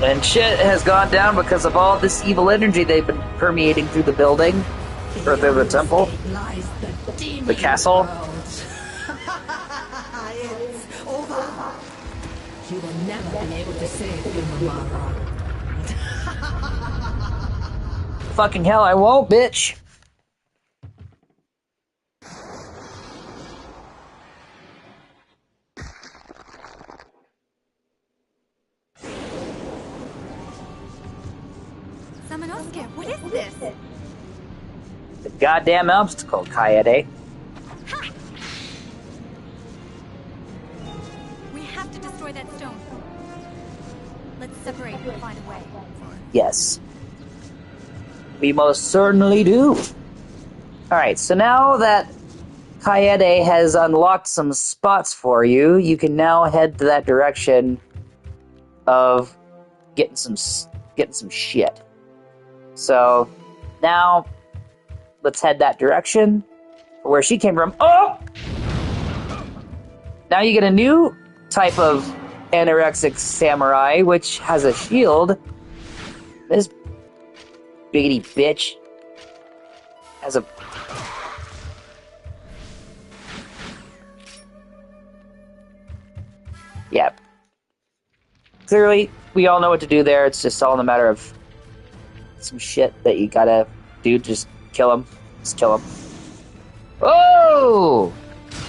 And shit has gone down because of all this evil energy they've been permeating through the building, or through the temple, the castle. It's over. You will never be able to save Umamara. Fucking hell, I won't, bitch. Samanosuke, what is this? The goddamn obstacle, Kaede. We have to destroy that stone. Let's separate and find a way. Yes. We most certainly do. Alright, so now that Kaede has unlocked some spots for you, you can now head to that direction of getting some shit. So, now, let's head that direction, where she came from. Oh! Now you get a new type of anorexic samurai, which has a shield. This biggity bitch has a... Yeah. Clearly, we all know what to do there. It's just all in a matter of some shit that you gotta do. Just kill him. Just kill him. Oh!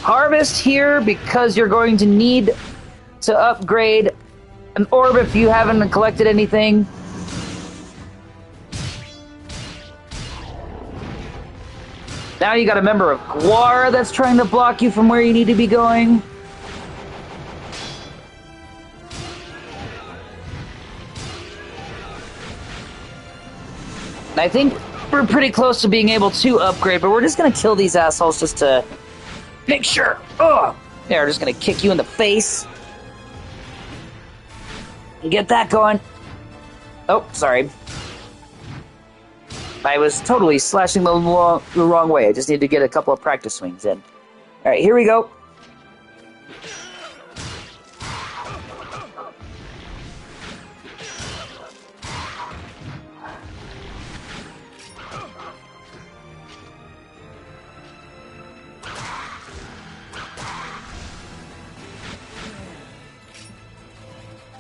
Harvest here because you're going to need to upgrade an orb if you haven't collected anything. Now you got a member of Guar that's trying to block you from where you need to be going. I think we're pretty close to being able to upgrade, but we're just gonna kill these assholes just to make sure. Oh, they're just gonna kick you in the face. Get that going. Oh, sorry. I was totally slashing the wrong way. I just need to get a couple of practice swings in. Alright, here we go.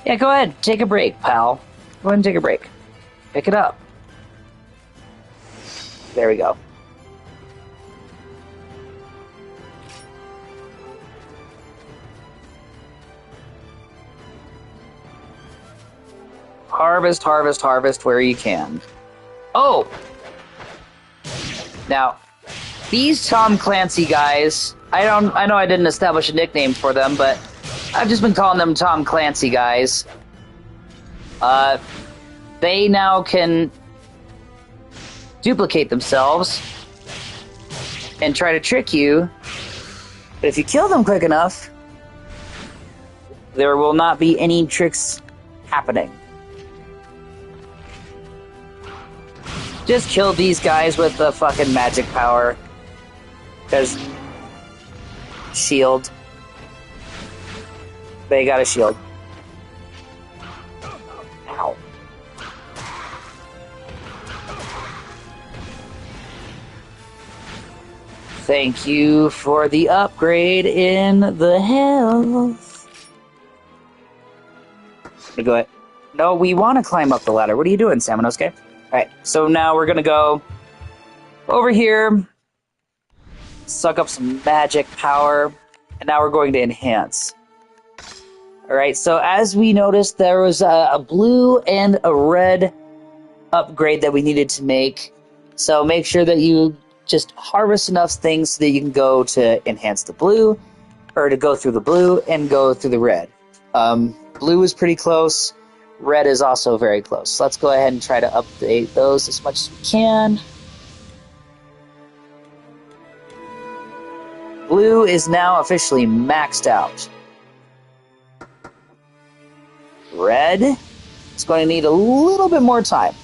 Yeah, go ahead. Take a break, pal. Go ahead and take a break. Pick it up. There we go. Harvest, harvest, harvest where you can. Oh! Now, these Tom Clancy guys, I know I didn't establish a nickname for them, but I've just been calling them Tom Clancy guys. They now can duplicate themselves and try to trick you, but if you kill them quick enough, there will not be any tricks happening. Just kill these guys with the fucking magic power. Because shield. They got a shield. Ow. Thank you for the upgrade in the health. Go ahead. No, we want to climb up the ladder. What are you doing, Samanosuke? Alright, so now we're gonna go over here, suck up some magic power, and now we're going to enhance. Alright, so as we noticed, there was a blue and a red upgrade that we needed to make. So make sure that you just harvest enough things so that you can go to enhance the blue, or to go through the blue and go through the red. Blue is pretty close. Red is also very close. So let's go ahead and try to update those as much as we can. Blue is now officially maxed out. Red is going to need a little bit more time.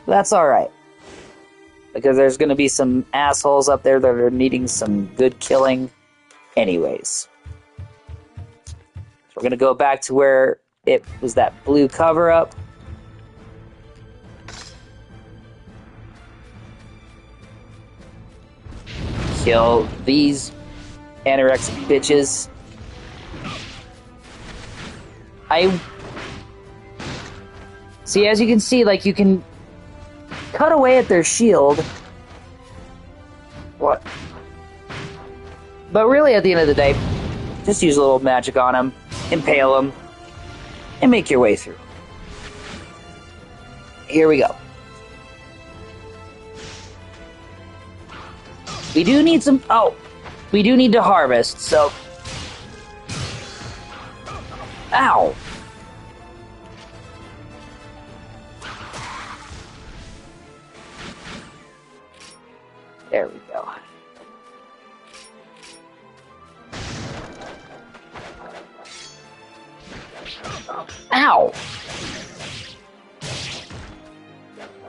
That's alright. Because there's going to be some assholes up there that are needing some good killing anyways. So we're going to go back to where it was that blue cover-up. Kill these anorexic bitches. See, as you can see, like, you can cut away at their shield. What? But really, at the end of the day, just use a little magic on them, impale them, and make your way through. Here we go. We do need some... Oh! We do need to harvest, so... Ow! There we go. Ow!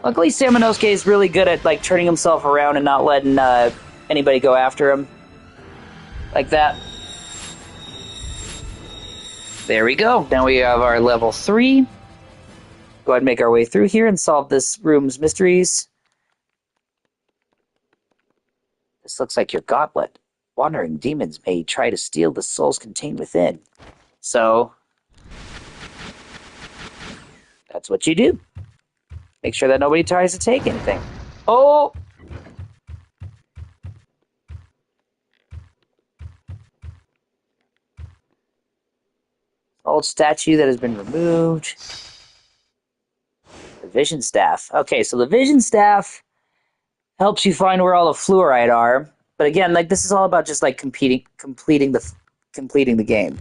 Luckily, Samanosuke is really good at, like, turning himself around and not letting anybody go after him. Like that. There we go. Now we have our level 3. Go ahead and make our way through here and solve this room's mysteries. This looks like your gauntlet. Wandering demons may try to steal the souls contained within. So, that's what you do. Make sure that nobody tries to take anything. Oh! Old statue that has been removed. The vision staff. Okay, so the vision staff helps you find where all the fluorite are. But again, like, this is all about just, like, completing the game.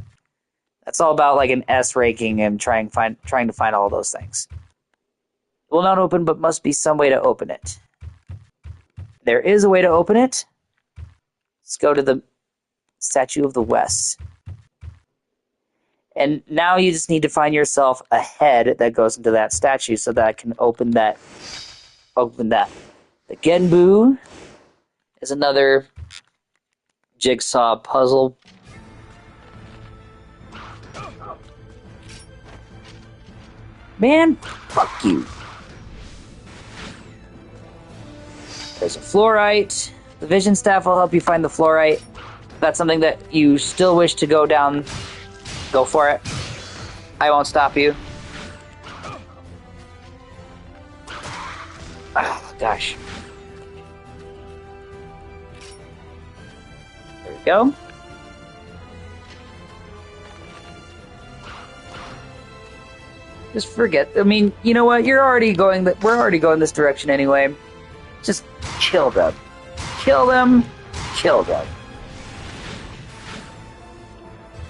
That's all about, like, an S ranking and trying to find all those things. It will not open, but must be some way to open it. There is a way to open it. Let's go to the Statue of the West. And now you just need to find yourself a head that goes into that statue so that I can open that. The Genbu is another jigsaw puzzle. Man, fuck you. There's a fluorite. The vision staff will help you find the fluorite. If that's something that you still wish to go down, go for it. I won't stop you. Oh, gosh. There we go. Just forget. I mean, you know what? We're already going this direction anyway. Just kill them. Kill them. Kill them.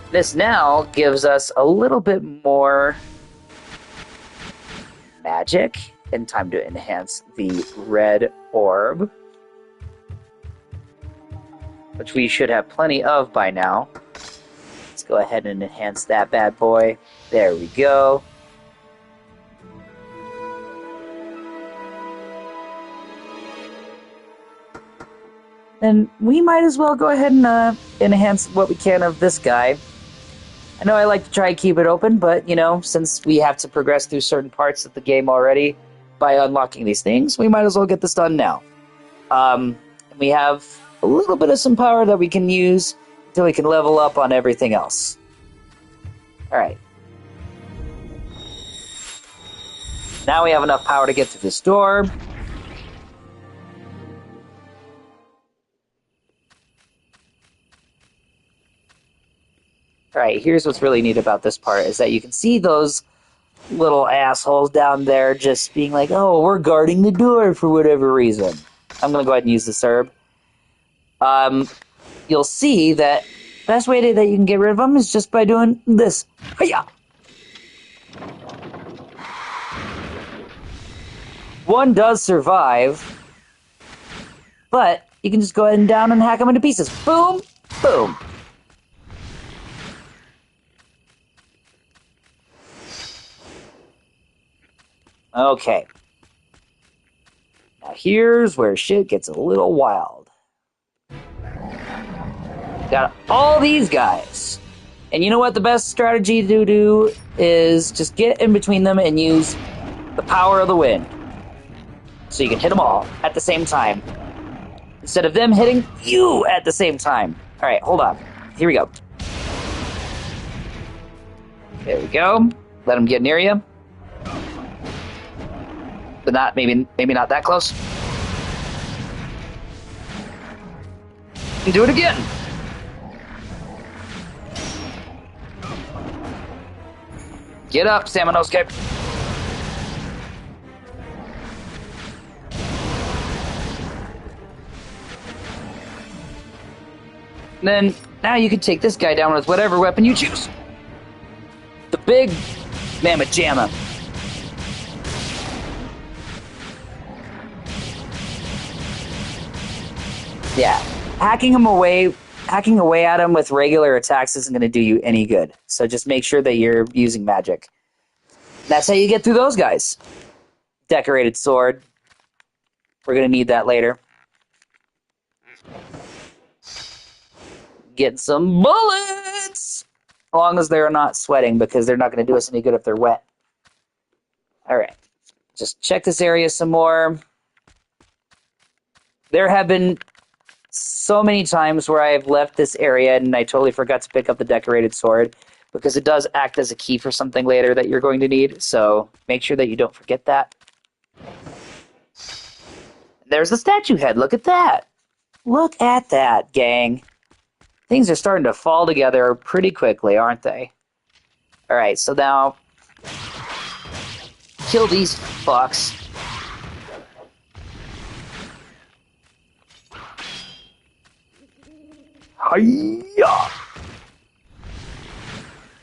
This now gives us a little bit more magic and time to enhance the red orb, which we should have plenty of by now. Let's go ahead and enhance that bad boy. There we go. And we might as well go ahead and enhance what we can of this guy. I know I like to try and keep it open, but, you know, since we have to progress through certain parts of the game already by unlocking these things, we might as well get this done now. We have a little bit of some power that we can use until we can level up on everything else. Alright. Now we have enough power to get through this door. Alright, here's what's really neat about this part, is that you can see those little assholes down there just being like, oh, we're guarding the door for whatever reason. I'm going to go ahead and use this herb. You'll see that the best way that you can get rid of them is just by doing this. Hi-ya! One does survive, but you can just go ahead and down and hack them into pieces. Boom! Boom! Okay. Now here's where shit gets a little wild. Got all these guys. And you know what the best strategy to do is just get in between them and use the power of the wind. So you can hit them all at the same time. Instead of them hitting you at the same time. Alright, hold on. Here we go. There we go. Let them get near you. But not, maybe not that close. And do it again. Get up, Samanosuke. And then, now you can take this guy down with whatever weapon you choose. The big Mammoth Jamma. Yeah, hacking away at him with regular attacks isn't going to do you any good. So just make sure that you're using magic. That's how you get through those guys. Decorated sword. We're going to need that later. Get some bullets! As long as they're not sweating, because they're not going to do us any good if they're wet. Alright. Just check this area some more. There have been so many times where I've left this area and I totally forgot to pick up the decorated sword, because it does act as a key for something later that you're going to need, so make sure that you don't forget that. There's the statue head, look at that! Look at that, gang. Things are starting to fall together pretty quickly, aren't they? Alright, so now kill these fucks. Hi-ya!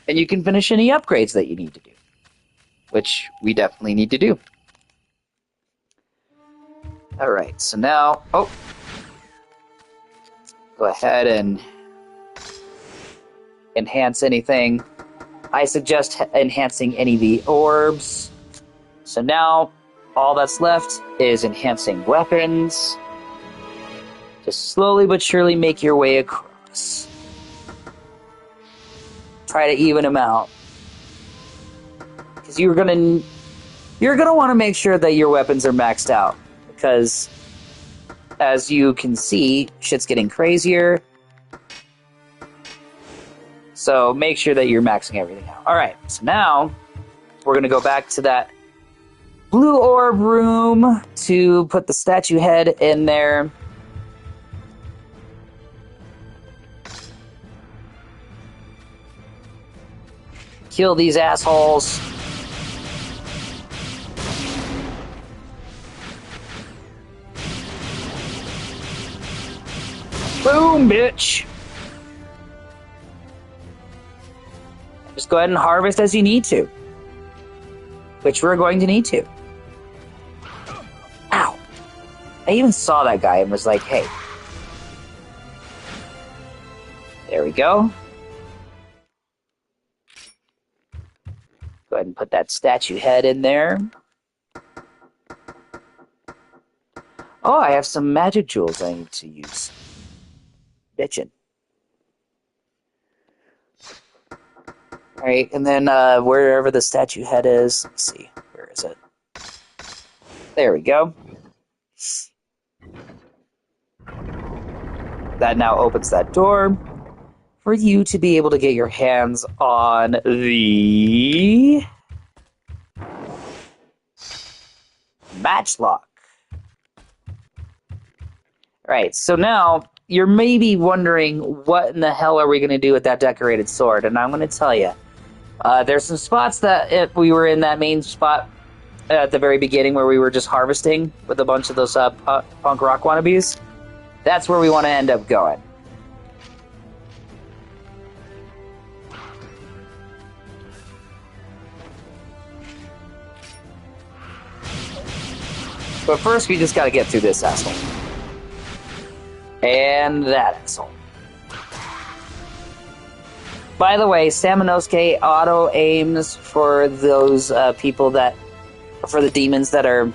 And you can finish any upgrades that you need to do, which we definitely need to do. Alright, so now, go ahead and enhance anything. I suggest enhancing any of the orbs. So now, all that's left is enhancing weapons. Just slowly but surely make your way across. Try to even them out. Because you're gonna want to make sure that your weapons are maxed out. Because, as you can see, shit's getting crazier. So make sure that you're maxing everything out. Alright, so now we're gonna go back to that blue orb room to put the statue head in there. Kill these assholes. Boom, bitch. Just go ahead and harvest as you need to. Which we're going to need to. Ow. I even saw that guy and was like, hey. There we go. Go ahead and put that statue head in there. Oh, I have some magic jewels I need to use. Bitchin'. Alright, and then wherever the statue head is, let's see, where is it? There we go. That now opens that door for you to be able to get your hands on the matchlock. Right, so now you're maybe wondering what in the hell are we going to do with that decorated sword, and I'm going to tell you. There's some spots that if we were in that main spot at the very beginning where we were just harvesting with a bunch of those punk rock wannabes. That's where we want to end up going. But first, we just got to get through this asshole. And that asshole. By the way, Samanosuke auto-aims for those people that... for the demons that are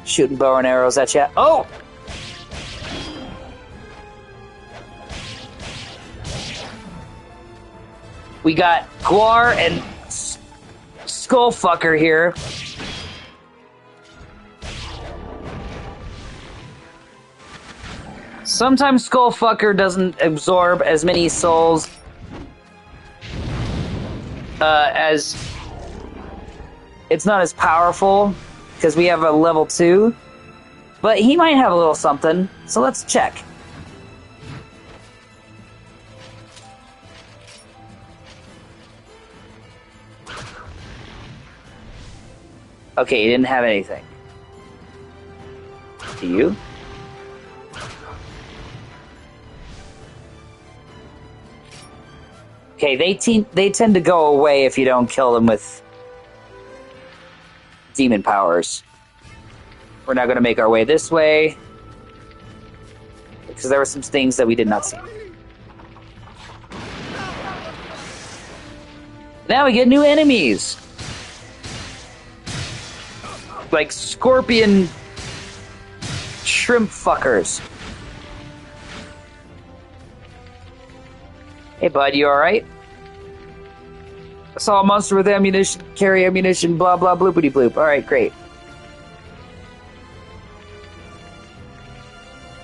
shooting bow and arrows at you. Oh! We got Guar and Skullfucker here. Sometimes Skullfucker doesn't absorb as many souls as... It's not as powerful, because we have a level 2. But he might have a little something, so let's check. Okay, he didn't have anything. Do you? Okay, they tend to go away if you don't kill them with demon powers. We're now going to make our way this way, because there were some things that we did not see. Now we get new enemies! Like scorpion shrimp fuckers. Hey bud, you alright? I saw a monster with ammunition, carry ammunition, blah blah bloopity bloop. Alright, great.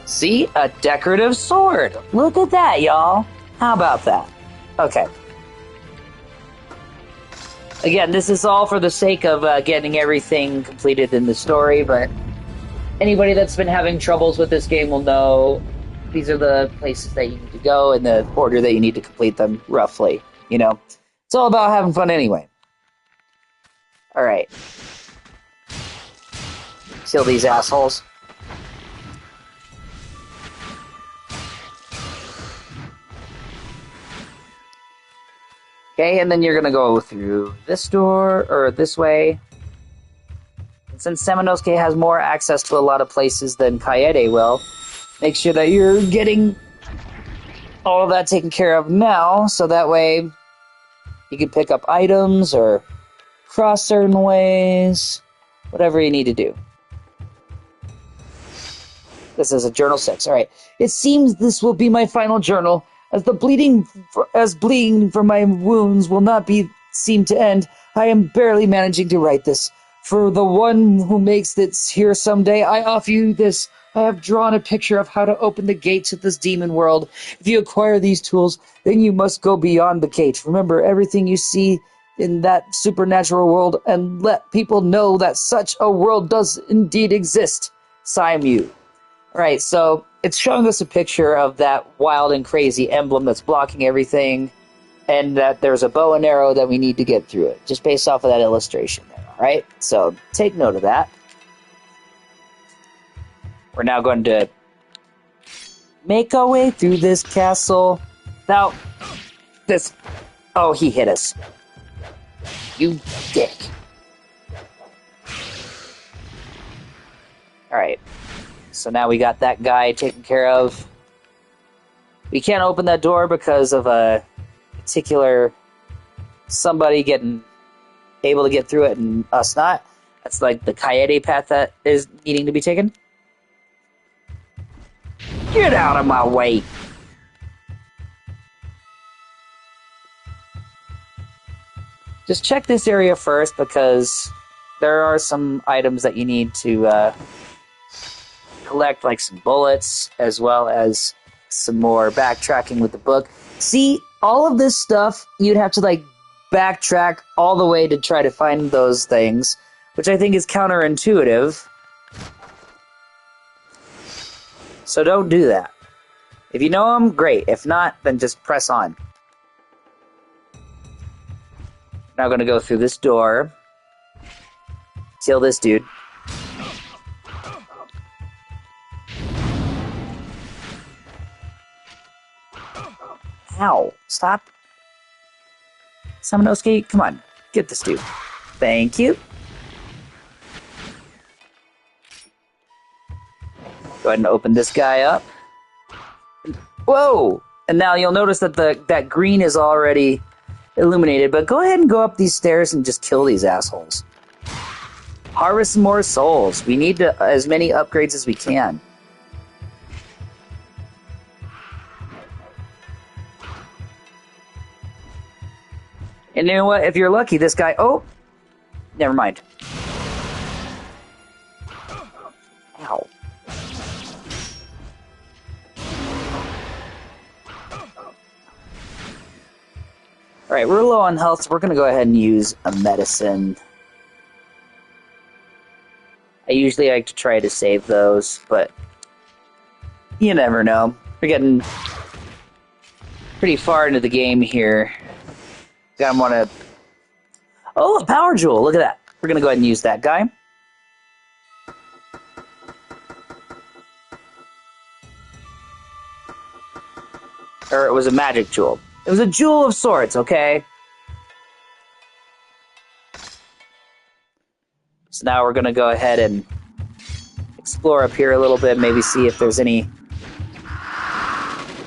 See? A decorative sword! Look at that, y'all! How about that? Okay. Again, this is all for the sake of getting everything completed in the story, but anybody that's been having troubles with this game will know these are the places that you need to go and the order that you need to complete them, roughly. You know? It's all about having fun anyway. Alright. Kill these assholes. Okay, and then you're gonna go through this door, or this way. And since Samanosuke has more access to a lot of places than Kaede will, make sure that you're getting all of that taken care of now, so that way you can pick up items or cross certain ways, whatever you need to do. This is a journal 6. Alright. It seems this will be my final journal, as bleeding from my wounds will not seem to end. I am barely managing to write this. For the one who makes this here someday, I offer you this. I have drawn a picture of how to open the gate to this demon world. If you acquire these tools, then you must go beyond the gate. Remember everything you see in that supernatural world, and let people know that such a world does indeed exist. Saimu. Alright, so it's showing us a picture of that wild and crazy emblem that's blocking everything, and that there's a bow and arrow that we need to get through it, just based off of that illustration there, alright? So, take note of that. We're now going to make our way through this castle. Now, this... Oh, he hit us. You dick. Alright. So now we got that guy taken care of. We can't open that door because of a particular somebody getting able to get through it and us not. That's like the Kaede path that is needing to be taken. Get out of my way! Just check this area first, because there are some items that you need to collect, like some bullets, as well as some more backtracking with the book. See, all of this stuff, you'd have to, like, backtrack all the way to try to find those things. which I think is counterintuitive. So don't do that. If you know them, great. If not, then just press on. Now I'm going to go through this door. Kill this dude. Ow. Stop. Samanosuke, come on. Get this dude. Thank you. Go ahead and open this guy up. Whoa! And now you'll notice that that green is already illuminated, but go ahead and go up these stairs and just kill these assholes. Harvest more souls. We need as many upgrades as we can. And you know what? If you're lucky, this guy... Oh! Never mind. Ow. Alright, we're low on health, so we're going to go ahead and use a medicine. I usually like to try to save those, but you never know. We're getting pretty far into the game here. I want to... Oh, a power jewel! Look at that. We're going to go ahead and use that guy. Or it was a magic jewel. It was a jewel of sorts, okay? So now we're going to go ahead and explore up here a little bit, maybe see if there's any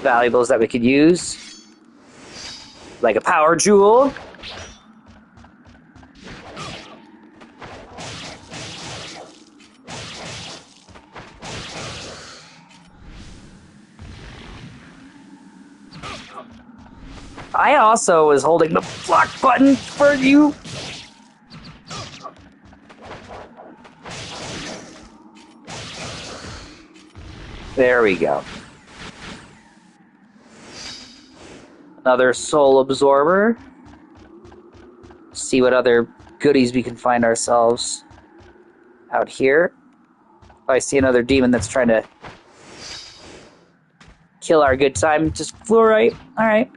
valuables that we could use. Like a power jewel. I also was holding the block button for you. There we go. Another soul absorber. See what other goodies we can find ourselves out here. Oh, I see another demon that's trying to kill our good time. Just fluorite. All right.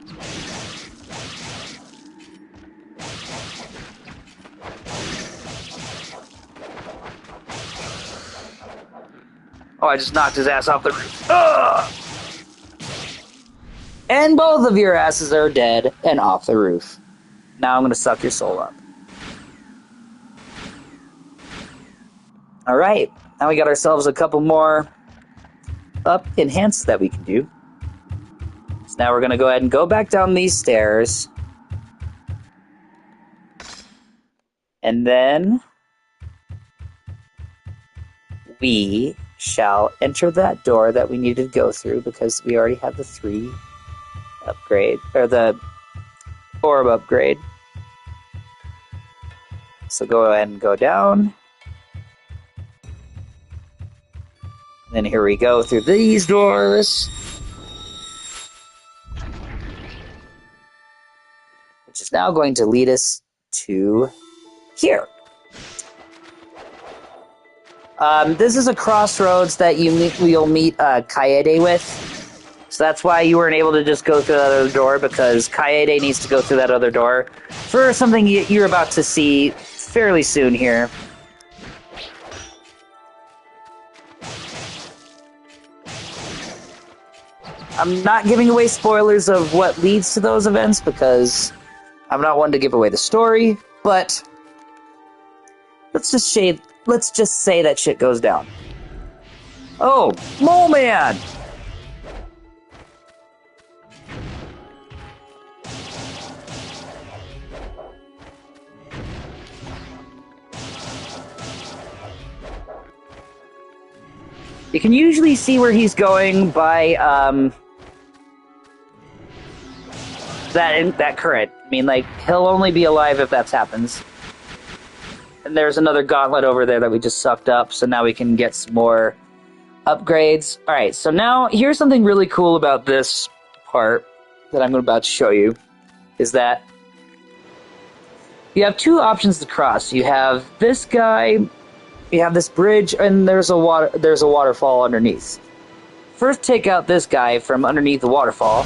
Oh, I just knocked his ass off the roof. Ugh! And both of your asses are dead and off the roof. Now I'm going to suck your soul up. Alright, now we got ourselves a couple more up enhanced that we can do. So now we're going to go ahead and go back down these stairs. And then we shall enter that door that we needed to go through because we already have the 3 upgrade, or the orb upgrade. So go ahead and go down. Then here we go through these doors. Which is now going to lead us to here. This is a crossroads that you'll meet Kaede with. So that's why you weren't able to just go through that other door, because Kaede needs to go through that other door for something you're about to see fairly soon here. I'm not giving away spoilers of what leads to those events, because I'm not one to give away the story, but let's just say that shit goes down. Oh, Mole Man! You can usually see where he's going by that current. I mean, like, he'll only be alive if that happens. And there's another gauntlet over there that we just sucked up, so now we can get some more upgrades. Alright, so now here's something really cool about this part that I'm about to show you, is that You have two options to cross. You have this guy, you have this bridge, and there's a waterfall underneath. First, take out this guy from underneath the waterfall.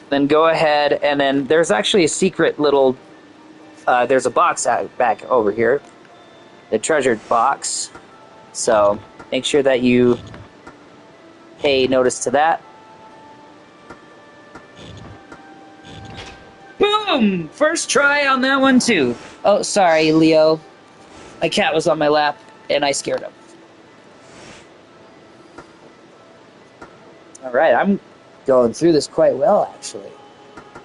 Then go ahead, and then there's actually a secret little... there's a box back over here. The treasured box. So, make sure that you pay notice to that. Boom! First try on that one, too. Oh, sorry, Leo. My cat was on my lap, and I scared him. Alright, I'm going through this quite well, actually.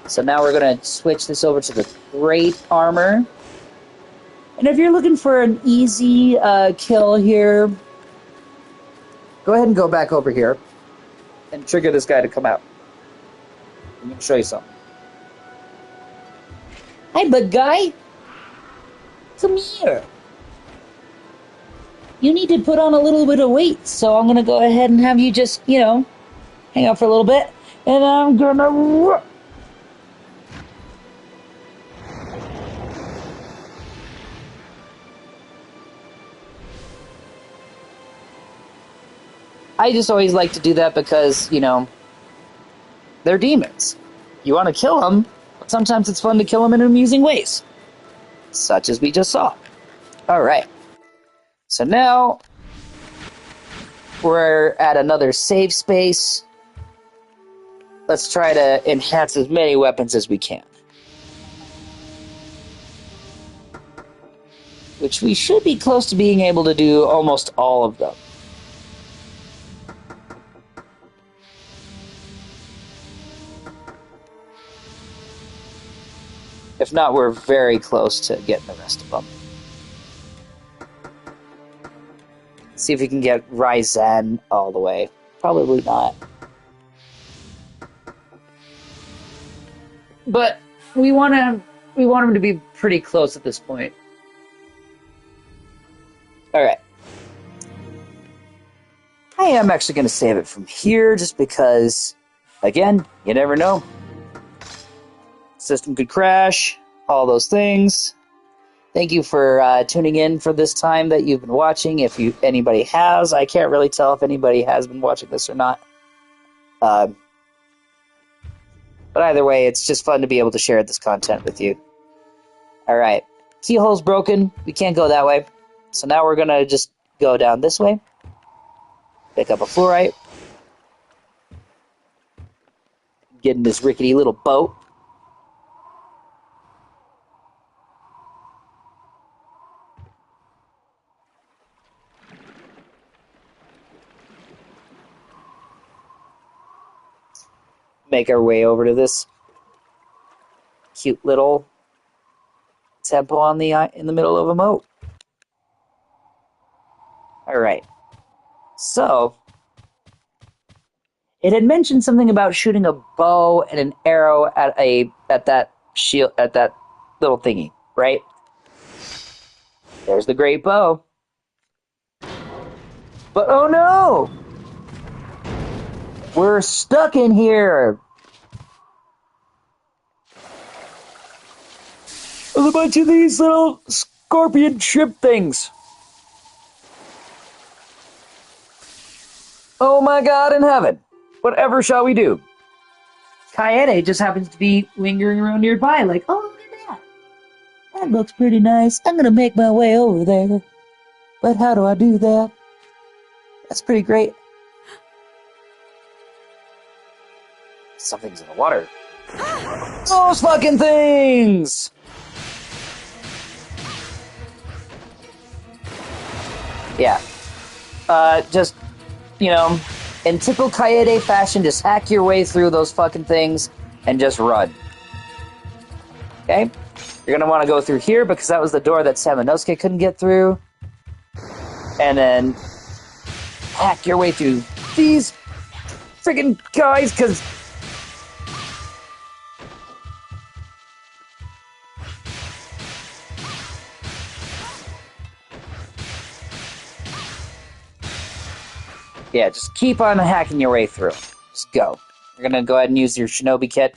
So now we're going to switch this over to the Great Armor. And if you're looking for an easy kill here, go ahead and go back over here and trigger this guy to come out. I'm going to show you something. Hi, bug guy. Come here. You need to put on a little bit of weight, so I'm going to go ahead and have you just, you know, hang out for a little bit, and I'm going to... I just always like to do that because, you know, they're demons. You want to kill them, but sometimes it's fun to kill them in amusing ways. Such as we just saw. Alright. So now, we're at another save space. Let's try to enhance as many weapons as we can. Which we should be close to being able to do almost all of them. If not, we're very close to getting the rest of them. See if we can get Ryzen all the way. Probably not. But we want him to be pretty close at this point. Alright. I am actually going to save it from here just because, again, you never know. System could crash, all those things. Thank you for tuning in for this time that you've been watching. If anybody has, I can't really tell if anybody has been watching this or not. But either way, it's just fun to be able to share this content with you. Alright, keyhole's broken. We can't go that way. So now we're going to just go down this way. Pick up a fluorite. Get in this rickety little boat. Make our way over to this cute little temple on in the middle of a moat. Alright. So, it had mentioned something about shooting a bow and an arrow at that shield, at that little thingy, right? There's the great bow. But oh no! We're stuck in here! There's a bunch of these little scorpion shrimp things. Oh my god in heaven. Whatever shall we do? Kaede just happens to be lingering around nearby, like, oh, look at that. That looks pretty nice. I'm gonna make my way over there. But how do I do that? That's pretty great. Something's in the water. Those fucking things! Yeah. Just, you know, in typical Kaede fashion, just hack your way through those fucking things and just run. Okay? You're gonna want to go through here because that was the door that Samanosuke couldn't get through. And then hack your way through these freaking guys, because Yeah, just keep on hacking your way through. Just go. You're gonna go ahead and use your Shinobi kit.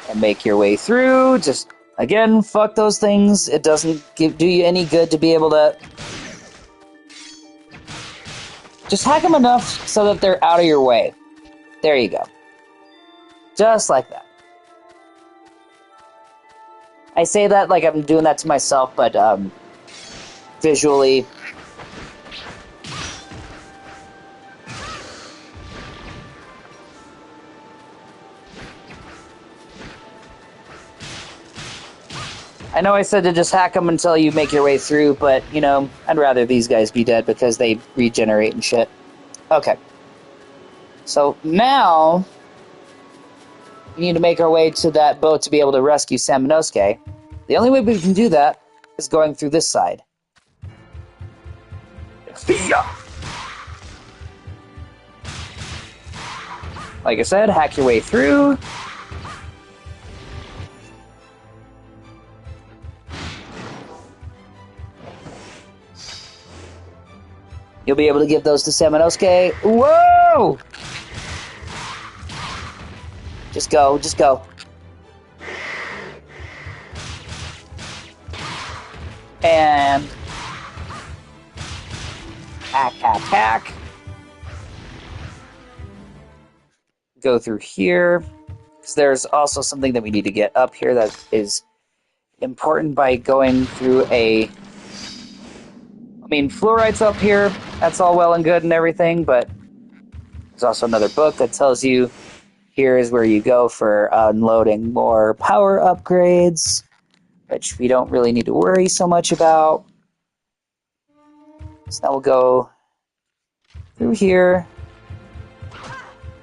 And make your way through. Just, again, fuck those things. It doesn't do you any good to be able to... Just hack them enough so that they're out of your way. There you go. Just like that. I say that like I'm doing that to myself, but visually... I know I said to just hack them until you make your way through, but, you know, I'd rather these guys be dead because they regenerate and shit. Okay. So now, we need to make our way to that boat to be able to rescue Samanosuke. The only way we can do that is going through this side. Like I said, hack your way through. You'll be able to give those to Samanosuke. Whoa! Just go, just go. And... hack, hack, hack. Go through here. So there's also something that we need to get up here that is important by going through a... I mean, fluorite's up here. That's all well and good and everything, but there's also another book that tells you here is where you go for unloading more power upgrades, which we don't really need to worry so much about. So now we'll go through here.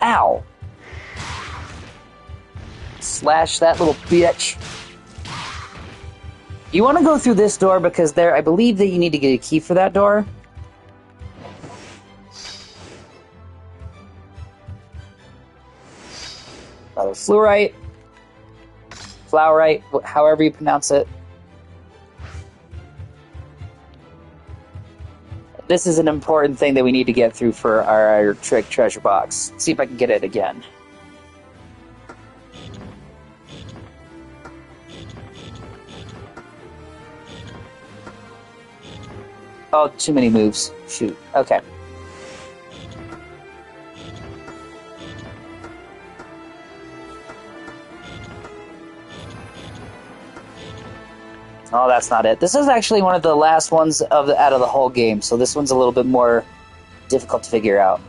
Ow! Slash that little bitch. You want to go through this door because there, I believe that you need to get a key for that door. Another fluorite, fluorite, however you pronounce it. This is an important thing that we need to get through for our trick treasure box. Let's see if I can get it again. Oh, too many moves. Shoot. Okay. Oh, that's not it. This is actually one of the last ones out of the whole game, so this one's a little bit more difficult to figure out.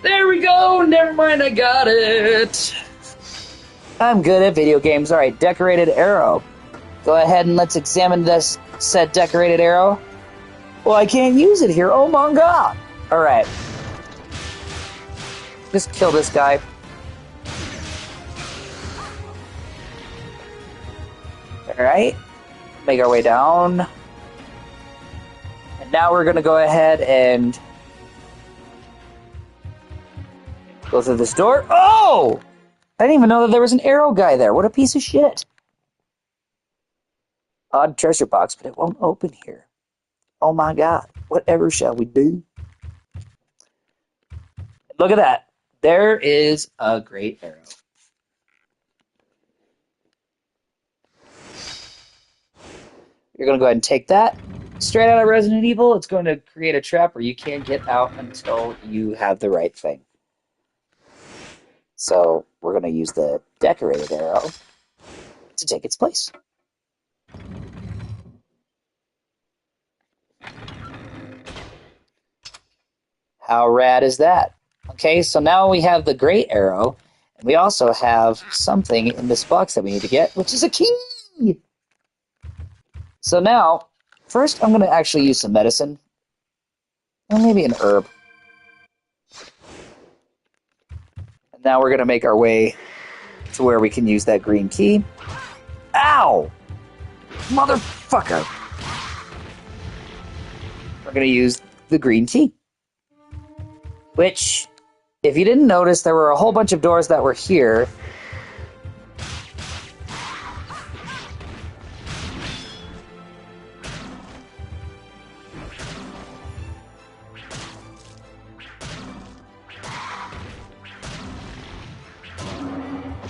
There we go! Never mind, I got it! I'm good at video games. Alright, decorated arrow. Go ahead and let's examine this said decorated arrow. Well, I can't use it here. Oh my god! Alright. Just kill this guy. Alright. Make our way down. And now we're gonna go ahead and go through this door. Oh! I didn't even know that there was an arrow guy there. What a piece of shit. Odd treasure box, but it won't open here. Oh my god. Whatever shall we do? Look at that. There is a great arrow. You're going to go ahead and take that. Straight out of Resident Evil, it's going to create a trap where you can't get out until you have the right thing. So we're going to use the decorated arrow to take its place. How rad is that? Okay, so now we have the great arrow, and we also have something in this box that we need to get, which is a key! So now, first I'm going to actually use some medicine. Or maybe an herb. And now we're going to make our way to where we can use that green key. Ow! Motherfucker! We're going to use the green key. Which if you didn't notice, there were a whole bunch of doors that were here.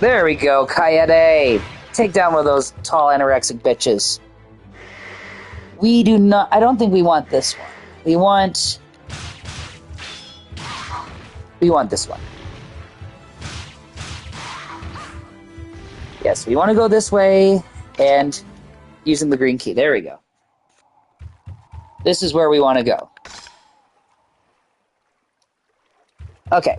There we go, Kaede. Take down one of those tall anorexic bitches. We do not... I don't think we want this one. We want this one. Yes, we want to go this way and using the green key. There we go. This is where we want to go. Okay.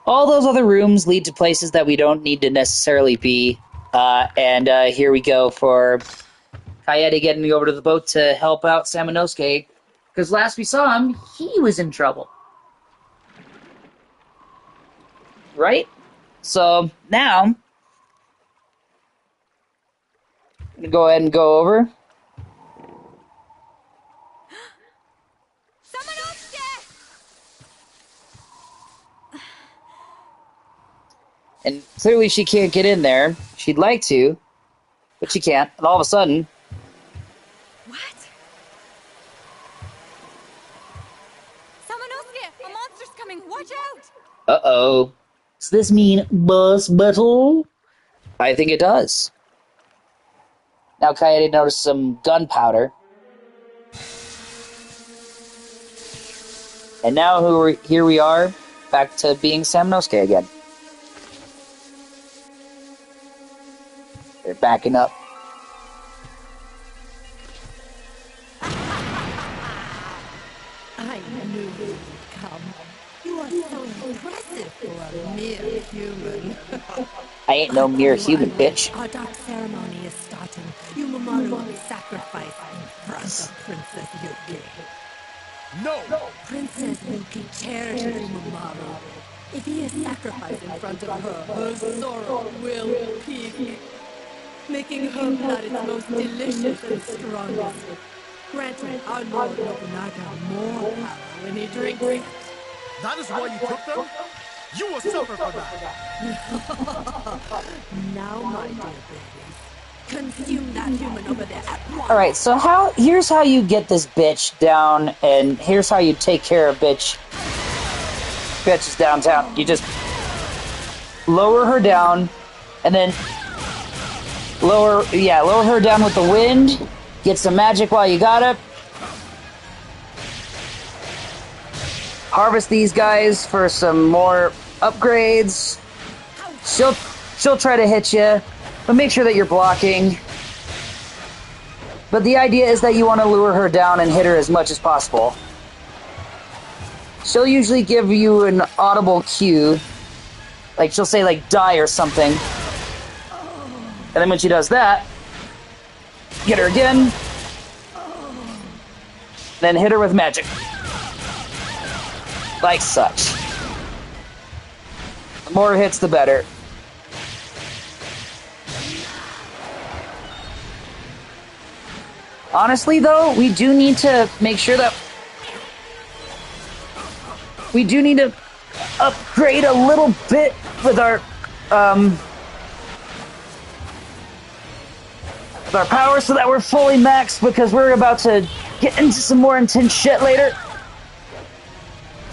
All those other rooms lead to places that we don't need to necessarily be. And here we go for Kaede getting over to the boat to help out Samanosuke. Because last we saw him, he was in trouble. Right? So, now, I'm going to go ahead and go over. And clearly she can't get in there. She'd like to, but she can't. And all of a sudden... What? Samanosuke! A monster's coming! Watch out! Uh-oh. Does this mean boss battle? I think it does. Now Kaede noticed some gunpowder. And now here we are, back to being Samanosuke again. They're backing up. I knew you would come. You are so impressive for a mere human. I ain't no mere human, bitch. Our dark ceremony is starting. Yumamoru will be sacrificed in front of Princess Yuki. No! Princess Yuki cherishes Yumamoru. If he is sacrificed in front of her, her sorrow will peak, making her blood its most delicious and strongest, granting our Lord Nobunaga more power when he drinks it. That is why you took them? You will suffer for that! Now, my dear babies, consume that human over there at once. Alright, so here's how you get this bitch down, and here's how you take care of bitches downtown. You just lower her down, and then lower her down with the wind, get some magic while you got it. Harvest these guys for some more upgrades. She'll try to hit you, but make sure that you're blocking. But the idea is that you want to lure her down and hit her as much as possible. She'll usually give you an audible cue. Like, she'll say, like, die or something. And then when she does that, get her again. Then hit her with magic. Like such. The more hits, the better. Honestly, though, we do need to make sure that... We do need to upgrade a little bit with our power so that we're fully maxed, because we're about to get into some more intense shit later.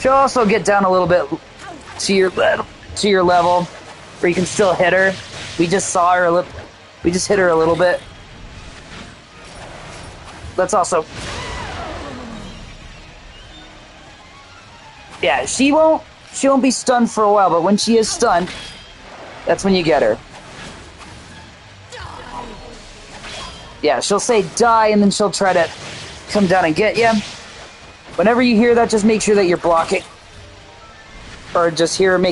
She'll also get down a little bit to your level, where you can still hit her. We just saw her we just hit her a little bit. Let's also... Yeah, she won't be stunned for a while, but when she is stunned, that's when you get her. Yeah, she'll say die, and then she'll try to come down and get you. Whenever you hear that, just make sure that you're blocking. Or just hear her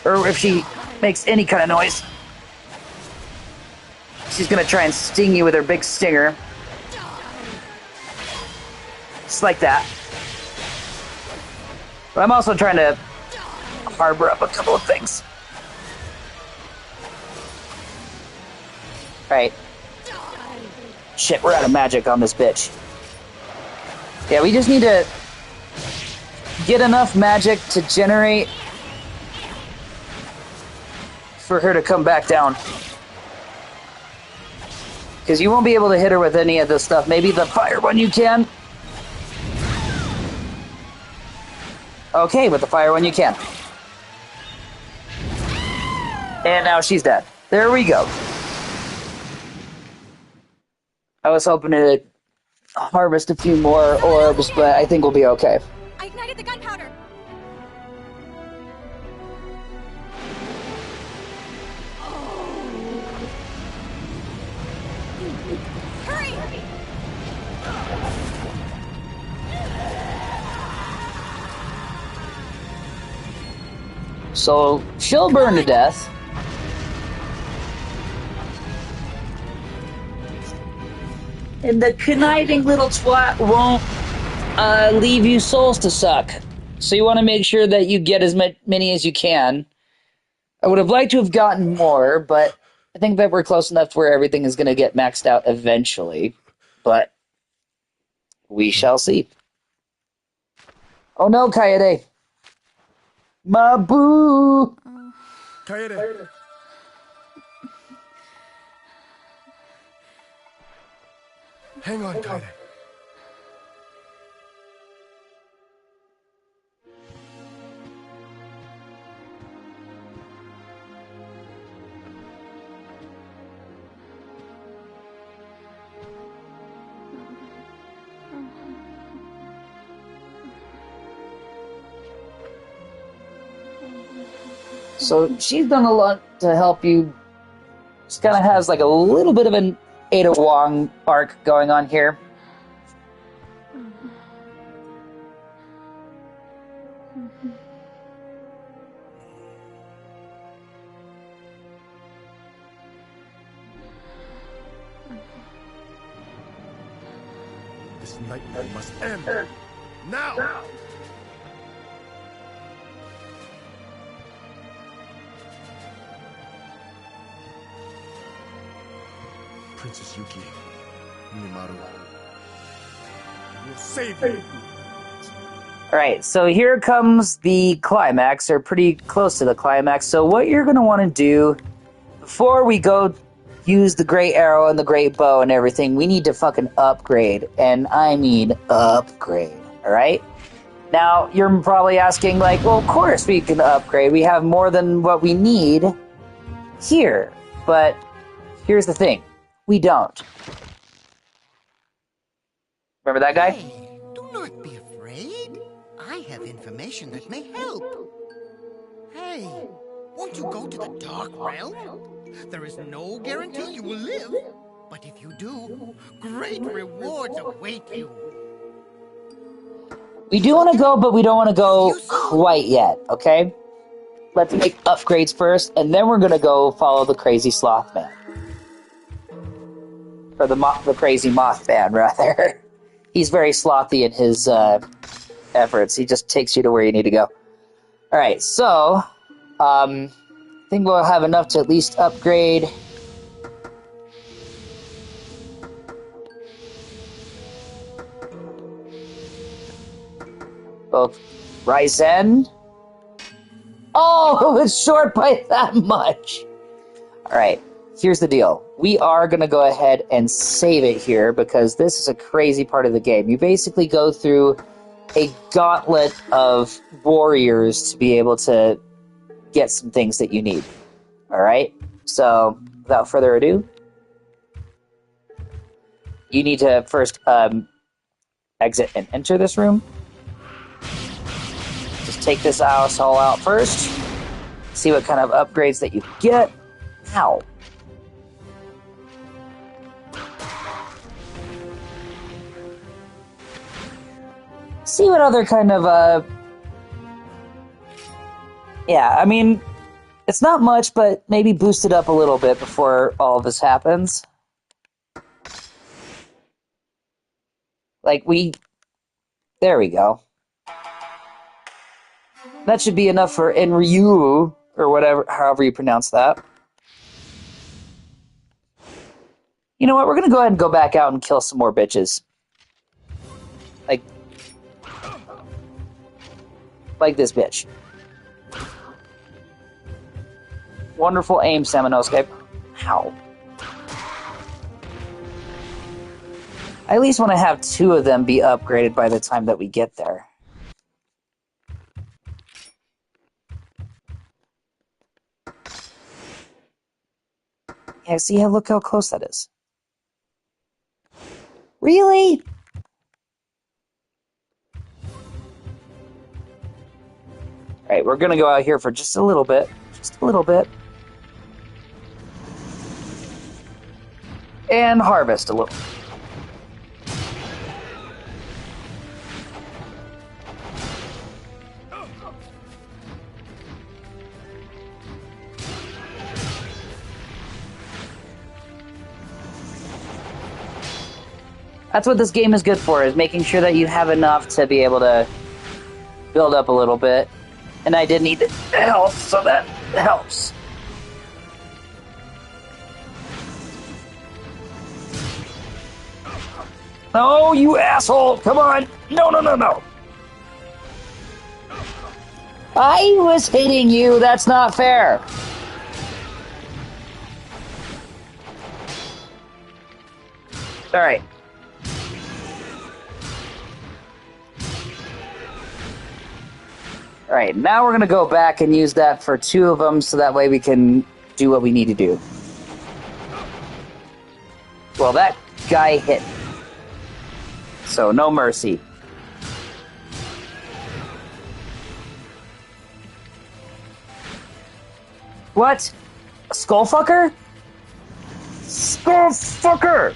or if she makes any kind of noise, she's gonna try and sting you with her big stinger. Just like that. But I'm also trying to harbor up a couple of things. Right. Shit, we're out of magic on this bitch. Yeah, we just need to get enough magic to generate for her to come back down. Because you won't be able to hit her with any of this stuff. Maybe the fire one you can. Okay, with the fire one you can. And now she's dead. There we go. I was hoping to harvest a few more orbs, but I think we'll be okay. I ignited the gunpowder. Hurry! So she'll burn to death. And the conniving little twat won't leave you souls to suck. So you want to make sure that you get as many as you can. I would have liked to have gotten more, but I think that we're close enough to where everything is going to get maxed out eventually. But we shall see. Oh no, Kaede. Mabu! Kaede. Hang on, Kaede. So she's done a lot to help you. She kind of has like a little bit of an Ada Wong arc going on here. This nightmare must end. Now! Princess Yuki, Onimusha will save you. Alright, so here comes the climax, or pretty close to the climax. So what you're going to want to do, before we go use the great arrow and the great bow and everything, we need to fucking upgrade. And I mean upgrade, alright? Now, you're probably asking, like, well, of course we can upgrade. We have more than what we need here. But here's the thing. We don't. Remember that guy? Hey, do not be afraid. I have information that may help. Hey, won't you go to the Dark Realm? There is no guarantee you will live. But if you do, great rewards await you. We do want to go, but we don't want to go quite yet, okay? Let's make upgrades first, and then we're going to go follow the crazy sloth man. Or the crazy mothman, rather. He's very slothy in his efforts. He just takes you to where you need to go. Alright, so... I think we'll have enough to at least upgrade... both Ryzen... Oh, it's short by that much! Alright. Here's the deal. We are going to go ahead and save it here because this is a crazy part of the game. You basically go through a gauntlet of warriors to be able to get some things that you need. Alright? So, without further ado, you need to first exit and enter this room. Just take this asshole out first. See what kind of upgrades that you get. Ow. See what other kind of, yeah, I mean, it's not much, but maybe boost it up a little bit before all of this happens. Like, there we go. That should be enough for Enryu, or whatever, however you pronounce that. You know what, we're gonna go ahead and go back out and kill some more bitches. Like, Like this bitch. Wonderful aim, Samanosuke. Ow. I at least want to have 2 of them be upgraded by the time that we get there. Yeah, see, look how close that is. Really? Alright, we're gonna go out here for just a little bit. Just a little bit. And harvest a little. That's what this game is good for, is making sure that you have enough to be able to build up a little bit. And I did need the help, so that helps. Oh, you asshole! Come on! No, no, no, no! I was hitting you! That's not fair! Alright. Alright, now we're gonna go back and use that for 2 of them, so that way we can do what we need to do. Well, that guy hit. So, no mercy. What? A skullfucker? Skullfucker!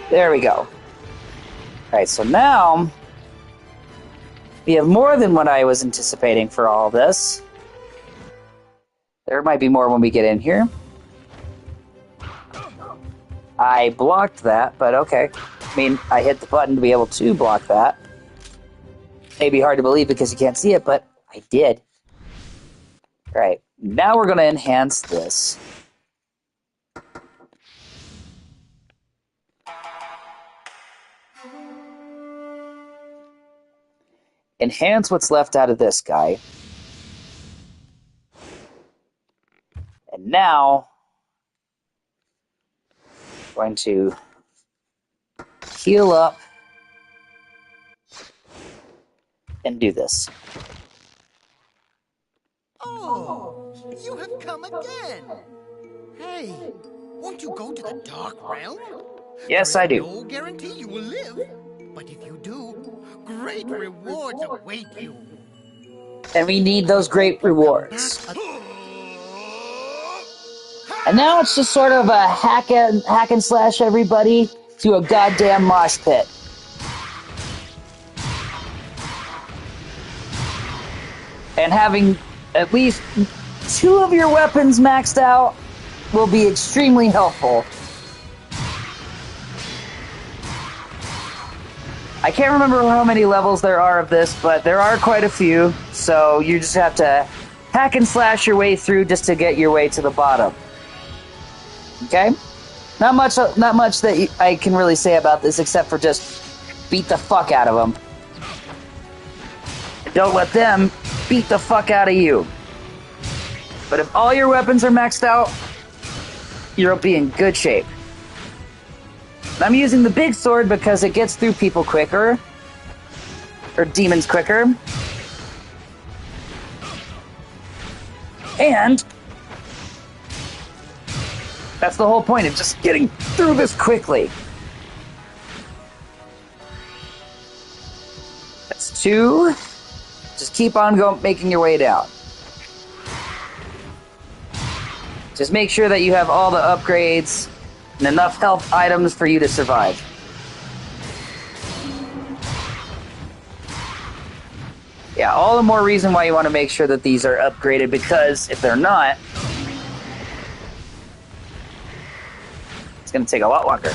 There we go. Alright, so now we have more than what I was anticipating for all this. There might be more when we get in here. I blocked that, but okay. I mean, I hit the button to be able to block that. May be hard to believe because you can't see it, but I did. Alright, now we're going to enhance this. Enhance what's left out of this guy. And now, I'm going to heal up and do this. Oh, you have come again. Hey, won't you go to the Dark Realm? Yes, I do. No guarantee you will live, but if you do, great rewards await you. And we need those great rewards. And now it's just sort of a hack and slash everybody to a goddamn mosh pit. And having at least 2 of your weapons maxed out will be extremely helpful. I can't remember how many levels there are of this, but there are quite a few, so you just have to hack and slash your way through just to get your way to the bottom. Okay? Not much that I can really say about this except for just beat the fuck out of them. Don't let them beat the fuck out of you. But if all your weapons are maxed out, you'll be in good shape. I'm using the big sword because it gets through people quicker. Or demons quicker. And that's the whole point of just getting through this quickly. That's 2. Just keep on making your way down. Just make sure that you have all the upgrades and enough health items for you to survive. Yeah, all the more reason why you want to make sure that these are upgraded, because if they're not, it's going to take a lot longer.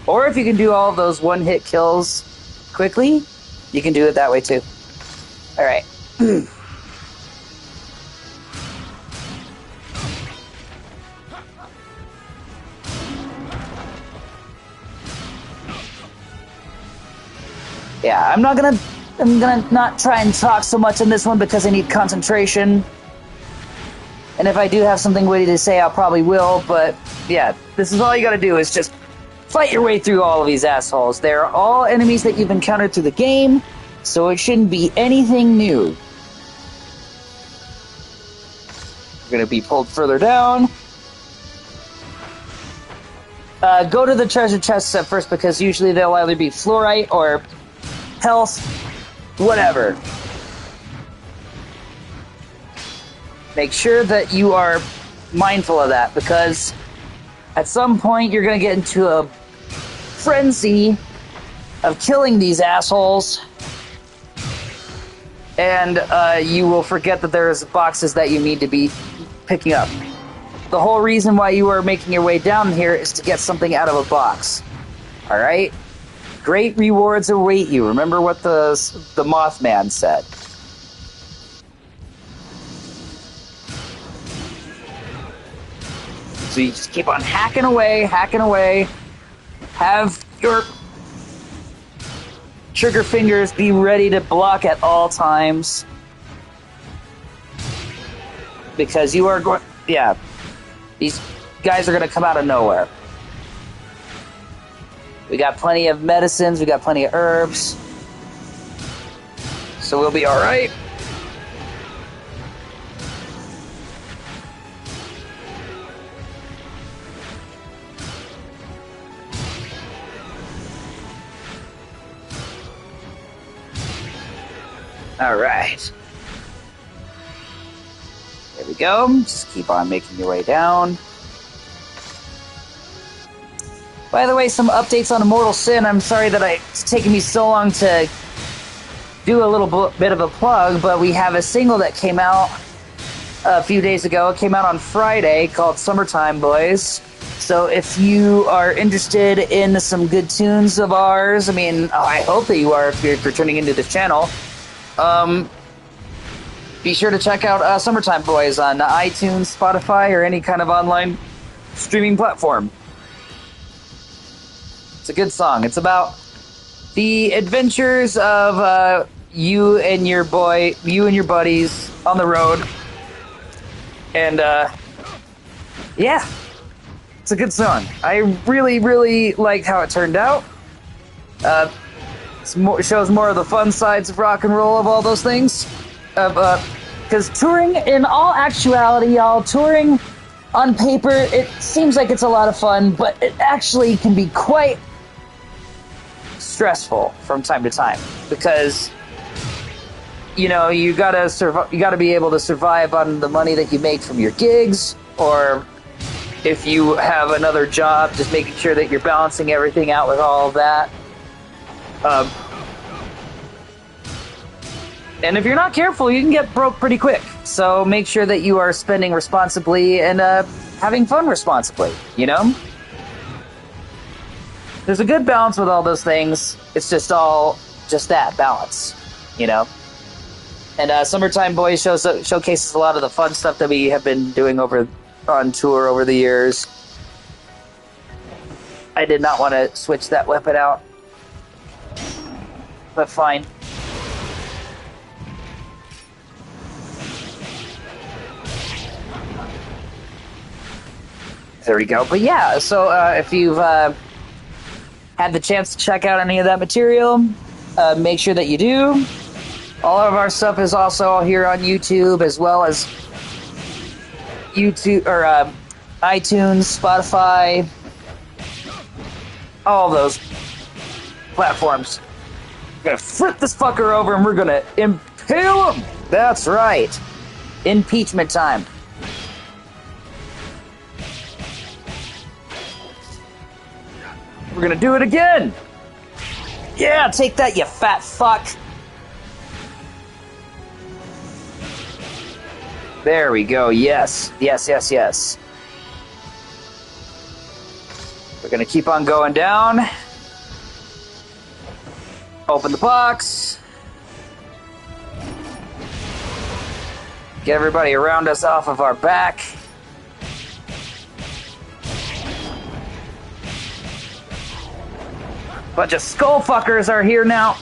Or if you can do all of those one-hit kills quickly, you can do it that way too. Alright. Yeah, I'm gonna not try and talk so much on this one because I need concentration. And if I do have something witty to say, I'll probably will, but yeah, this is all you gotta do is just fight your way through all of these assholes. They're all enemies that you've encountered through the game, so it shouldn't be anything new. We're gonna be pulled further down. Go to the treasure chests at first because usually they'll either be fluorite or health, whatever. Make sure that you are mindful of that because at some point you're going to get into a frenzy of killing these assholes and you will forget that there's boxes that you need to be picking up. The whole reason why you are making your way down here is to get something out of a box. Alright? Great rewards await you. Remember what the Mothman said. So you just keep on hacking away. Have your trigger fingers be ready to block at all times. Because you are going... Yeah. These guys are going to come out of nowhere. We got plenty of medicines, we got plenty of herbs. So we'll be alright. Alright. There we go. Just keep on making your way down. By the way, some updates on Immortal Sin. I'm sorry that it's taken me so long to do a little bit of a plug, but we have a single that came out a few days ago. It came out on Friday called Summertime Boys. So if you are interested in some good tunes of ours, I mean, I hope that you are if you're tuning into this channel. Be sure to check out Summertime Boys on iTunes, Spotify, or any kind of online streaming platform. It's a good song. It's about the adventures of you and your buddies on the road. And yeah, it's a good song. I really, really liked how it turned out. It shows more of the fun sides of rock and roll of all those things. Because touring, in all actuality, y'all, touring on paper, it seems like it's a lot of fun, but it actually can be quite stressful from time to time because you know you gotta be able to survive on the money that you make from your gigs, or if you have another job, just making sure that you're balancing everything out with all of that. And if you're not careful, you can get broke pretty quick. So make sure that you are spending responsibly and having fun responsibly, you know? There's a good balance with all those things. It's just that balance, you know? And Summertime Boys showcases a lot of the fun stuff that we have been doing on tour over the years. I did not want to switch that weapon out. But fine. There we go. But yeah, so if you've had the chance to check out any of that material, make sure that you do. All of our stuff is also here on YouTube, as well as YouTube or iTunes, Spotify, all those platforms. We're gonna flip this fucker over and we're gonna impale him. That's right. Impeachment time. We're gonna do it again! Yeah, take that, you fat fuck! There we go, yes. Yes, yes, yes. We're gonna keep on going down. Open the box. Get everybody around us off of our back. Bunch of skull fuckers are here now.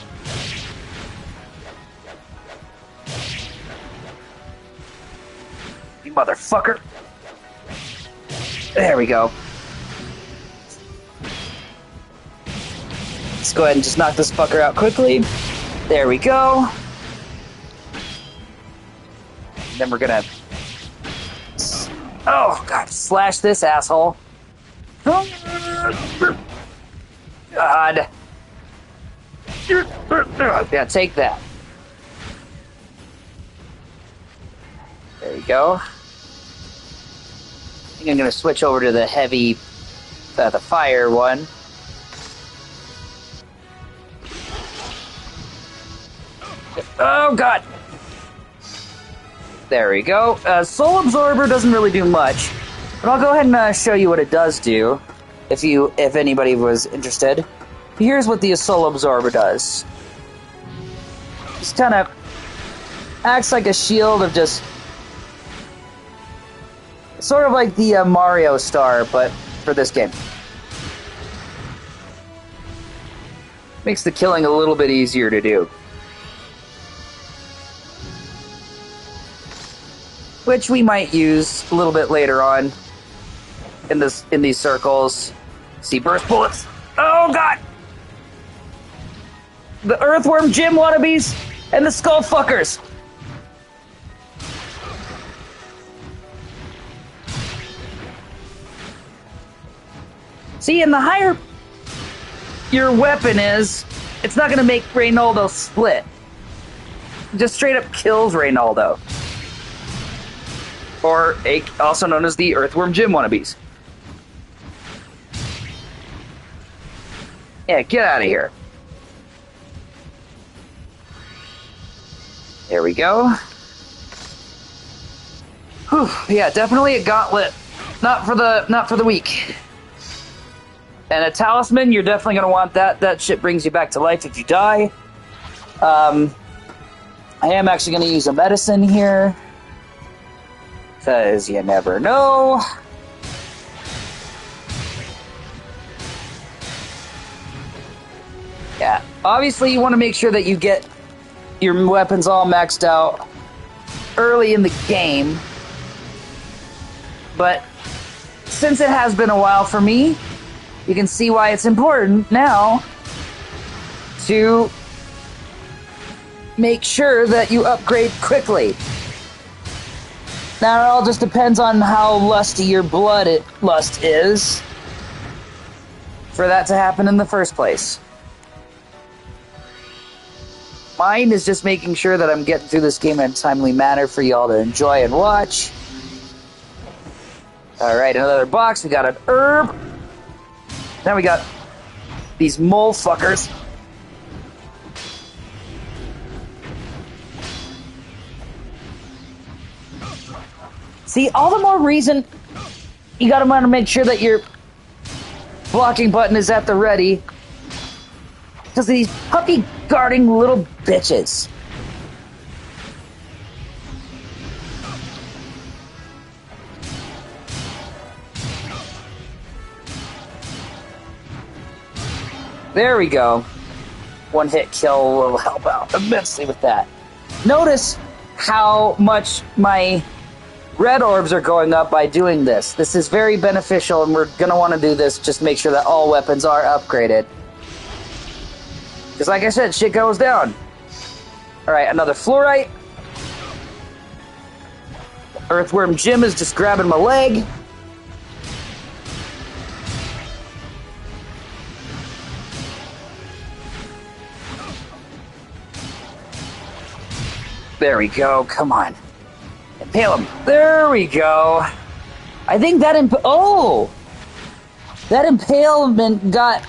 motherfucker. There we go. Let's go ahead and just knock this fucker out quickly. There we go. And then we're gonna... Oh, God. Slash this asshole. God. Yeah, take that. There you go. I think I'm gonna switch over to the heavy... the fire one. Oh, God! There we go. Soul Absorber doesn't really do much, but I'll go ahead and show you what it does do, if anybody was interested. Here's what the Soul Absorber does. Just kind of acts like a shield of just... sort of like the Mario Star, but for this game. Makes the killing a little bit easier to do. Which we might use a little bit later on in these circles. See, burst bullets. Oh, God! The Earthworm Jim wannabes and the skull fuckers. See, and the higher your weapon is, it's not going to make Reynaldo split. It just straight up kills Reynaldo. Or also known as the Earthworm Jim wannabes. Yeah, get out of here. There we go. Whew, yeah, definitely a gauntlet. Not for the weak. And a talisman, you're definitely gonna want that. That shit brings you back to life if you die. I am actually gonna use a medicine here. Because you never know. Yeah, obviously you want to make sure that you get your weapons all maxed out early in the game. But since it has been a while for me, you can see why it's important now to make sure that you upgrade quickly. Now, it all just depends on how lusty your lust is for that to happen in the first place. Mine is just making sure that I'm getting through this game in a timely manner for y'all to enjoy and watch. Alright, another box. We got an herb. Now we got these mole fuckers. See, all the more reason you gotta want to make sure that your blocking button is at the ready. Because of these puppy guarding little bitches. There we go. One hit kill will help out immensely with that. Notice how much my red orbs are going up by doing this. This is very beneficial, and we're going to want to do this just to make sure that all weapons are upgraded. Because like I said, shit goes down. Alright, another fluorite. Earthworm Jim is just grabbing my leg. There we go, come on. Impale him. There we go. I think that that impalement got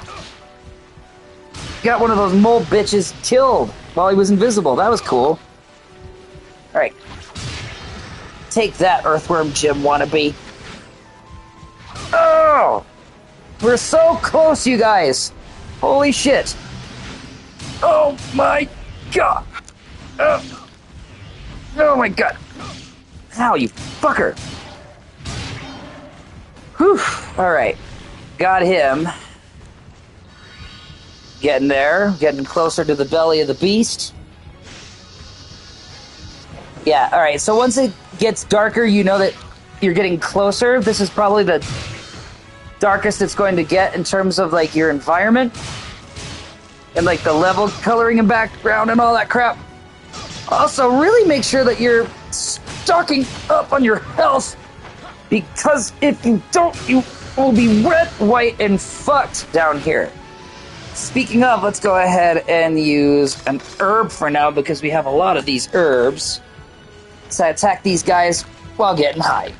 one of those mole bitches killed while he was invisible. That was cool. Alright. Take that, Earthworm Jim wannabe. Oh! We're so close, you guys. Holy shit. Oh my god. Oh my god. Ow, you fucker. Whew. Alright. Got him. Getting there. Getting closer to the belly of the beast. Yeah, alright. So once gets darker, you know that you're getting closer. This is probably the darkest it's going to get in terms of like your environment and like the level coloring and background and all that crap. Also, really make sure that you're stocking up on your health, because if you don't, you will be red, white, and fucked down here. Speaking of, let's go ahead and use an herb for now, because we have a lot of these herbs. So I attack these guys while getting high.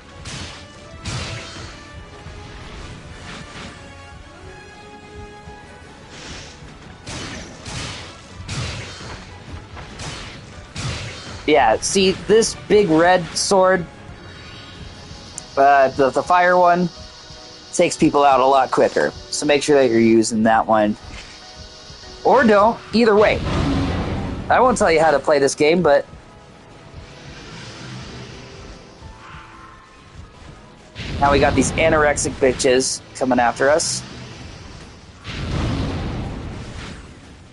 Yeah, see, this big red sword, the fire one, takes people out a lot quicker. So make sure that you're using that one. Or don't, either way. I won't tell you how to play this game, but... now we got these anorexic bitches coming after us.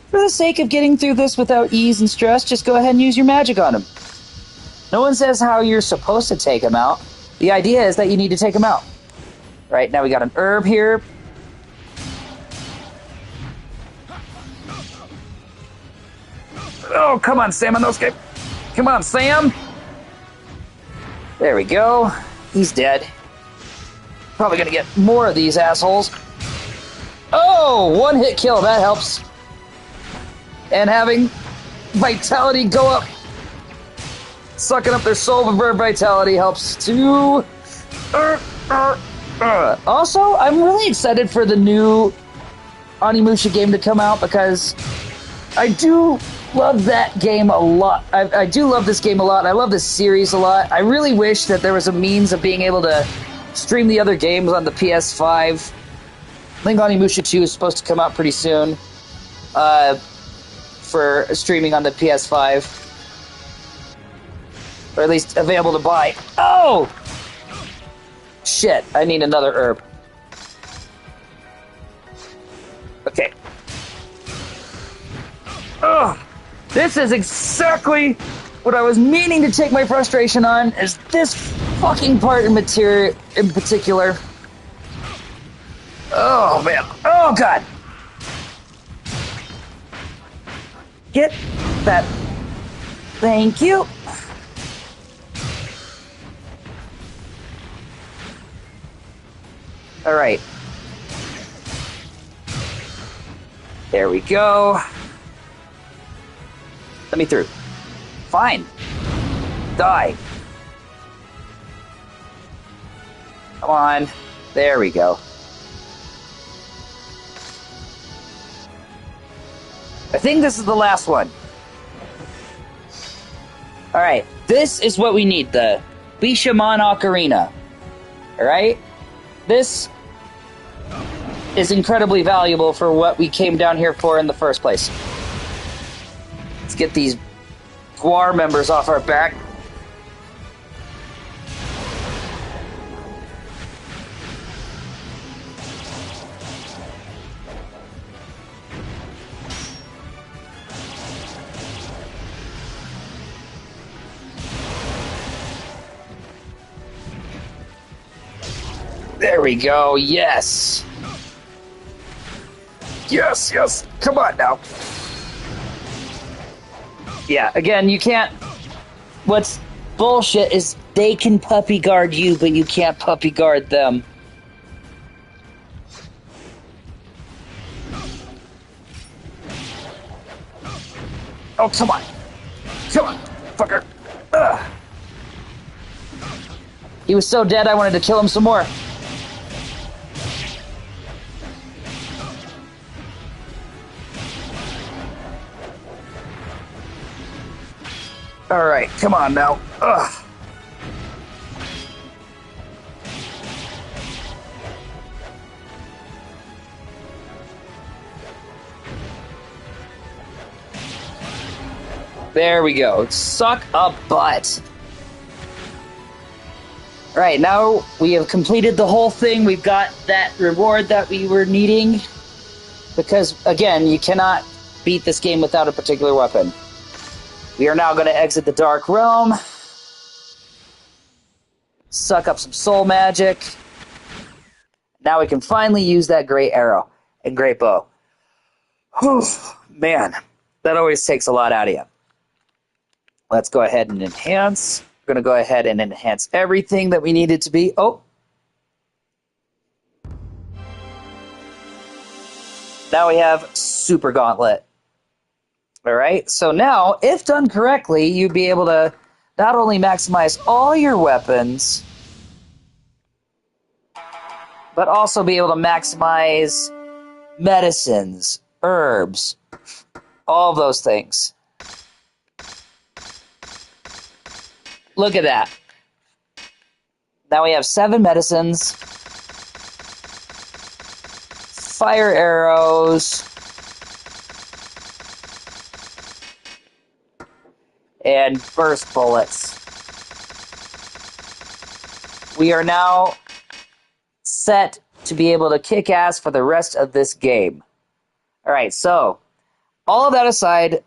For the sake of getting through this without ease and stress, just go ahead and use your magic on them. No one says how you're supposed to take them out. The idea is that you need to take them out. Right, now we got an herb here. Oh, come on, Sam, Inosuke. Come on, Sam. There we go. He's dead. Probably gonna get more of these assholes. Oh, one hit kill, that helps. And having vitality go up, sucking up their soul for vitality helps too. Also, I'm really excited for the new Onimusha game to come out, because I do love that game a lot. I do love this game a lot. I love this series a lot. I really wish that there was a means of being able to stream the other games on the PS5. I think Onimusha 2 is supposed to come out pretty soon. For streaming on the PS5. Or at least available to buy. Oh! Shit, I need another herb. Okay. Ugh! This is exactly what I was meaning to take my frustration on, is this fucking part in particular. Oh, man. Oh, God! Get that. Thank you. All right. There we go. Let me through. Fine. Die. Come on. There we go. I think this is the last one. Alright, this is what we need, the Bishamon Ocarina. Alright? This is incredibly valuable for what we came down here for in the first place. Let's get these Guar members off our back. There we go, yes! Yes, yes! Come on now! Yeah, again, you can't... What's bullshit is they can puppy guard you, but you can't puppy guard them. Oh, come on! Come on, fucker! Ugh. He was so dead I wanted to kill him some more. Alright, come on now. Ugh. There we go. Suck a butt. Right, now we have completed the whole thing. We've got that reward that we were needing. Because, again, you cannot beat this game without a particular weapon. We are now going to exit the Dark Realm. suck up some soul magic. Now we can finally use that great arrow and great bow. Whew, man, that always takes a lot out of you. Let's go ahead and enhance. We're going to go ahead and enhance everything that we need it to be. Oh. Now we have Super Gauntlet. All right, so now, if done correctly, you'd be able to not only maximize all your weapons, but also be able to maximize medicines, herbs, all of those things. Look at that. Now we have 7 medicines, fire arrows, and burst bullets. We are now set to be able to kick ass for the rest of this game. All right, so all of that aside,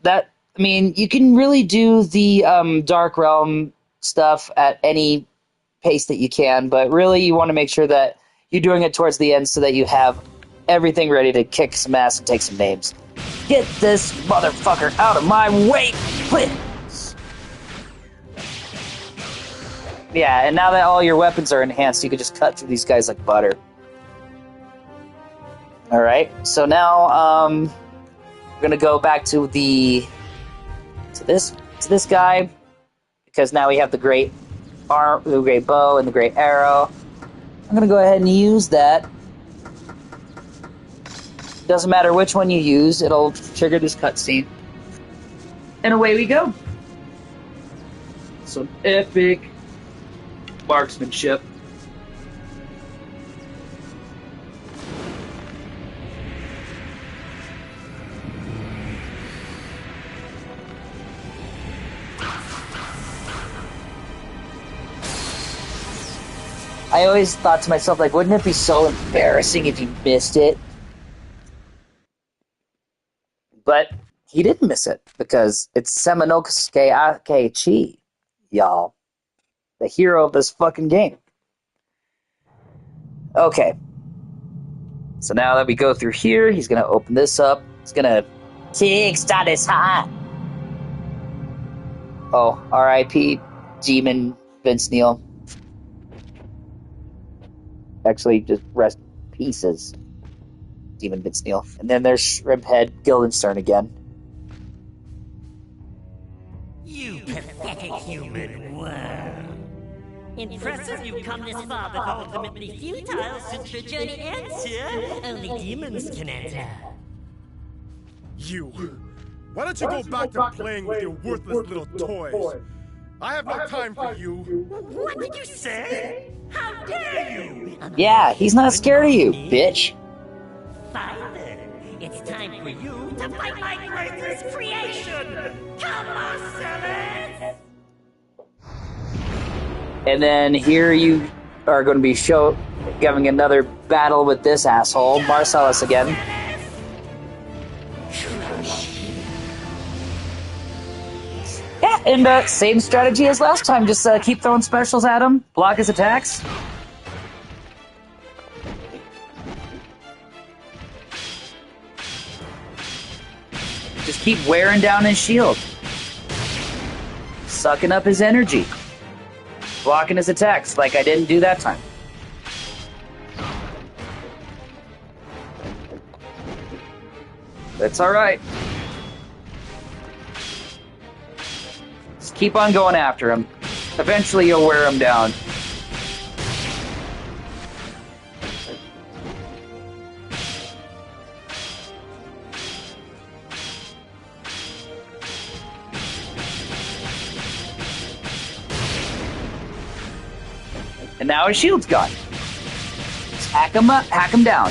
you can really do the Dark Realm stuff at any pace that you can, but really you want to make sure that you're doing it towards the end so that you have everything ready to kick some ass and take some names. Get this motherfucker out of my way, please! Yeah, and now that all your weapons are enhanced, you can just cut through these guys like butter. Alright, so now, we're gonna go back to this guy, because now we have the great the great bow and the great arrow. I'm gonna go ahead and use that. Doesn't matter which one you use, it'll trigger this cutscene. And away we go. Some epic marksmanship. I always thought to myself, like, wouldn't it be so embarrassing if you missed it? But he didn't miss it, because it's Seminosuke Akechi, y'all. The hero of this fucking game. Okay. So now that we go through here, he's going to open this up. He's going to kickstart his high. Oh, R.I.P. Demon Vince Neil. Actually, just rest pieces. Demon Vince Neil. And then there's Shrimphead Guildenstern again. You pathetic human worm. Impressive you've come this far, but ultimately futile since your journey ends here. Only demons can enter. You. Why don't you go back to playing with your worthless little toys? I have no time for you. What did you say? How dare you? Yeah, he's not scared of you, bitch. Fine then. It's time for you to fight my greatest creation! Come on, servants! And then here you are going to be having another battle with this asshole, Marcellus again. Yeah, and same strategy as last time. Just keep throwing specials at him, block his attacks. Just keep wearing down his shield. Sucking up his energy. Blocking his attacks like I didn't do that time. That's alright. Just keep on going after him. Eventually you'll wear him down. And now his shield's gone. Just hack him up, hack him down.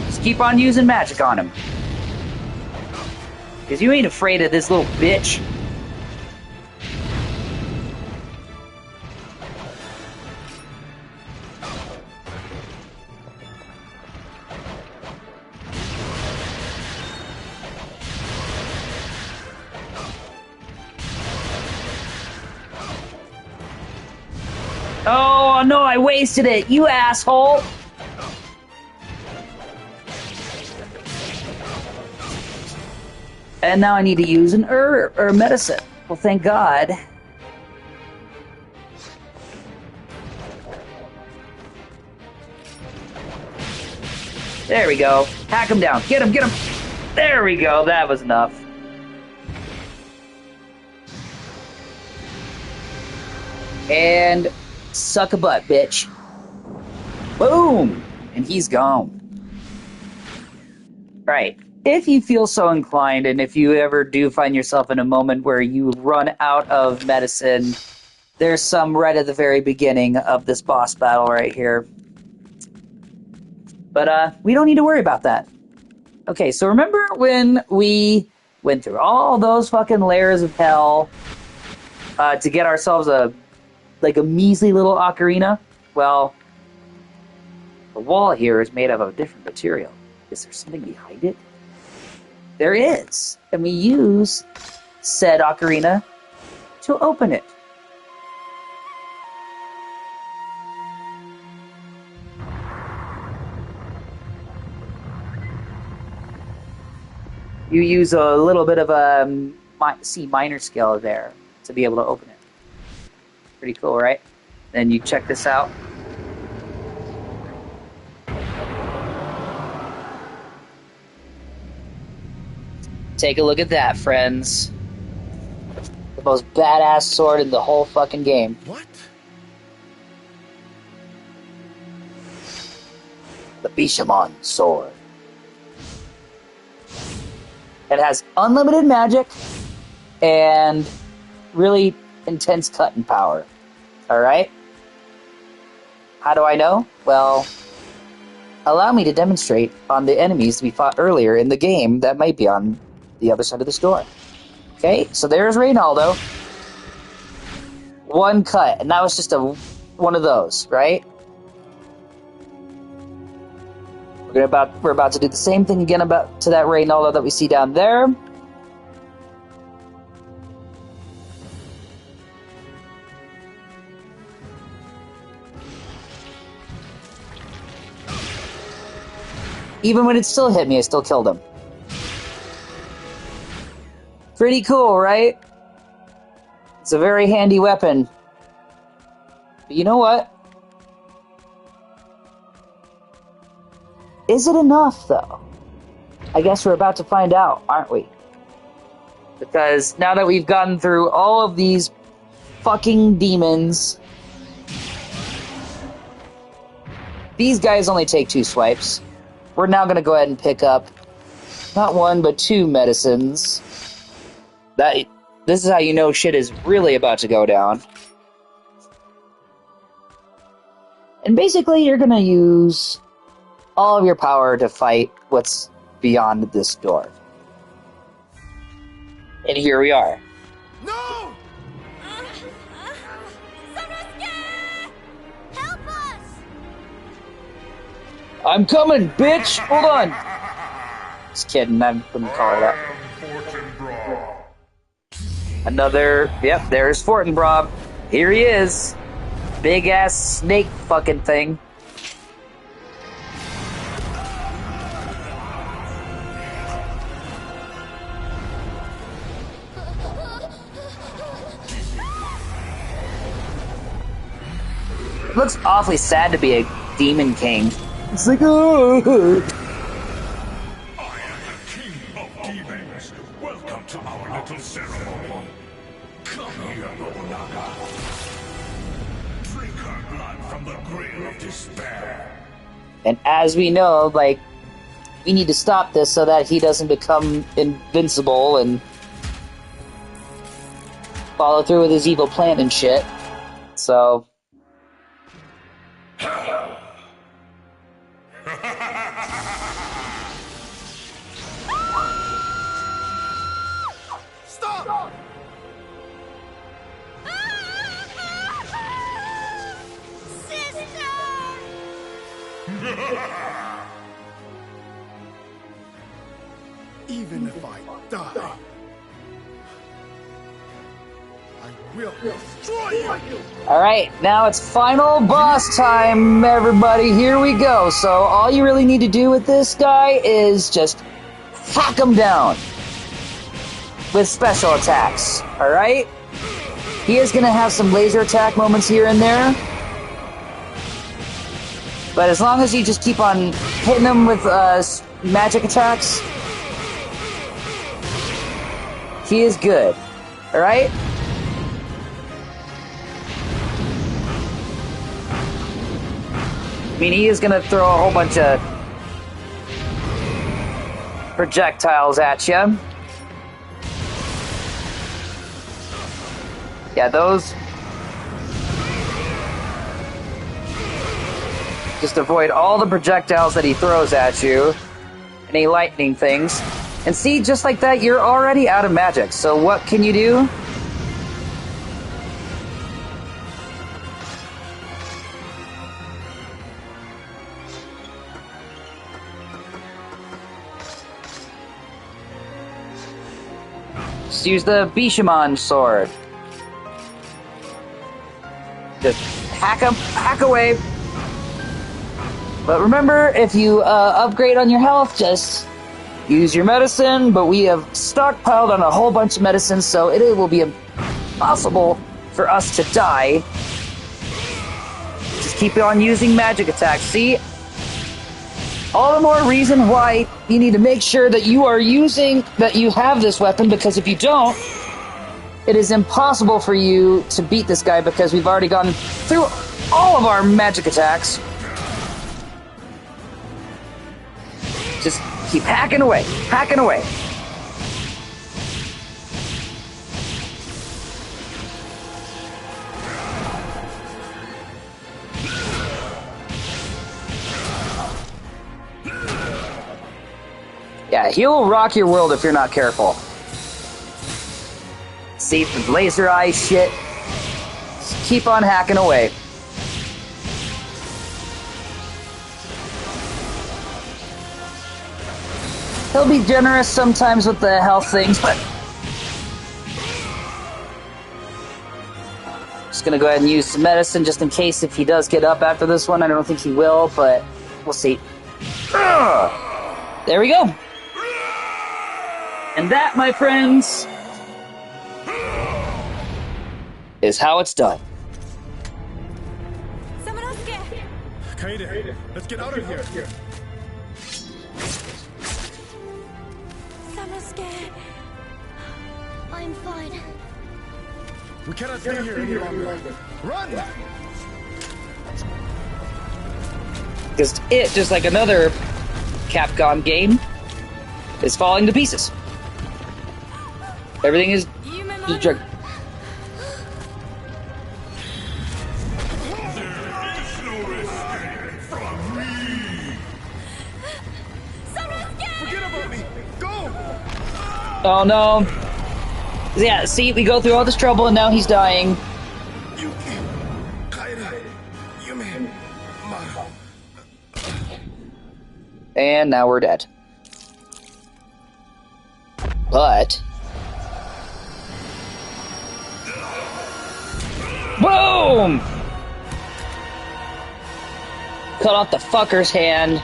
Just keep on using magic on him. Because you ain't afraid of this little bitch. Oh, no, I wasted it, you asshole! And now I need to use an herb or medicine. Well, thank God. There we go. Hack him down. Get him, get him. There we go. That was enough. And suck a butt, bitch. Boom! And he's gone. Right. If you feel so inclined, and if you ever do find yourself in a moment where you run out of medicine, there's some right at the very beginning of this boss battle right here. But we don't need to worry about that. Okay, so remember when we went through all those fucking layers of hell to get ourselves a measly little ocarina? Well, the wall here is made of a different material. Is there something behind it? There is. And we use said ocarina to open it. You use a little bit of a C minor scale there to be able to open it. Pretty cool, right? Then you check this out. Take a look at that, friends. The most badass sword in the whole fucking game. What? The Bishamon sword. It has unlimited magic and really intense cutting power. Alright? How do I know? Well, allow me to demonstrate on the enemies we fought earlier in the game that might be on the other side of this door. Okay, so there's Reynaldo. One cut, and that was just one of those, right? We're about to do the same thing again to that Reynaldo that we see down there. Even when it still hit me, I still killed him. Pretty cool, right? It's a very handy weapon. But you know what? Is it enough, though? I guess we're about to find out, aren't we? Because now that we've gotten through all of these fucking demons, these guys only take 2 swipes. We're now going to go ahead and pick up not 1, but 2 medicines. This is how you know shit is really about to go down. And basically, you're going to use all of your power to fight what's beyond this door. And here we are. No! Help us! I'm coming, bitch! Hold on! Just kidding, I wouldn't call her that. Another, yep, there's Fortinbras. Here he is. Big ass snake fucking thing. It looks awfully sad to be a demon king. It's like, oh. I am the king of demons. Welcome to our little ceremony. Come here, Nobunaga. Drink her blood from the grail of despair. And as we know, like, we need to stop this so that he doesn't become invincible and follow through with his evil plan and shit. So... Stop! Sister! Even if I die, I We'll destroy you! Alright, now it's final boss time, everybody. Here we go. So all you really need to do with this guy is just hack him down with special attacks. Alright? He is going to have some laser attack moments here and there. But as long as you just keep on hitting him with magic attacks, he is good. Alright? I mean, he is going to throw a whole bunch of projectiles at you. Yeah, those... Just avoid all the projectiles that he throws at you. Any lightning things. And see, just like that, you're already out of magic. So what can you do? Just use the Bishamon sword. Just hack away. But remember, if you upgrade on your health, just use your medicine. But we have stockpiled on a whole bunch of medicine, so it will be impossible for us to die. Just keep on using magic attacks. See? All the more reason why you need to make sure that you have this weapon, because if you don't, it is impossible for you to beat this guy because we've already gone through all of our magic attacks. Just keep hacking away, hacking away. Yeah, he'll rock your world if you're not careful. See, the laser eye shit. Just keep on hacking away. He'll be generous sometimes with the health things, but... Just gonna go ahead and use some medicine just in case if he does get up after this one. I don't think he will, but we'll see. There we go. And that, my friends, is how it's done. Kaede, let's get out of here. Samusuke, I'm fine. We cannot stay here any longer. Run! Because it, just like another Capcom game, is falling to pieces. Everything is drug. Oh no. Yeah, see, we go through all this trouble and now he's dying. And now we're dead. But... Boom! Cut off the fucker's hand.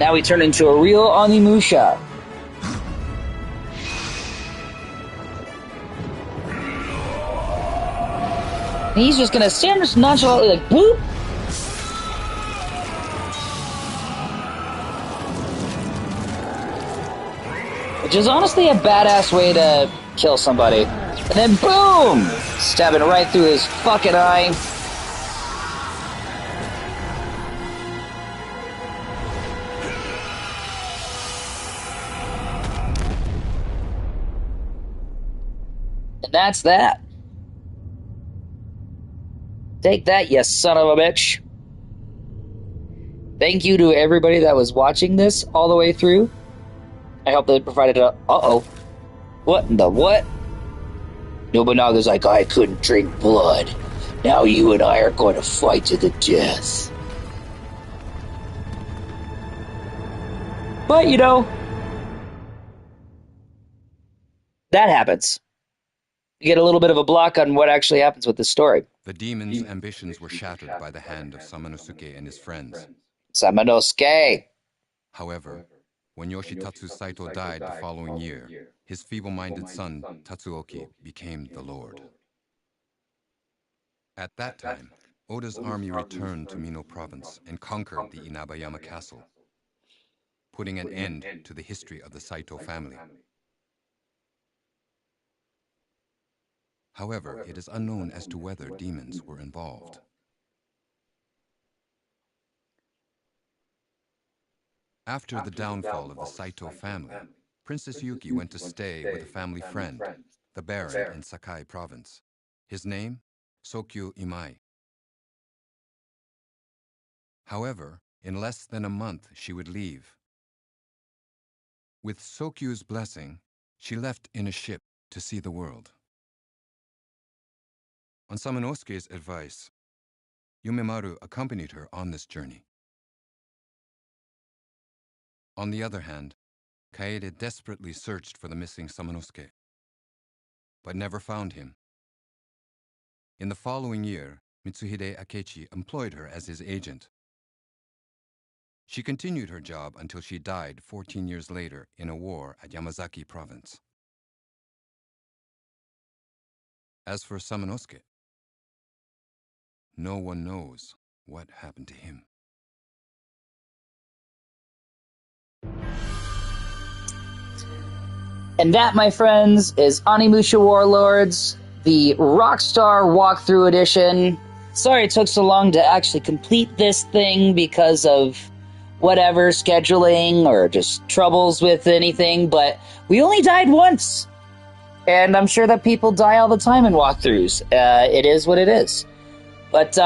Now we turn into a real Onimusha. And he's just gonna stand just nonchalantly like, boop! Which is honestly a badass way to kill somebody. And then boom! Stabbing right through his fucking eye. And that's that. Take that, you son of a bitch. Thank you to everybody that was watching this all the way through. I hope that it provided a... Uh-oh. What in the what? Nobunaga's like, I couldn't drink blood. Now you and I are going to fight to the death. But, you know, that happens. You get a little bit of a block on what actually happens with the story. The demon's ambitions were shattered by the hand of Samanosuke and his friends. Samanosuke! However, when Yoshitatsu Saito died the following year, his feeble-minded son, Tatsuoki, became the Lord. At that time, Oda's army returned to Mino Province and conquered the Inabayama Castle, putting an end to the history of the Saito family. However, it is unknown as to whether demons were involved. After the downfall of the Saito family, Princess Yuki went to stay with a family friend, the Baron in Sakai Province. His name? Sokyu Imai. However, in less than a month, she would leave. With Sokyu's blessing, she left in a ship to see the world. On Samanosuke's advice, Yumemaru accompanied her on this journey. On the other hand, Kaede desperately searched for the missing Samanosuke, but never found him. In the following year, Mitsuhide Akechi employed her as his agent. She continued her job until she died 14 years later in a war at Yamazaki Province. As for Samanosuke, no one knows what happened to him. And that, my friends, is Onimusha Warlords, the Rockstar Walkthrough Edition. Sorry it took so long to actually complete this thing because of whatever, scheduling or just troubles with anything, but we only died once. And I'm sure that people die all the time in walkthroughs. It is what it is. But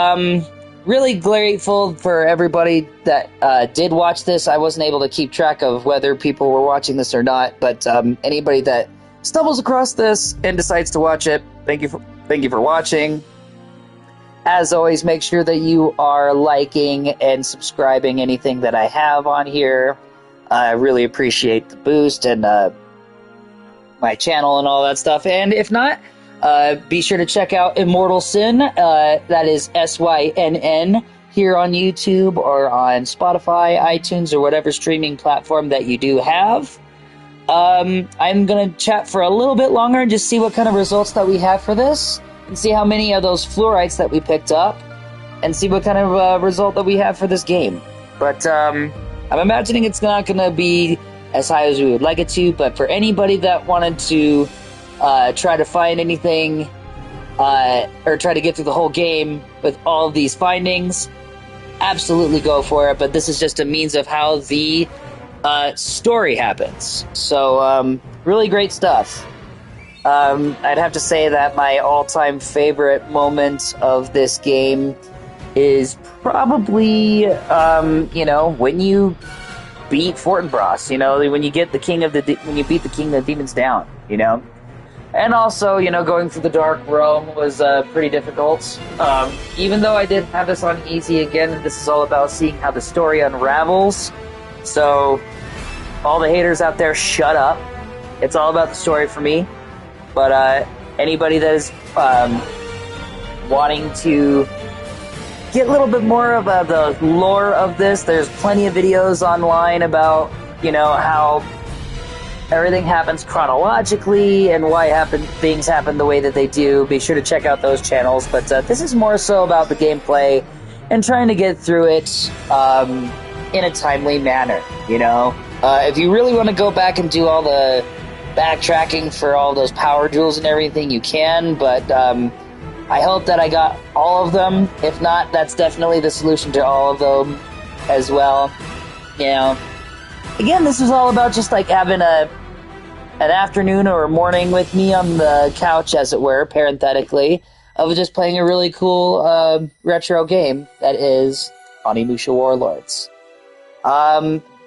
really grateful for everybody that did watch this. I wasn't able to keep track of whether people were watching this or not, but anybody that stumbles across this and decides to watch it, thank you for watching. As always, make sure that you are liking and subscribing anything that I have on here. I really appreciate the boost and my channel and all that stuff. And if not, be sure to check out Immortal Sin. That is SYNN here on YouTube or on Spotify, iTunes, or whatever streaming platform that you do have. I'm going to chat for a little bit longer and just see what kind of results that we have for this, and see how many of those fluorites that we picked up, and see what kind of result that we have for this game. But I'm imagining it's not going to be as high as we would like it to, but for anybody that wanted to try to find anything or try to get through the whole game with all of these findings, absolutely go for it. But this is just a means of how the story happens. So really great stuff. I'd have to say that my all-time favorite moment of this game is probably when you beat Fortinbras, when you get when you beat the King of the Demons down, And also, going through the Dark Realm was pretty difficult. Even though I did have this on easy, again, this is all about seeing how the story unravels. So, all the haters out there, shut up. It's all about the story for me. But anybody that is wanting to get a little bit more of the lore of this, there's plenty of videos online about, how everything happens chronologically and why things happen the way that they do. Be sure to check out those channels. But this is more so about the gameplay and trying to get through it in a timely manner, If you really want to go back and do all the backtracking for all those power jewels and everything, you can, but I hope that I got all of them. If not, that's definitely the solution to all of them as well. Again, this is all about just like having an afternoon or a morning with me on the couch, as it were, parenthetically, of just playing a really cool retro game that is Onimusha Warlords.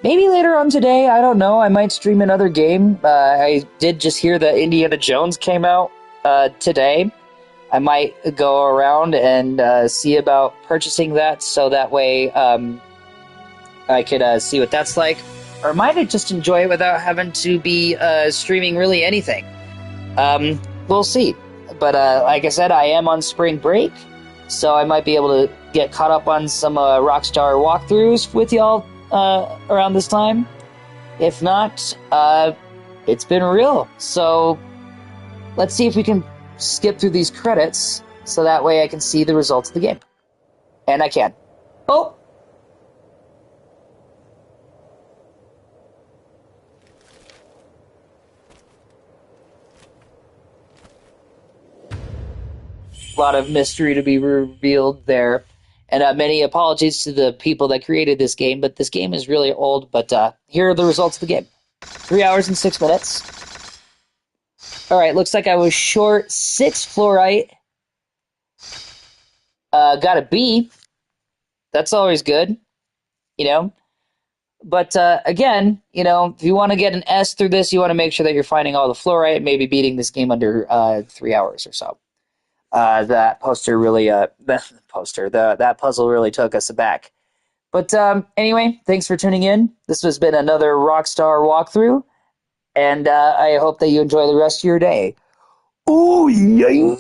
Maybe later on today, I don't know, I might stream another game. I did just hear that Indiana Jones came out today. I might go around and see about purchasing that, so that way I could see what that's like. Or might I just enjoy it without having to be streaming really anything? We'll see. But like I said, I am on spring break, so I might be able to get caught up on some Rockstar walkthroughs with y'all around this time. If not, it's been real. So let's see if we can skip through these credits so that way I can see the results of the game. And I can. Oh! A lot of mystery to be revealed there. And many apologies to the people that created this game, but this game is really old. But here are the results of the game. 3 hours and 6 minutes. Alright, looks like I was short 6 fluorite. Got a B. That's always good, you know. But again, you know, if you want to get an S through this, you want to make sure that you're finding all the fluorite, maybe beating this game under 3 hours or so. That poster really, that puzzle really took us aback. But anyway, thanks for tuning in. This has been another Rockstar walkthrough, and I hope that you enjoy the rest of your day. Ooh, yeah.